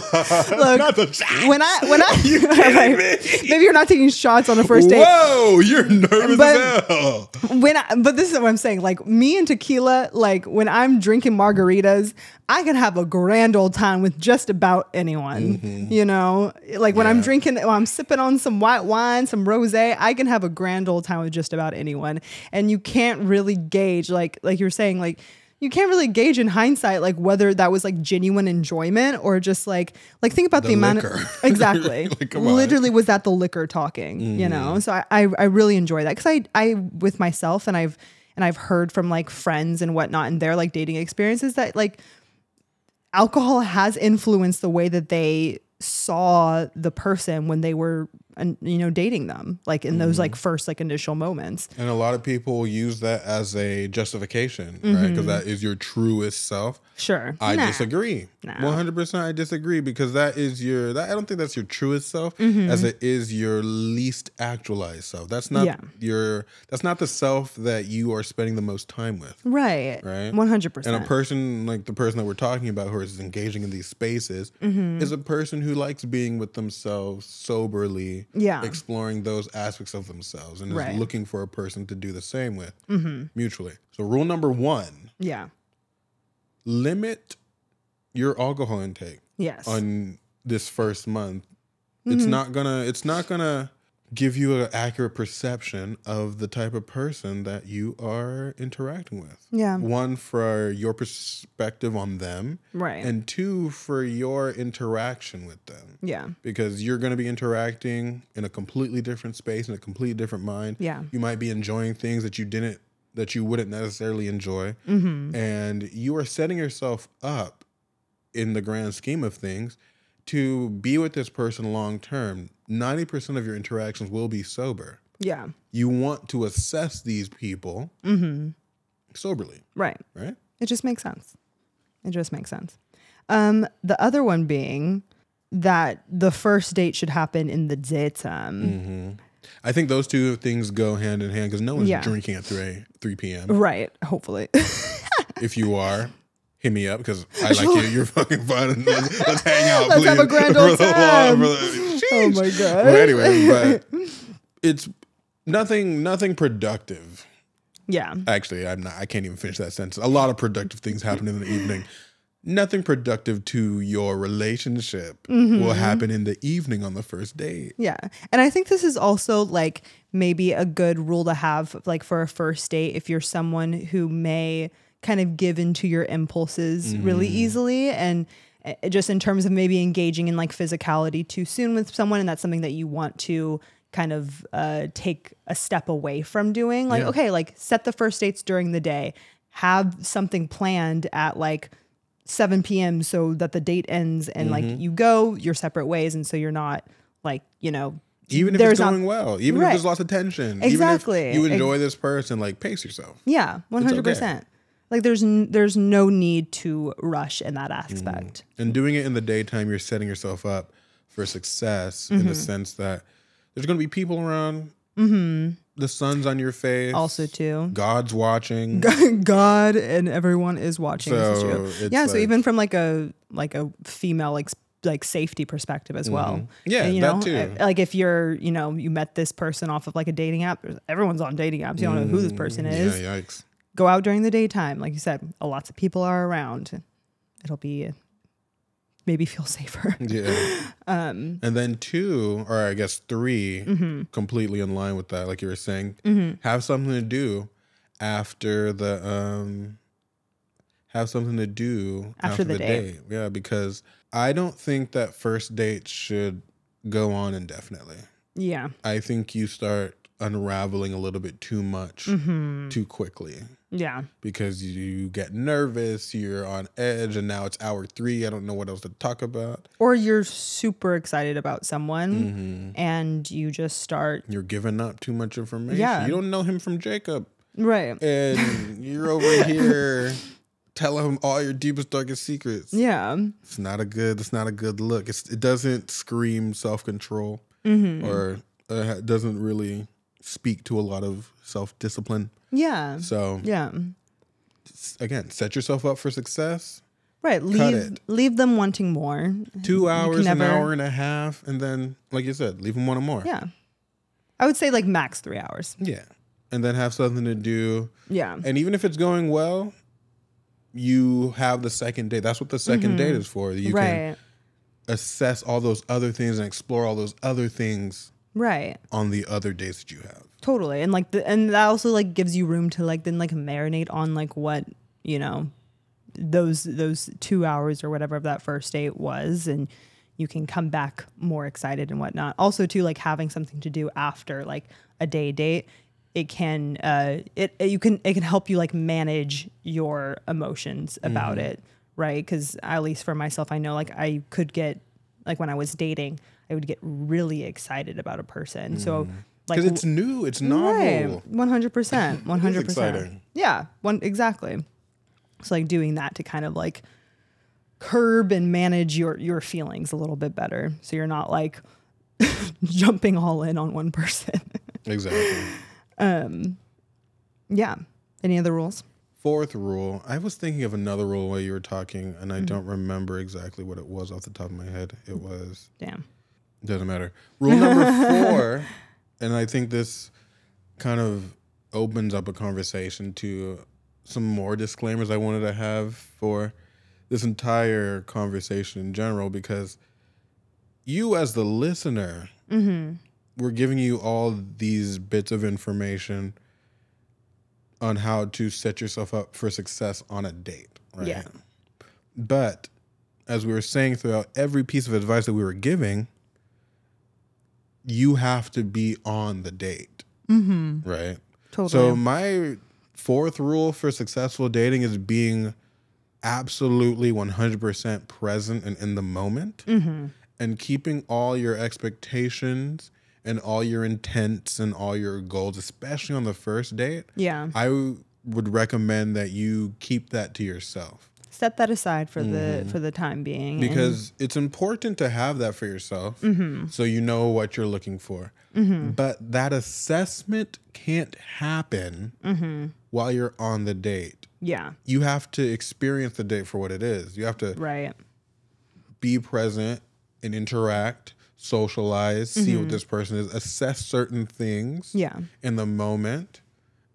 [SPEAKER 2] Look,
[SPEAKER 1] not the shots.
[SPEAKER 2] When I
[SPEAKER 1] you kidding me?
[SPEAKER 2] Maybe you're not taking shots on a first date.
[SPEAKER 1] Whoa, you're nervous as hell.
[SPEAKER 2] But this is what I'm saying. Like me and tequila, like when I'm drinking margaritas, I can have a grand old time with just about anyone. You know, like when I'm sipping on some white wine, some rosé, I can have a grand old time with just about anyone. And you can't really gauge, like you're saying, like you can't really gauge in hindsight, like whether that was like genuine enjoyment or just like think about the amount of exactly.
[SPEAKER 1] Like,
[SPEAKER 2] literally, was that the liquor talking? You know, so I really enjoy that because I with myself and I've heard from like friends and whatnot and their like dating experiences that like alcohol has influenced the way that they saw the person when they were dating them, like in those like first like initial moments.
[SPEAKER 1] And a lot of people use that as a justification, right? Because that is your truest self.
[SPEAKER 2] Sure.
[SPEAKER 1] I disagree. 100% I disagree, because that is I don't think that's your truest self as it is your least actualized self. That's not that's not the self that you are spending the most time with.
[SPEAKER 2] Right. 100%.
[SPEAKER 1] And a person like the person that we're talking about who is engaging in these spaces is a person who likes being with themselves soberly, exploring those aspects of themselves, and is looking for a person to do the same with mutually. So rule number 1. Limit your alcohol intake.
[SPEAKER 2] Yes.
[SPEAKER 1] On this first month. It's not gonna give you an accurate perception of the type of person that you are interacting with.
[SPEAKER 2] Yeah.
[SPEAKER 1] One, for your perspective on them.
[SPEAKER 2] Right.
[SPEAKER 1] And two, for your interaction with them.
[SPEAKER 2] Yeah.
[SPEAKER 1] Because you're going to be interacting in a completely different space, in a completely different mind.
[SPEAKER 2] Yeah.
[SPEAKER 1] You might be enjoying things that you wouldn't necessarily enjoy. Mm-hmm. And you are setting yourself up in the grand scheme of things to be with this person long term. 90% of your interactions will be sober.
[SPEAKER 2] Yeah.
[SPEAKER 1] You want to assess these people soberly.
[SPEAKER 2] Right.
[SPEAKER 1] Right?
[SPEAKER 2] It just makes sense. The other one being that the first date should happen in the daytime.
[SPEAKER 1] Mm-hmm. I think those two things go hand in hand because no one's drinking at 3 p.m.
[SPEAKER 2] Right. Hopefully.
[SPEAKER 1] If you are, hit me up because I like you. You're fucking fun. Let's hang out.
[SPEAKER 2] Let's have a grand old time. Oh my God.
[SPEAKER 1] Well, anyway, but it's nothing productive.
[SPEAKER 2] Yeah.
[SPEAKER 1] Actually, I can't even finish that sentence. A lot of productive things happen in the evening. Nothing productive to your relationship will happen in the evening on the first date.
[SPEAKER 2] Yeah. And I think this is also like maybe a good rule to have like for a first date if you're someone who may kind of give into your impulses really easily, and just in terms of maybe engaging in like physicality too soon with someone, and that's something that you want to kind of take a step away from doing. Like, okay, like set the first dates during the day, have something planned at like 7 p.m. so that the date ends and like you go your separate ways, and so you're not like, you know,
[SPEAKER 1] even if it's going well, even if there's lots of tension,
[SPEAKER 2] exactly,
[SPEAKER 1] even if you enjoy this person, like pace yourself.
[SPEAKER 2] Yeah, 100%. Like there's no need to rush in that aspect.
[SPEAKER 1] And doing it in the daytime, you're setting yourself up for success in the sense that there's going to be people around. The sun's on your face.
[SPEAKER 2] Also, too,
[SPEAKER 1] God's watching.
[SPEAKER 2] God and everyone is watching.
[SPEAKER 1] So
[SPEAKER 2] this is true. Yeah. So even from like a female like safety perspective as well.
[SPEAKER 1] Yeah,
[SPEAKER 2] and,
[SPEAKER 1] that too.
[SPEAKER 2] Like if you're, you know, you met this person off of like a dating app. Everyone's on dating apps. You don't know who this person is.
[SPEAKER 1] Yeah, yikes.
[SPEAKER 2] Go out during the daytime, like you said. Lots of people are around. It'll be maybe feel safer.
[SPEAKER 1] Yeah. And then 2, or I guess 3, completely in line with that, like you were saying, have something to do after the after the date. Yeah, because I don't think that first dates should go on indefinitely. Yeah. I think you start unraveling a little bit too much too quickly. Yeah. Because you get nervous, you're on edge, and now it's hour 3. I don't know what else to talk about.
[SPEAKER 2] Or you're super excited about someone and you just start...
[SPEAKER 1] You're giving up too much information. Yeah. You don't know him from Jacob.
[SPEAKER 2] Right.
[SPEAKER 1] And you're over here telling him all your deepest, darkest secrets. Yeah. It's not a good look. It doesn't scream self-control or doesn't really speak to a lot of self-discipline. Yeah. So, yeah. Again, set yourself up for success.
[SPEAKER 2] Right. Leave them wanting more.
[SPEAKER 1] 2 hours, an hour and a half. And then, like you said, leave them wanting more.
[SPEAKER 2] Yeah. I would say like max 3 hours.
[SPEAKER 1] Yeah. And then have something to do. Yeah. And even if it's going well, you have the second date. That's what the second date is for. You can assess all those other things and explore all those other things. Right. On the other days that you have.
[SPEAKER 2] Totally. And like and that also like gives you room to like then like marinate on like what, you know, those 2 hours or whatever of that first date was, and you can come back more excited and whatnot. Also too, like having something to do after like a date, it can it can help you like manage your emotions about it, right? Because at least for myself, I know like I could get like when I was dating, I would get really excited about a person. So like,
[SPEAKER 1] because it's new, it's novel.
[SPEAKER 2] Right, 100%, 100%.
[SPEAKER 1] Exciting.
[SPEAKER 2] Yeah, exactly. So like doing that to kind of like curb and manage your feelings a little bit better, so you're not like jumping all in on one person. Exactly. Yeah. Any other rules?
[SPEAKER 1] 4th rule. I was thinking of another rule while you were talking, and I don't remember exactly what it was off the top of my head. It was... Damn. Doesn't matter. Rule number 4, and I think this kind of opens up a conversation to some more disclaimers I wanted to have for this entire conversation in general, because you as the listener we're giving you all these bits of information on how to set yourself up for success on a date, right?
[SPEAKER 2] Yeah.
[SPEAKER 1] But as we were saying throughout every piece of advice that we were giving, you have to be on the date, right?
[SPEAKER 2] Totally.
[SPEAKER 1] So my fourth rule for successful dating is being absolutely 100% present and in the moment, and keeping all your expectations and all your intents and all your goals, especially on the first date.
[SPEAKER 2] Yeah.
[SPEAKER 1] I would recommend that you keep that to yourself.
[SPEAKER 2] Set that aside for the time being.
[SPEAKER 1] Because it's important to have that for yourself, so you know what you're looking for. But that assessment can't happen while you're on the date.
[SPEAKER 2] Yeah.
[SPEAKER 1] You have to experience the date for what it is. You have to be present and interact, socialize, see what this person is, assess certain things in the moment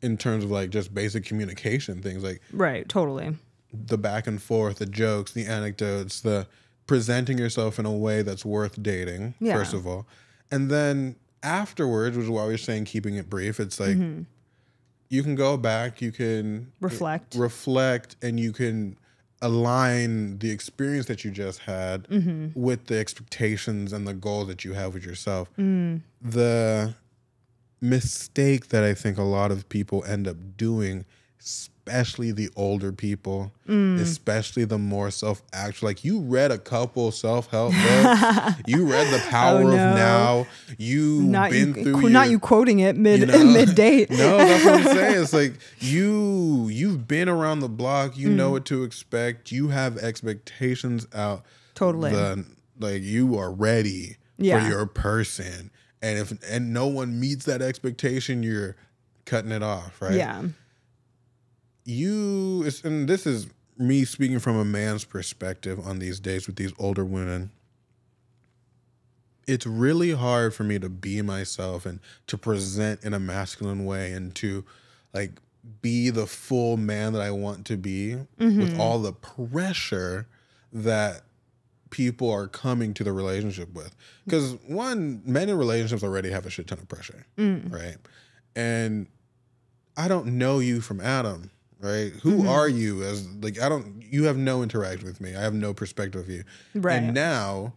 [SPEAKER 1] in terms of like just basic communication things like
[SPEAKER 2] totally.
[SPEAKER 1] The back and forth, the jokes, the anecdotes, the presenting yourself in a way that's worth dating, first of all. And then afterwards, which is why we're saying keeping it brief, it's like you can go back, you can reflect, and you can align the experience that you just had with the expectations and the goals that you have with yourself. The mistake that I think a lot of people end up doing, especially the older people, especially the more self-actual. Like, you read a couple self-help books. You read The Power of Now.
[SPEAKER 2] Not you quoting it mid-date.
[SPEAKER 1] No, that's what I'm saying. It's like you've been around the block. You know what to expect. You have expectations out.
[SPEAKER 2] Totally.
[SPEAKER 1] Like, you are ready for your person. And if no one meets that expectation, you're cutting it off, right?
[SPEAKER 2] Yeah.
[SPEAKER 1] And this is me speaking from a man's perspective on these dates with these older women. It's really hard for me to be myself and to present in a masculine way and to like be the full man that I want to be with all the pressure that people are coming to the relationship with. Because one, men in relationships already have a shit ton of pressure, right? And I don't know you from Adam. Right? Who are you? As like, you have no interaction with me. I have no perspective of you. Right. And now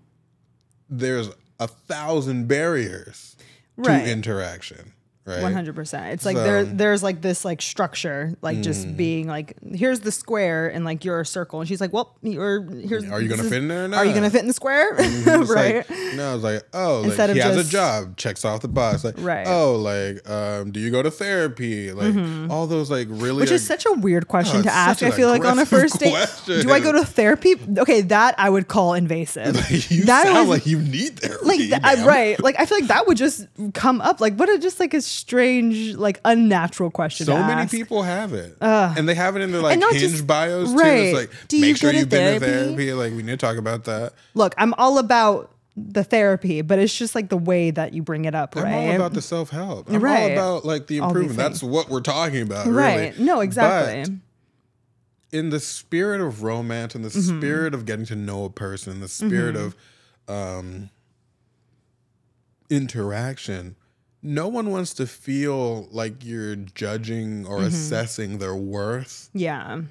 [SPEAKER 1] there's 1,000 barriers to interaction. Right.
[SPEAKER 2] 100%. It's like there's like this like structure, like just being like, here's the square and like you're a circle. And she's like, well, here's.
[SPEAKER 1] Are you gonna fit in there or not?
[SPEAKER 2] Are you gonna fit in the square? Right.
[SPEAKER 1] Like, no, it's like, oh, like, he has a job, checks off the box. Like, oh, like, do you go to therapy? Like all those like really,
[SPEAKER 2] which is such a weird question to ask. I feel like on a first date, do I go to therapy? Okay, that I would call invasive.
[SPEAKER 1] Like, you sound like you need therapy.
[SPEAKER 2] Like right. Like I feel like that would just come up. Like what? Just like a strange, like unnatural question.
[SPEAKER 1] So many people have it, and they have it in their like Hinge bios too. It's like, make sure you've been to therapy. Like, we need to talk about that.
[SPEAKER 2] Look, I'm all about the therapy, but it's just like the way that you bring it up, right?
[SPEAKER 1] I'm all about the self-help. I'm all about like the improvement. That's what we're talking about,
[SPEAKER 2] right?
[SPEAKER 1] Really.
[SPEAKER 2] No, exactly.
[SPEAKER 1] But in the spirit of romance, in the spirit of getting to know a person, in the spirit of interaction, no one wants to feel like you're judging or assessing their worth. Yeah.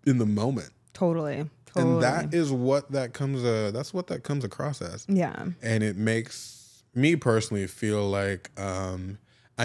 [SPEAKER 1] In the moment.
[SPEAKER 2] Totally.
[SPEAKER 1] And that is what that comes. That's what that comes across as. Yeah. And it makes me personally feel like I'm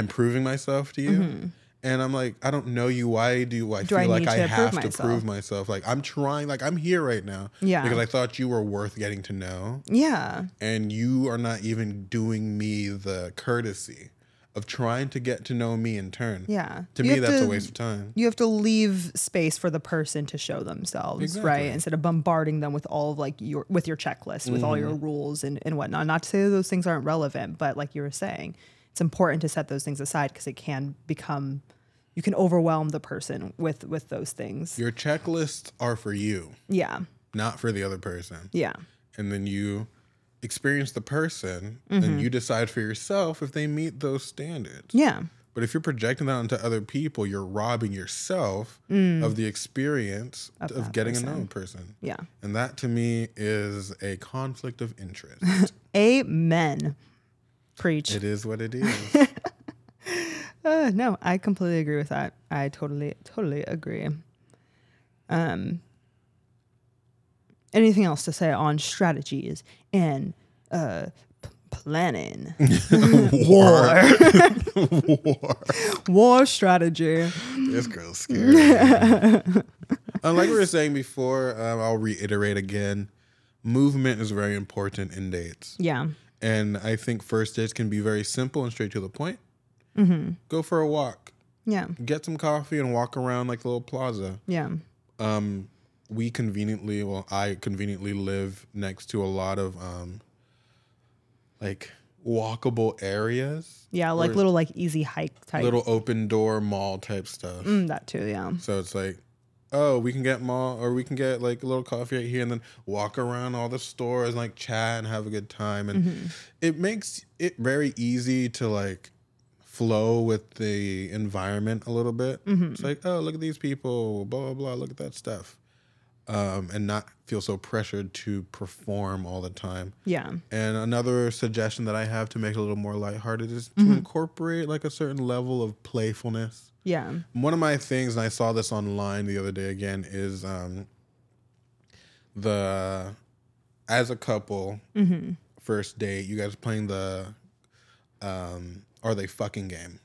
[SPEAKER 1] proving myself to you. And I'm like, I don't know you. Why do I feel like I have to prove myself? Like, I'm trying, like, I'm here right now. Yeah. Because I thought you were worth getting to know. Yeah. And you are not even doing me the courtesy of trying to get to know me in turn. Yeah. To me, that's a waste of time.
[SPEAKER 2] You have to leave space for the person to show themselves, right? Instead of bombarding them with all of like your checklist, with all your rules and whatnot. Not to say that those things aren't relevant, but like you were saying, it's important to set those things aside because it can become, you can overwhelm the person with those things.
[SPEAKER 1] Your checklists are for you. Yeah. Not for the other person. Yeah. And then you experience the person and you decide for yourself if they meet those standards. Yeah. But if you're projecting that onto other people, you're robbing yourself of the experience of getting to know a person. Yeah. And that to me is a conflict of interest.
[SPEAKER 2] Amen. Preach.
[SPEAKER 1] It is what it is.
[SPEAKER 2] No, I completely agree with that. I totally agree. Anything else to say on strategies and planning? War. War strategy.
[SPEAKER 1] This girl's scary. Like we were saying before, I'll reiterate again. Movement is very important in dates.
[SPEAKER 2] Yeah.
[SPEAKER 1] And I think first dates can be very simple and straight to the point.
[SPEAKER 2] Mm-hmm.
[SPEAKER 1] Go for a walk.
[SPEAKER 2] Yeah.
[SPEAKER 1] Get some coffee and walk around like the little plaza.
[SPEAKER 2] Yeah.
[SPEAKER 1] I conveniently live next to a lot of like walkable areas.
[SPEAKER 2] Yeah, like little like easy hike type.
[SPEAKER 1] Little open door mall type stuff.
[SPEAKER 2] That too, yeah.
[SPEAKER 1] So it's like, oh, we can get mall, or we can get like a little coffee right here and then walk around all the stores and like chat and have a good time. And it makes it very easy to like flow with the environment a little bit. It's like, oh, look at these people, blah, blah, blah, look at that stuff. And not feel so pressured to perform all the time. Yeah. And another suggestion that I have to make it a little more lighthearted is to incorporate like a certain level of playfulness. Yeah. One of my things, and I saw this online the other day again, is as a couple, first date, you guys playing the are they fucking game,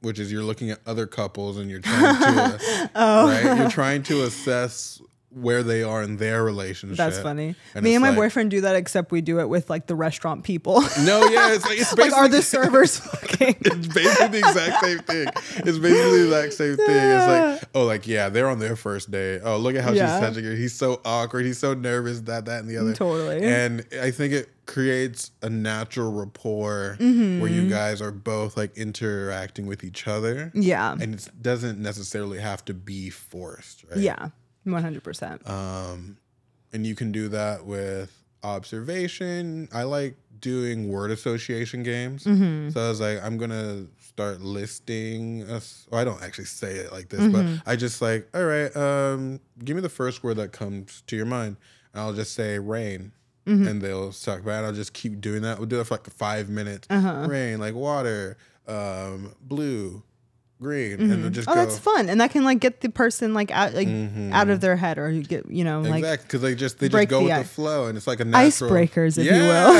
[SPEAKER 1] which is you're looking at other couples and you're trying to right? You're trying to assess where they are in their relationship. That's funny. And me and my boyfriend do that, except we do it with like the restaurant people. No, yeah, it's basically like, are the servers fucking? It's basically the exact same thing. It's basically the exact same thing. It's like, oh, like, yeah, they're on their first day. Oh, look at how she's touching her. He's so awkward. He's so nervous. That, and the other. Totally. And I think it creates a natural rapport where you guys are both like interacting with each other. Yeah. And it doesn't necessarily have to be forced, right? Yeah. 100%. And you can do that with observation. I like doing word association games. So I was like, I'm going to start listing us. Well, I don't actually say it like this, but I just like, all right, give me the first word that comes to your mind. And I'll just say rain. And they'll talk about it. I'll just keep doing that. We'll do it for like 5 minutes. Rain, like water, blue, green, and then just go. That's fun, and that can like get the person like out of their head, or you get like exactly because they just go with the flow, and it's like a natural icebreakers, if you will.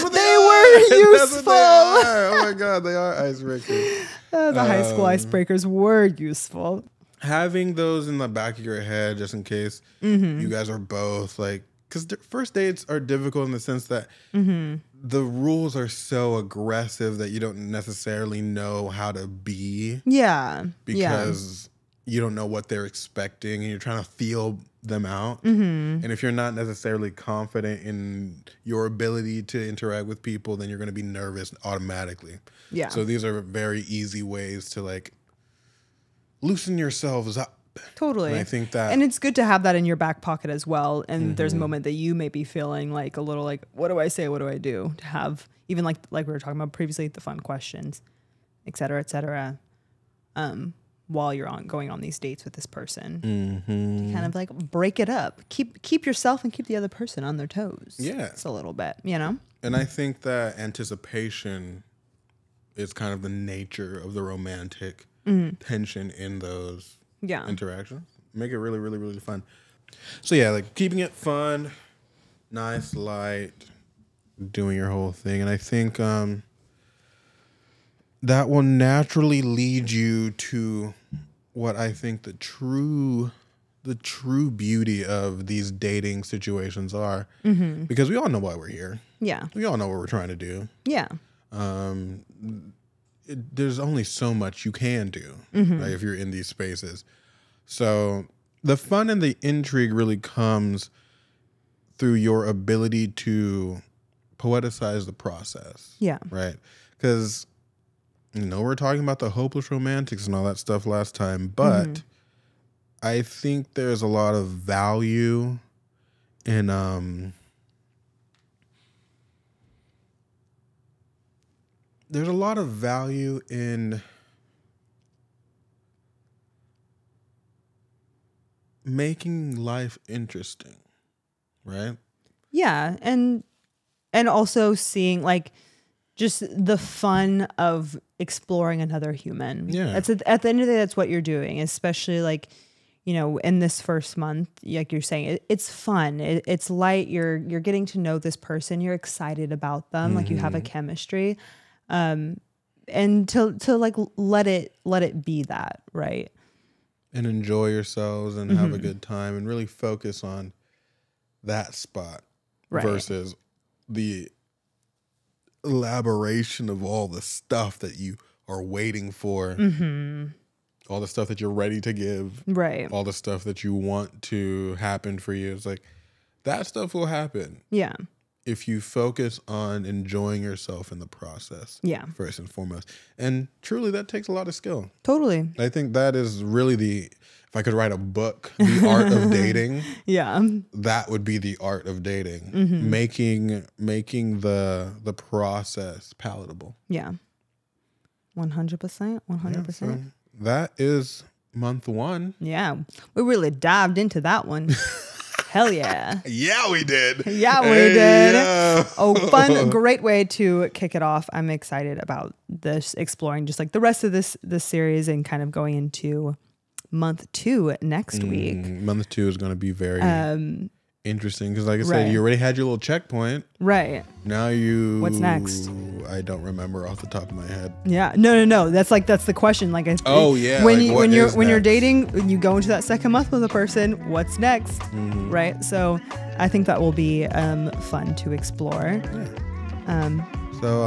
[SPEAKER 1] They were useful. Oh my god, they are icebreakers. The high school icebreakers were useful. Having those in the back of your head just in case you guys are both like. Because first dates are difficult in the sense that the rules are so aggressive that you don't necessarily know how to be. Yeah. Because you don't know what they're expecting and you're trying to feel them out. And if you're not necessarily confident in your ability to interact with people, then you're going to be nervous automatically. Yeah. So these are very easy ways to like loosen yourselves up. Totally. And I think that, and it's good to have that in your back pocket as well. And there's a moment that you may be feeling like a little like, what do I say? What do I do? To have even like we were talking about previously, the fun questions, et cetera, while you're going on these dates with this person, to kind of like break it up, keep yourself and keep the other person on their toes. Yeah. It's a little bit, you know? And I think that anticipation is kind of the nature of the romantic tension in those interactions. Make it really, really, really fun. So yeah, like keeping it fun, nice, light, doing your whole thing. And I think that will naturally lead you to what I think the true beauty of these dating situations are. Because we all know why we're here. Yeah. We all know what we're trying to do. Yeah. There's only so much you can do right, if you're in these spaces. So the fun and the intrigue really comes through your ability to poeticize the process. Yeah. Right. Because, we were talking about the hopeless romantics and all that stuff last time, but I think there's a lot of value in there's a lot of value in making life interesting, right? Yeah, and also seeing like
[SPEAKER 2] just the fun of exploring another human.
[SPEAKER 1] Yeah.
[SPEAKER 2] At the end of the day, that's what you're doing, especially like, you know, in this first month, like you're saying, it's fun. It's light. You're getting to know this person. You're excited about them. Like you have a chemistry. And to like let it be that, right?
[SPEAKER 1] And enjoy yourselves and have a good time and really focus on that spot versus the elaboration of all the stuff that you are waiting for, all the stuff that you're ready to give,
[SPEAKER 2] right?
[SPEAKER 1] All the stuff that you want to happen for you. It's like that stuff will happen.
[SPEAKER 2] Yeah.
[SPEAKER 1] If you focus on enjoying yourself in the process.
[SPEAKER 2] Yeah.
[SPEAKER 1] First and foremost. And truly that takes a lot of skill.
[SPEAKER 2] Totally.
[SPEAKER 1] I think that is really if I could write a book, the art of dating.
[SPEAKER 2] Yeah.
[SPEAKER 1] That would be the art of dating. Making the process palatable.
[SPEAKER 2] Yeah. 100%. 100%.
[SPEAKER 1] Yeah, so that is month 1.
[SPEAKER 2] Yeah. We really dived into that one. Hell yeah.
[SPEAKER 1] Yeah, we did.
[SPEAKER 2] Yeah, we did. Yeah. Oh, fun. Great way to kick it off. I'm excited about this, exploring just like the rest of this series and kind of going into month 2 next week.
[SPEAKER 1] Month 2 is going to be very interesting because, like I said, you already had your little checkpoint.
[SPEAKER 2] Right.
[SPEAKER 1] Now
[SPEAKER 2] what's next?
[SPEAKER 1] I don't remember off the top of my head.
[SPEAKER 2] Yeah. No. That's the question. Like, when you're dating, you go into that second month with a person. What's next? Right. So, I think that will be fun to explore.
[SPEAKER 1] Yeah. So,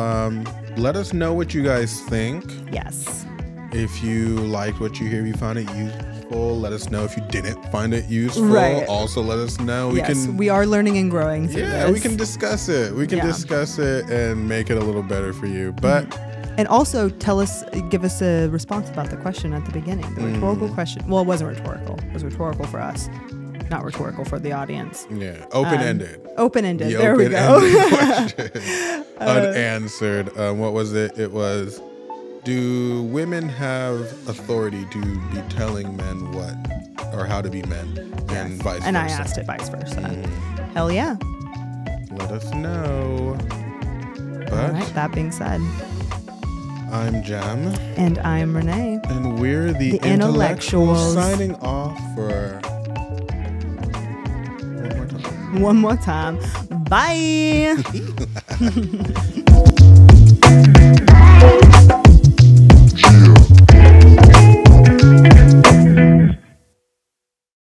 [SPEAKER 1] let us know what you guys think.
[SPEAKER 2] Yes.
[SPEAKER 1] If you liked what you hear, you found it useful, let us know. If you didn't find it useful, also let us know.
[SPEAKER 2] We are learning and growing through this.
[SPEAKER 1] We can discuss it. We can discuss it and make it a little better for you. But
[SPEAKER 2] and also give us a response about the question at the beginning, the rhetorical question. Well, it wasn't rhetorical. It was rhetorical for us, not rhetorical for the audience.
[SPEAKER 1] Yeah, open-ended.
[SPEAKER 2] Open-ended. There we go.
[SPEAKER 1] Question. Unanswered. What was it? It was, do women have authority to be telling men what or how to be men, and vice versa?
[SPEAKER 2] And I asked it vice versa. Hell yeah.
[SPEAKER 1] Let us know. But
[SPEAKER 2] all right, that being said,
[SPEAKER 1] I'm Jem.
[SPEAKER 2] And I'm Renee.
[SPEAKER 1] And we're the intellectuals signing off for one more time.
[SPEAKER 2] Bye.